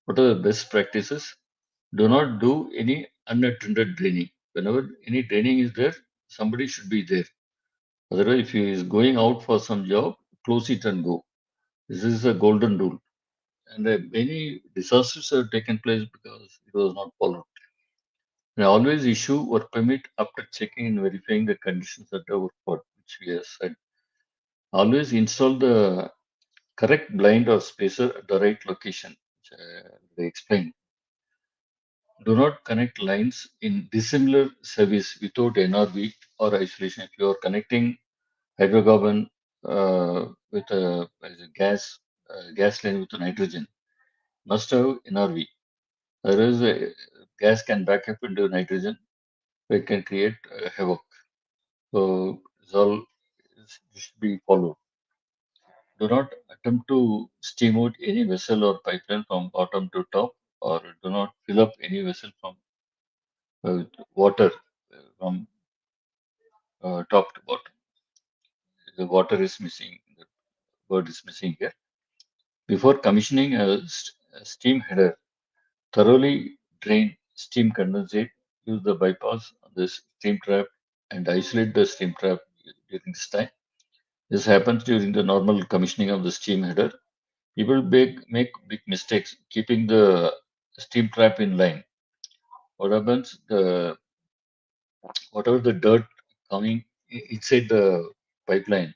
what are the best practices. Do not do any unattended draining. Whenever any draining is there, somebody should be there. Otherwise, if he is going out for some job, close it and go. This is a golden rule. And many disasters have taken place because it was not followed. And always issue work permit after checking and verifying the conditions at the work spot, which we have said. Always install the correct blind or spacer at the right location, which I explained. Do not connect lines in dissimilar service without NRV or isolation. If you are connecting hydrocarbon with a gas line with nitrogen, must have NRV. Otherwise, the gas can back up into nitrogen. It can create havoc. So, it's all should be followed. Do not attempt to steam out any vessel or pipeline from bottom to top, or do not fill up any vessel from water from top to bottom. The water is missing, the word is missing here. Before commissioning a steam header, thoroughly drain steam condensate, use the bypass on the steam trap, and isolate the steam trap during this time. This happens during the normal commissioning of the steam header. People make big mistakes keeping the steam trap in line. What happens? Whatever the dirt coming inside the pipeline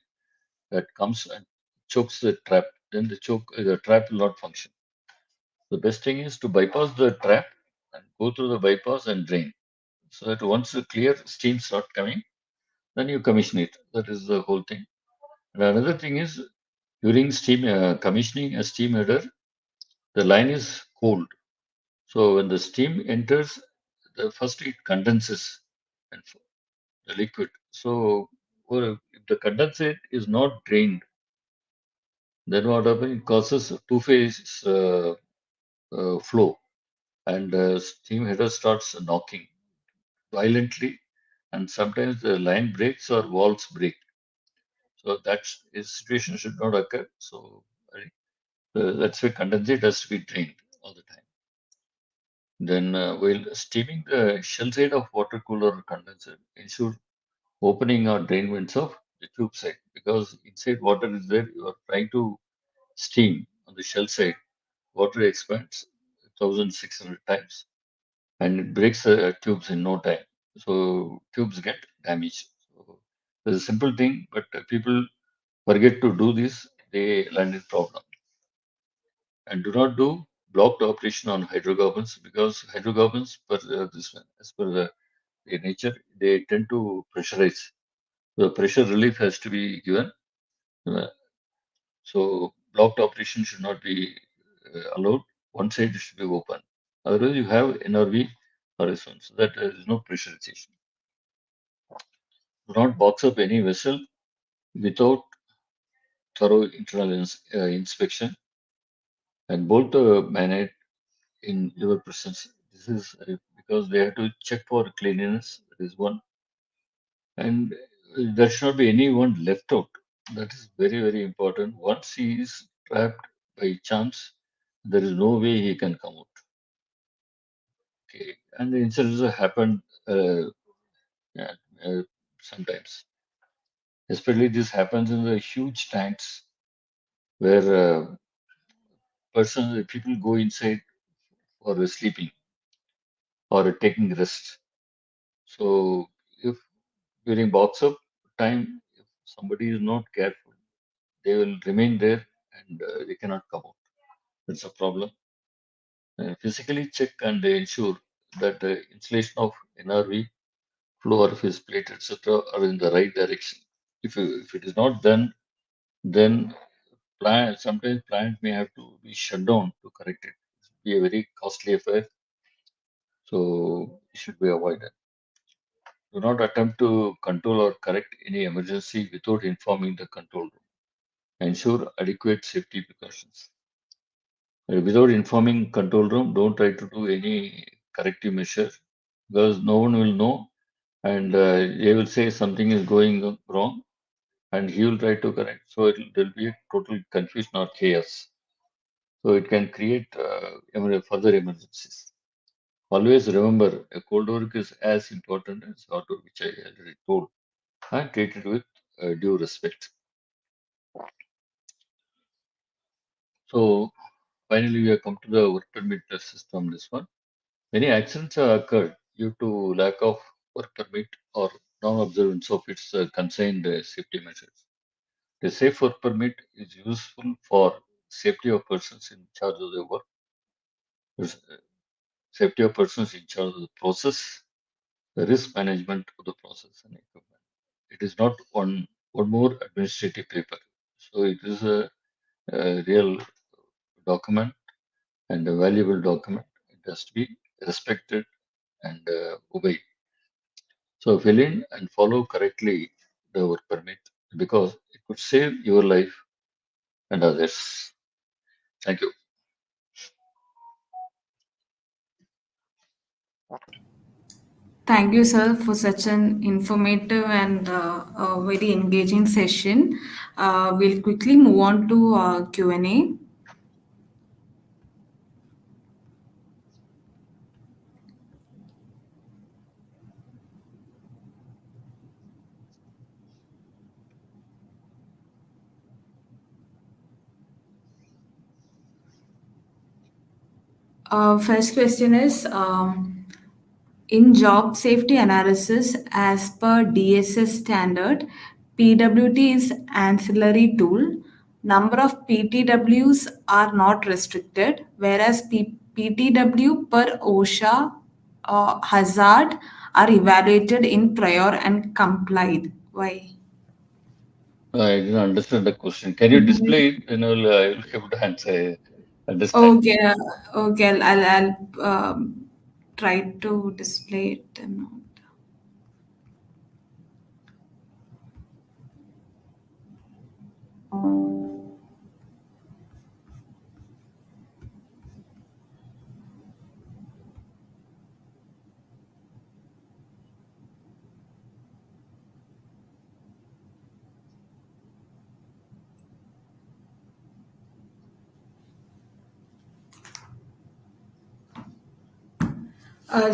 that comes and chokes the trap, then the trap will not function. The best thing is to bypass the trap and go through the bypass and drain. So that once the clear steam start coming, then you commission it. That is the whole thing. And another thing is during steam commissioning a steam header, the line is cold. So when the steam enters, first it condenses and the liquid. So if the condensate is not drained, then what happens? It causes two-phase flow, and steam header starts knocking violently, and sometimes the line breaks or valves break. So that situation should not occur. So that's why condensate has to be drained all the time. Then while steaming the shell side of water cooler or condenser, ensure opening or drain vents of the tube side, because inside water is there. You are trying to steam on the shell side. Water expands 1,600 times and it breaks the tubes in no time. So tubes get damaged. So it's a simple thing, but people forget to do this. They land in problem. And do not do blocked operation on hydrocarbons, because hydrocarbons, as per their nature, they tend to pressurize. The pressure relief has to be given. Uh, So blocked operation should not be allowed. One side should be open. Otherwise, you have NRV horizon, so that there is no pressurization. Do not box up any vessel without thorough internal inspection, and bolt the manet in your presence. This is because they have to check for cleanliness. That is one, and there should not be anyone left out. That is very, very important. Once he is trapped by chance, there is no way he can come out. Okay, and the incidents have happened yeah, sometimes. Especially this happens in the huge tanks where people go inside for sleeping or taking rest. So if during box up time, if somebody is not careful, they will remain there and they cannot come out. That's a problem. Physically check and ensure that the installation of NRV flow of his plate, etc., are in the right direction. If it is not done, then sometimes plant may have to be shut down to correct it. It will be a very costly affair, so it should be avoided. Do not attempt to control or correct any emergency without informing the control room. Ensure adequate safety precautions. Without informing control room, don't try to do any corrective measure because no one will know, and they will say something is going wrong and he will try to correct. So there will be a total confusion or chaos. So it can create further emergencies. Always remember, a cold work is as important as hot work, which I already told, and treat it with due respect. So finally, we have come to the work permit system. This one, many accidents have occurred due to lack of work permit or non-observance of its consigned safety measures. The safe work permit is useful for safety of persons in charge of the work, safety of persons in charge of the process, the risk management of the process and equipment. It is not one more administrative paper. So it is a real document and a valuable document. It has to be respected and obeyed. So fill in and follow correctly the work permit because it could save your life and others. Thank you. Thank you, sir, for such an informative and a very engaging session. We'll quickly move on to Q&A. First question is, in job safety analysis, as per DSS standard, PWT is ancillary tool. Number of PTWs are not restricted, whereas PTW per OSHA hazard are evaluated in prior and complied. Why? I didn't understand the question. Can you display it? I will be able to answer. Understand. Okay, okay, I'll try to display it.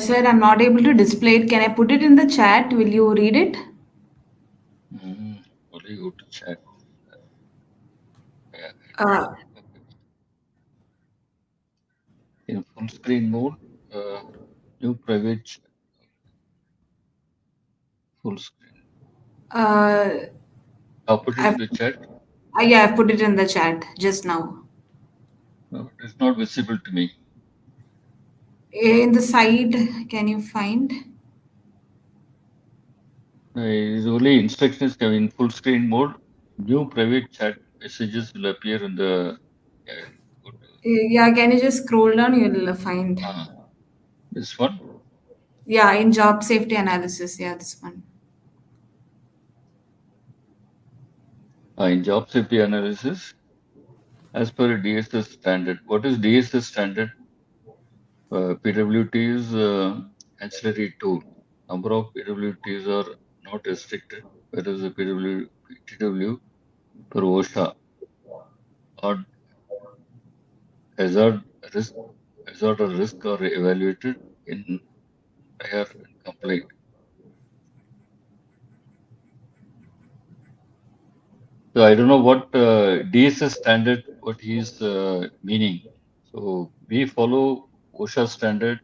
Sir, I'm not able to display it. Can I put it in the chat? Will you read it? Only go to chat. Yeah, Uh, okay. In full screen mode, uh, new private full screen. uh, I'll put it in I've, the chat. yeah, I've put it in the chat just now. No, it's not visible to me. In the side, can you find? It's only instructions come in full screen mode. New private chat messages will appear in the. Yeah, go to, Yeah, can you just scroll down? You'll find. ah, this one. Yeah, in job safety analysis. Yeah, this one. In job safety analysis, as per DSS standard. What is DSS standard? PWT is ancillary tool. Number of PWTs are not restricted, whereas the PTW per OSHA or hazard risk, hazard or risk are evaluated in prior and complaint. So I don't know what DSS standard, what he's meaning. So we follow OSHA standard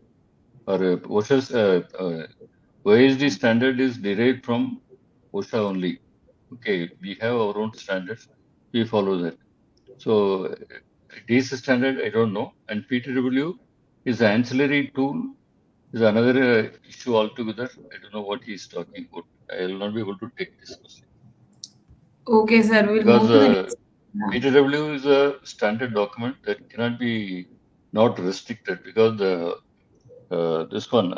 or OSHA's OISD standard is derived from OSHA only. Okay, we have our own standards. We follow that. So DSS standard, I don't know. And PTW is an ancillary tool is another issue altogether. I don't know what he is talking about. I will not be able to take this question Okay, sir. We'll because move to the next. Yeah. PTW is a standard document that cannot be not restricted because the this one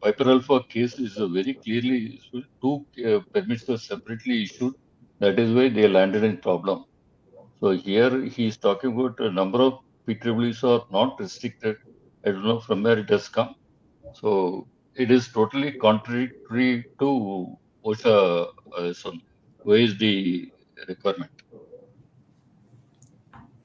Piper Alpha case is a very clearly issued. Two permits were separately issued. That is why they landed in problem. So here he is talking about a number of PTWs are not restricted. I don't know from where it has come. So it is totally contradictory to OSHA some OISD requirement.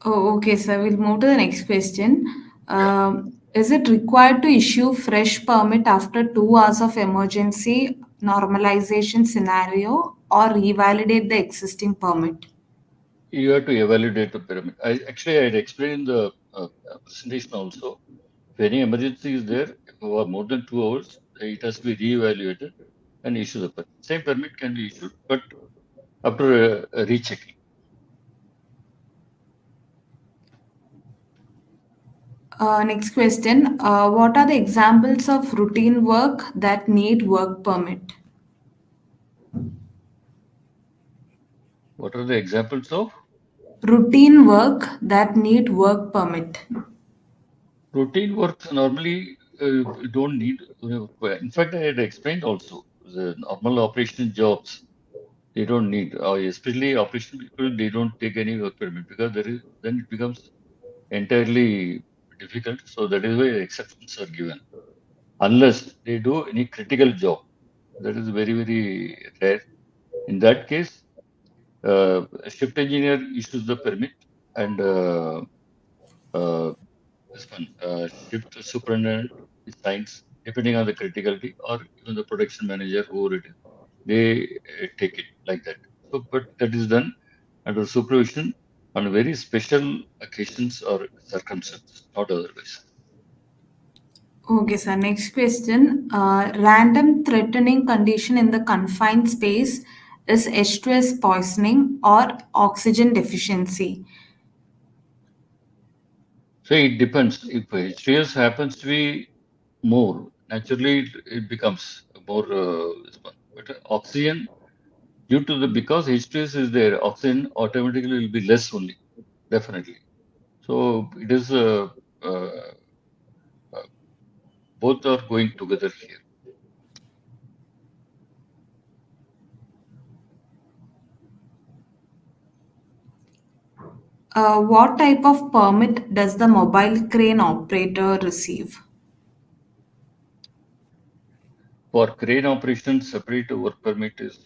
Oh, okay, sir. We'll move to the next question. Yeah. Is it required to issue fresh permit after 2 hours of emergency normalization scenario or revalidate the existing permit? You have to evaluate the pyramid. I had explained in the presentation also. If any emergency is there for more than 2 hours, it has to be re-evaluated and issue the permit. Same permit can be issued, but after rechecking. Next question. What are the examples of routine work that need work permit? What are the examples of Routine work that need work permit. routine work? Normally, you don't need. In fact, I had explained also the normal operation jobs. They don't need, especially operational people. They don't take any work permit because there is then it becomes entirely difficult. So that is why exceptions are given unless they do any critical job. That is very very rare. In that case, a shift engineer issues the permit and uh, this one shift superintendent signs depending on the criticality or even the production manager whoever it is. They take it like that. So, but that is done under supervision on very special occasions or circumstances, not otherwise. Okay, sir. Next question. Random threatening condition in the confined space is H2S poisoning or oxygen deficiency. So it depends. If HTS happens to be more, naturally it becomes more this one. But oxygen, due to the because H2S is there, oxygen automatically will be less only, definitely. So it is uh, uh, both are going together here. What type of permit does the mobile crane operator receive? For crane operations, separate work permit is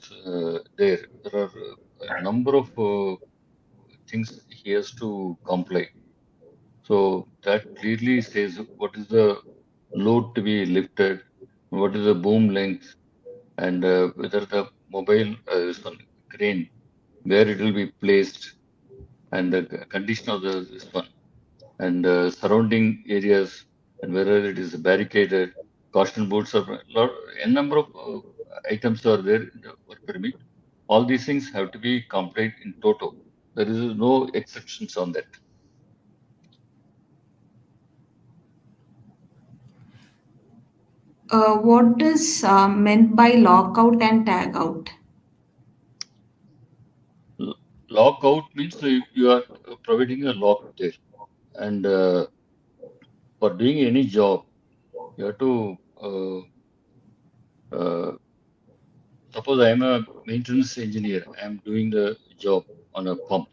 there. There are a number of things he has to comply. So that clearly says what is the load to be lifted, what is the boom length, and whether the mobile this one, crane, where it will be placed, and the condition of this one, and surrounding areas, and whether it is barricaded, caution boards, or a number of items are there in the work permit. All these things have to be complied in toto. There is no exceptions on that. What is meant by lockout and tag out? Lockout means you are providing a lock there, and for doing any job, you have to uh, suppose I am a maintenance engineer. I am doing the job on a pump.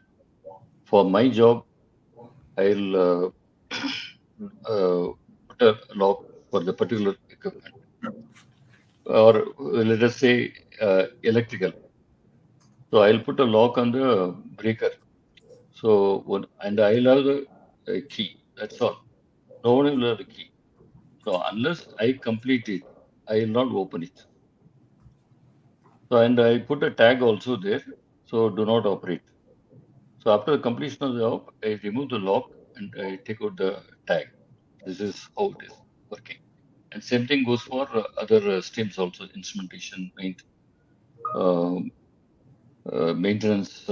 For my job, I'll put a lock for the particular equipment, or let us say electrical. So I'll put a lock on the breaker. So and I'll have the key. That's all. No one will have the key. So unless I complete it, I will not open it. So and I put a tag also there. So do not operate. So after the completion of the job, I remove the lock and I take out the tag. This is how it is working. And same thing goes for other streams also, instrumentation, um, maintenance,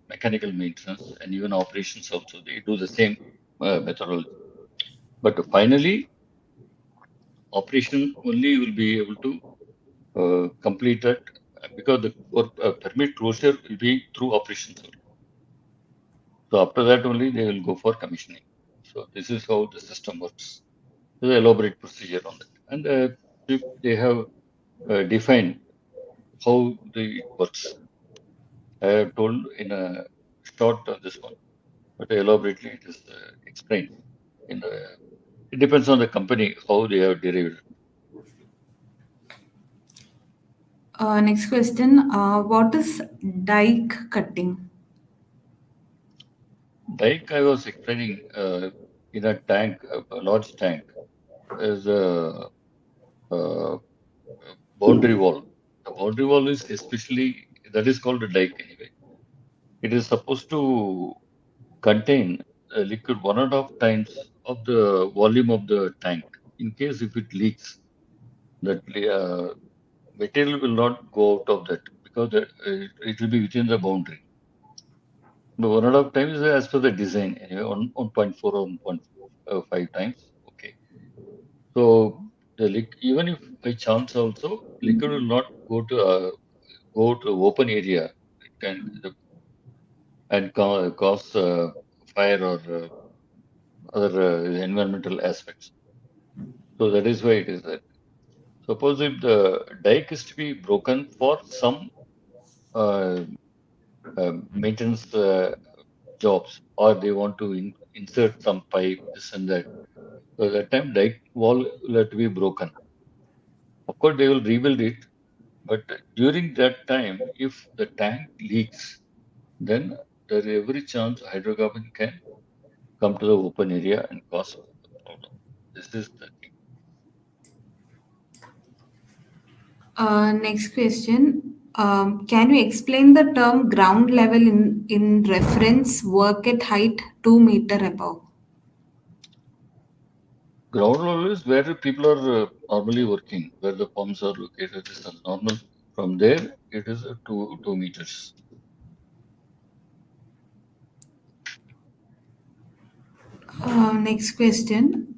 mechanical maintenance, and even operations also. They do the same methodology. But finally, operation only will be able to complete that because the for permit closure will be through operations only. So after that only they will go for commissioning. So this is how the system works. There's an elaborate procedure on that, and if they have defined how it works. I have told in a short this one, but elaborately it is explained. In it depends on the company how they have derived. Next question. What is dike cutting? Like I was explaining, in a tank, a large tank, there's a, uh boundary wall. The boundary wall is especially that is called a dike anyway. It is supposed to contain a liquid 1.5 times of the volume of the tank. In case if it leaks, that material will not go out of that because it will be within the boundary. The 1.5 times is as per the design anyway, 1.4 or 1.5 times. Okay. So even if by chance also liquid will not go to open area, it can cause fire or other environmental aspects. So that is why it is that. Suppose if the dike is to be broken for some uh, maintenance jobs, or they want to insert some pipe, this and that. So that time dike wall will have to be broken. Of course, they will rebuild it, but during that time, if the tank leaks, then there is every chance hydrocarbon can come to the open area and cause the problem. This is the thing. Next question. Can you explain the term ground level in reference work at height 2 meter above? Ground level is where people are normally working, where the pumps are located. This is normal. From there, it is 2 meters. Next question.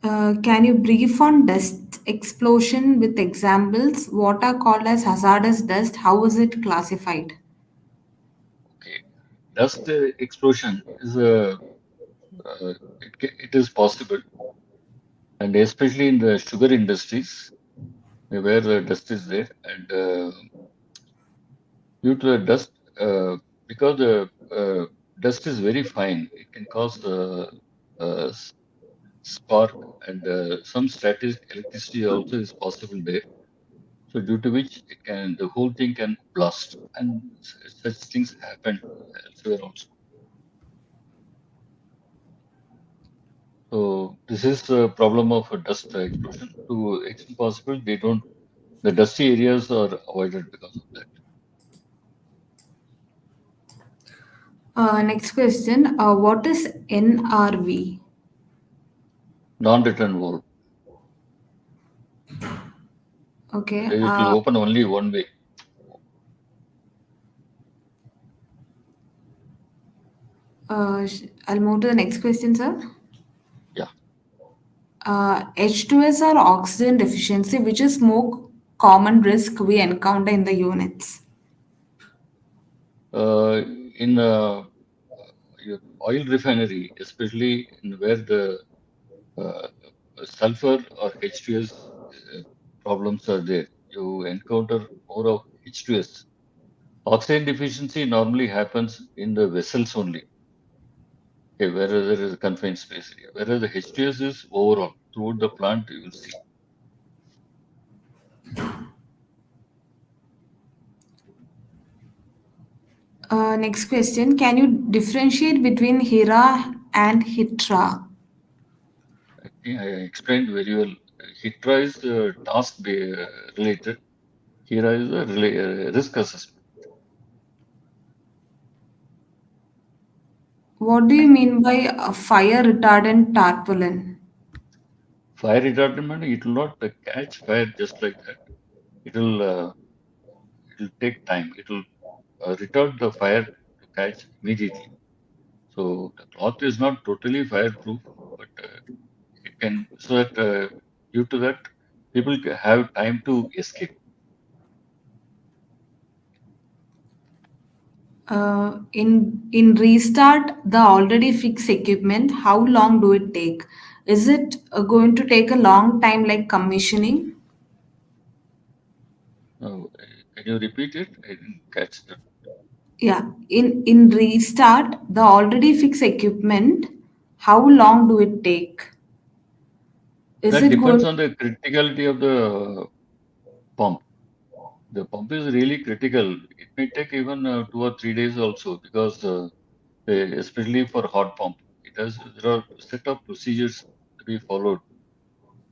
Can you brief on dust explosion with examples? What are called as hazardous dust? How is it classified? Okay, dust explosion is a it is possible, and especially in the sugar industries where the dust is there, and due to the dust, because the dust is very fine, it can cause uh, s- spark, and some static electricity also is possible there. So due to which the whole thing can blast, and such things happen elsewhere also. So this is the problem of a dust explosion. To extent possible, the dusty areas are avoided because of that. Next question. What is NRV? Non-return valve. Okay. It will open only one way. I'll move to the next question, sir. Yeah. H2S or oxygen deficiency, which is more common risk we encounter in the units. In your oil refinery, especially in where the uh, sulfur or H2S problems are there, you encounter more of H2S. Oxygen deficiency normally happens in the vessels only, okay, where there is a confined space area. Whereas the H2S is overall throughout the plant, you will see. Next question. Can you differentiate between HIRA and HITRA? I think I explained very well. HITRA is task related. HIRA is a risk assessment. What do you mean by a fire retardant tarpaulin? Fire retardant, it will not catch fire just like that. It will take time. It will retard the fire to catch immediately. So the cloth is not totally fireproof, but so that due to that people have time to escape. In restart the already fixed equipment, how long do it take? Is it going to take a long time like commissioning? Can you repeat it? I didn't catch that. Yeah, in restart the already fixed equipment, how long do it take? Is That it depends going? on the criticality of the pump. The pump is really critical. It may take even 2 or 3 days also because especially for hot pump, there are set of procedures to be followed.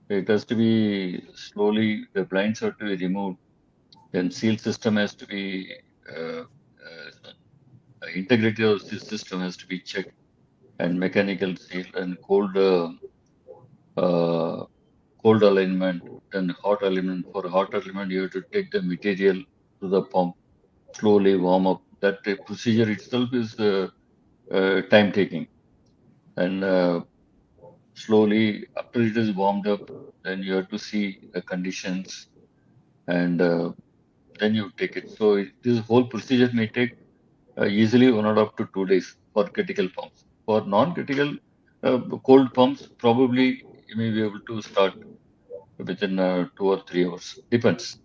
It has to be slowly, the blinds have to be removed, then seal system has to be integrity of the system has to be checked, and mechanical seal and uh, cold alignment, then hot alignment. For hot alignment, you have to take the material to the pump, slowly warm up. That procedure itself is time taking, and slowly after it is warmed up, then you have to see the conditions, and then you take it. So this whole procedure may take easily 1 or up to 2 days for critical pumps. For non-critical cold pumps, probably you may be able to start within 2 or 3 hours. Depends.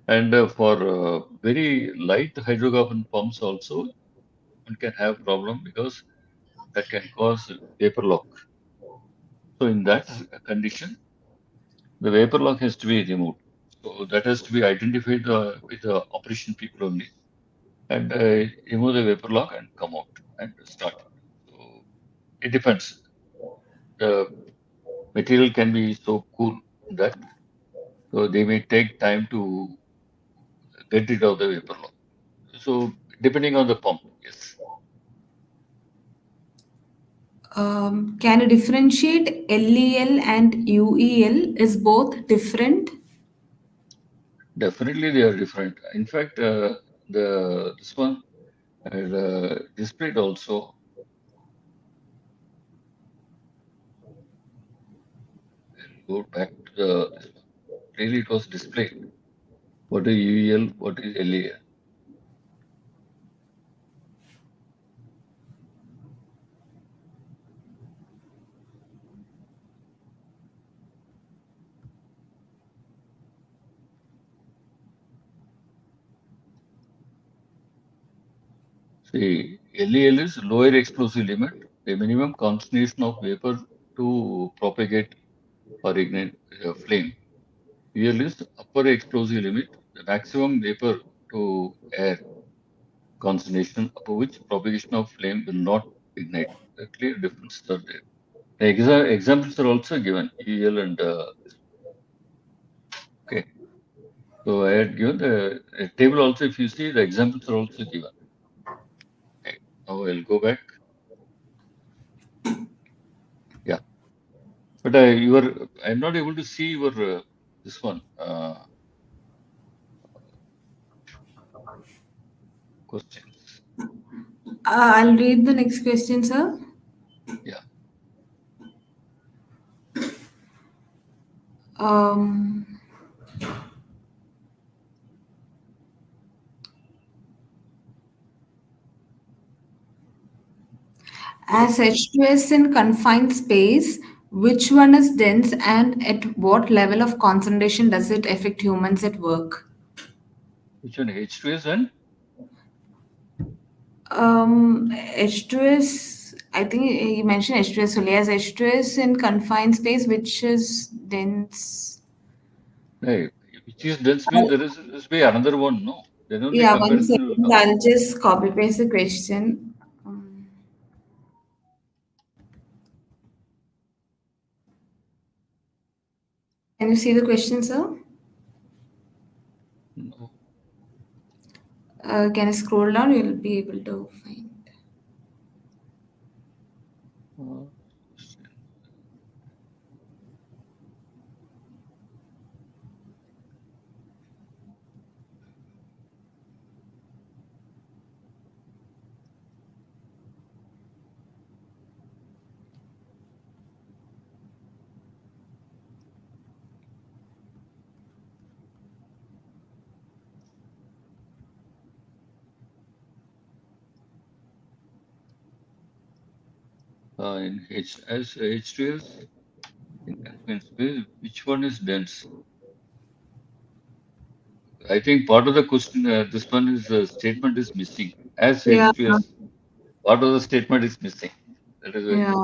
And for very light hydrocarbon pumps also, one can have problem because that can cause vapor lock. So in that condition, the vapor lock has to be removed. So that has to be identified with the operation people only, and remove the vapor lock and come out and start. So it depends. The material can be so cool that so they may take time to get rid of the vapor lock. So depending on the pump, yes, Can you differentiate LEL and UEL? Is both different? definitely they are different. In fact, the this one is displayed also. I'll go back to this one. Really, it was displayed. What is UEL? What is LEL? See, LEL is lower explosive limit, the minimum concentration of vapor to propagate or ignite a flame. UEL is upper explosive limit, the maximum vapor to air concentration above which propagation of flame will not ignite. The clear differences are there. The examples are also given, UEL and okay. So I had given the table also. If you see, the examples are also given. Okay. Now I'll go back. Yeah, but I'm not able to see your this one questions. I'll read the next question, sir. Yeah. Um, as H2S in confined space, which one is dense and at what level of concentration does it affect humans at work? Which one? H2S and H2S, I think you mentioned H2S only as H2S in confined space, which is dense. hey, which is dense means there is be another one. No, then only Yeah, one comparison will second. come. I'll just copy paste the question. Can you see the question, sir? No. Can you scroll down? You'll be able to find. Uh, In H2S, in convenience, which one is dense? I think part of the question, this one is statement is missing. As Yeah, H2S, part of the statement is missing. That is why. yeah,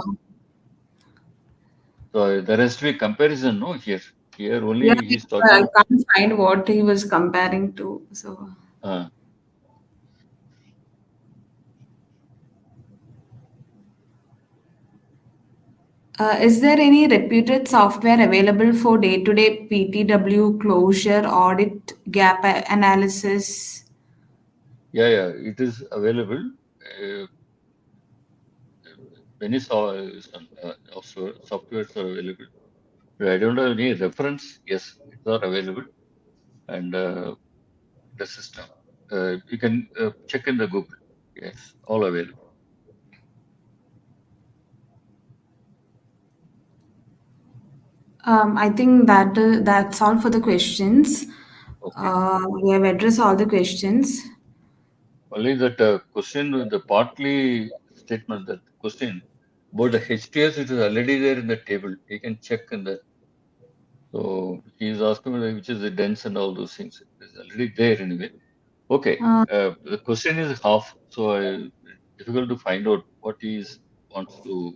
So there has to be comparison, no, here. Here yeah. only he's I talking. can't find what he was comparing to. So, Uh, is there any reputed software available for day-to-day PTW closure, audit, gap analysis? yeah, it is available. Uh, many softwares are available. But I don't have any reference. Yes, it's are available. And the system. You can check in the Google. Yes, all available. I think that's all for the questions. Okay. We have addressed all the questions. Only that question, the partly statement, that question about the HTS, it is already there in the table. You can check in the. So he is asking me which is the dense and all those things. It is already there anyway. Okay. Uh, The question is half, so difficult to find out what he is wants to.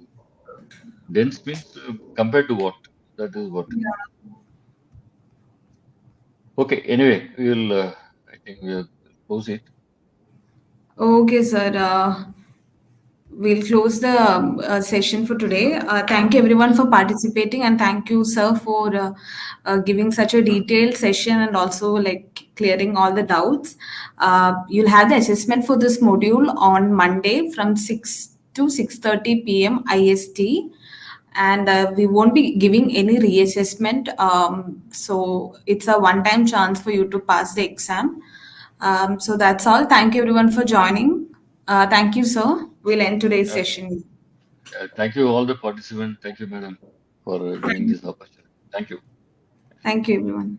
Dense means compared to what? That is what. Okay. Anyway, we'll. I think we'll close it. okay, sir. We'll close the session for today. Thank you everyone for participating, and thank you, sir, for giving such a detailed session and also like clearing all the doubts. You'll have the assessment for this module on Monday from 6 to 6:30 p.m. IST, and we won't be giving any reassessment. So it's a one-time chance for you to pass the exam. So that's all. Thank you everyone for joining. Thank you, sir. We'll end today's Uh, session. thank you all the participants. Thank you, madam, for giving this opportunity. Thank you. Thank you, everyone.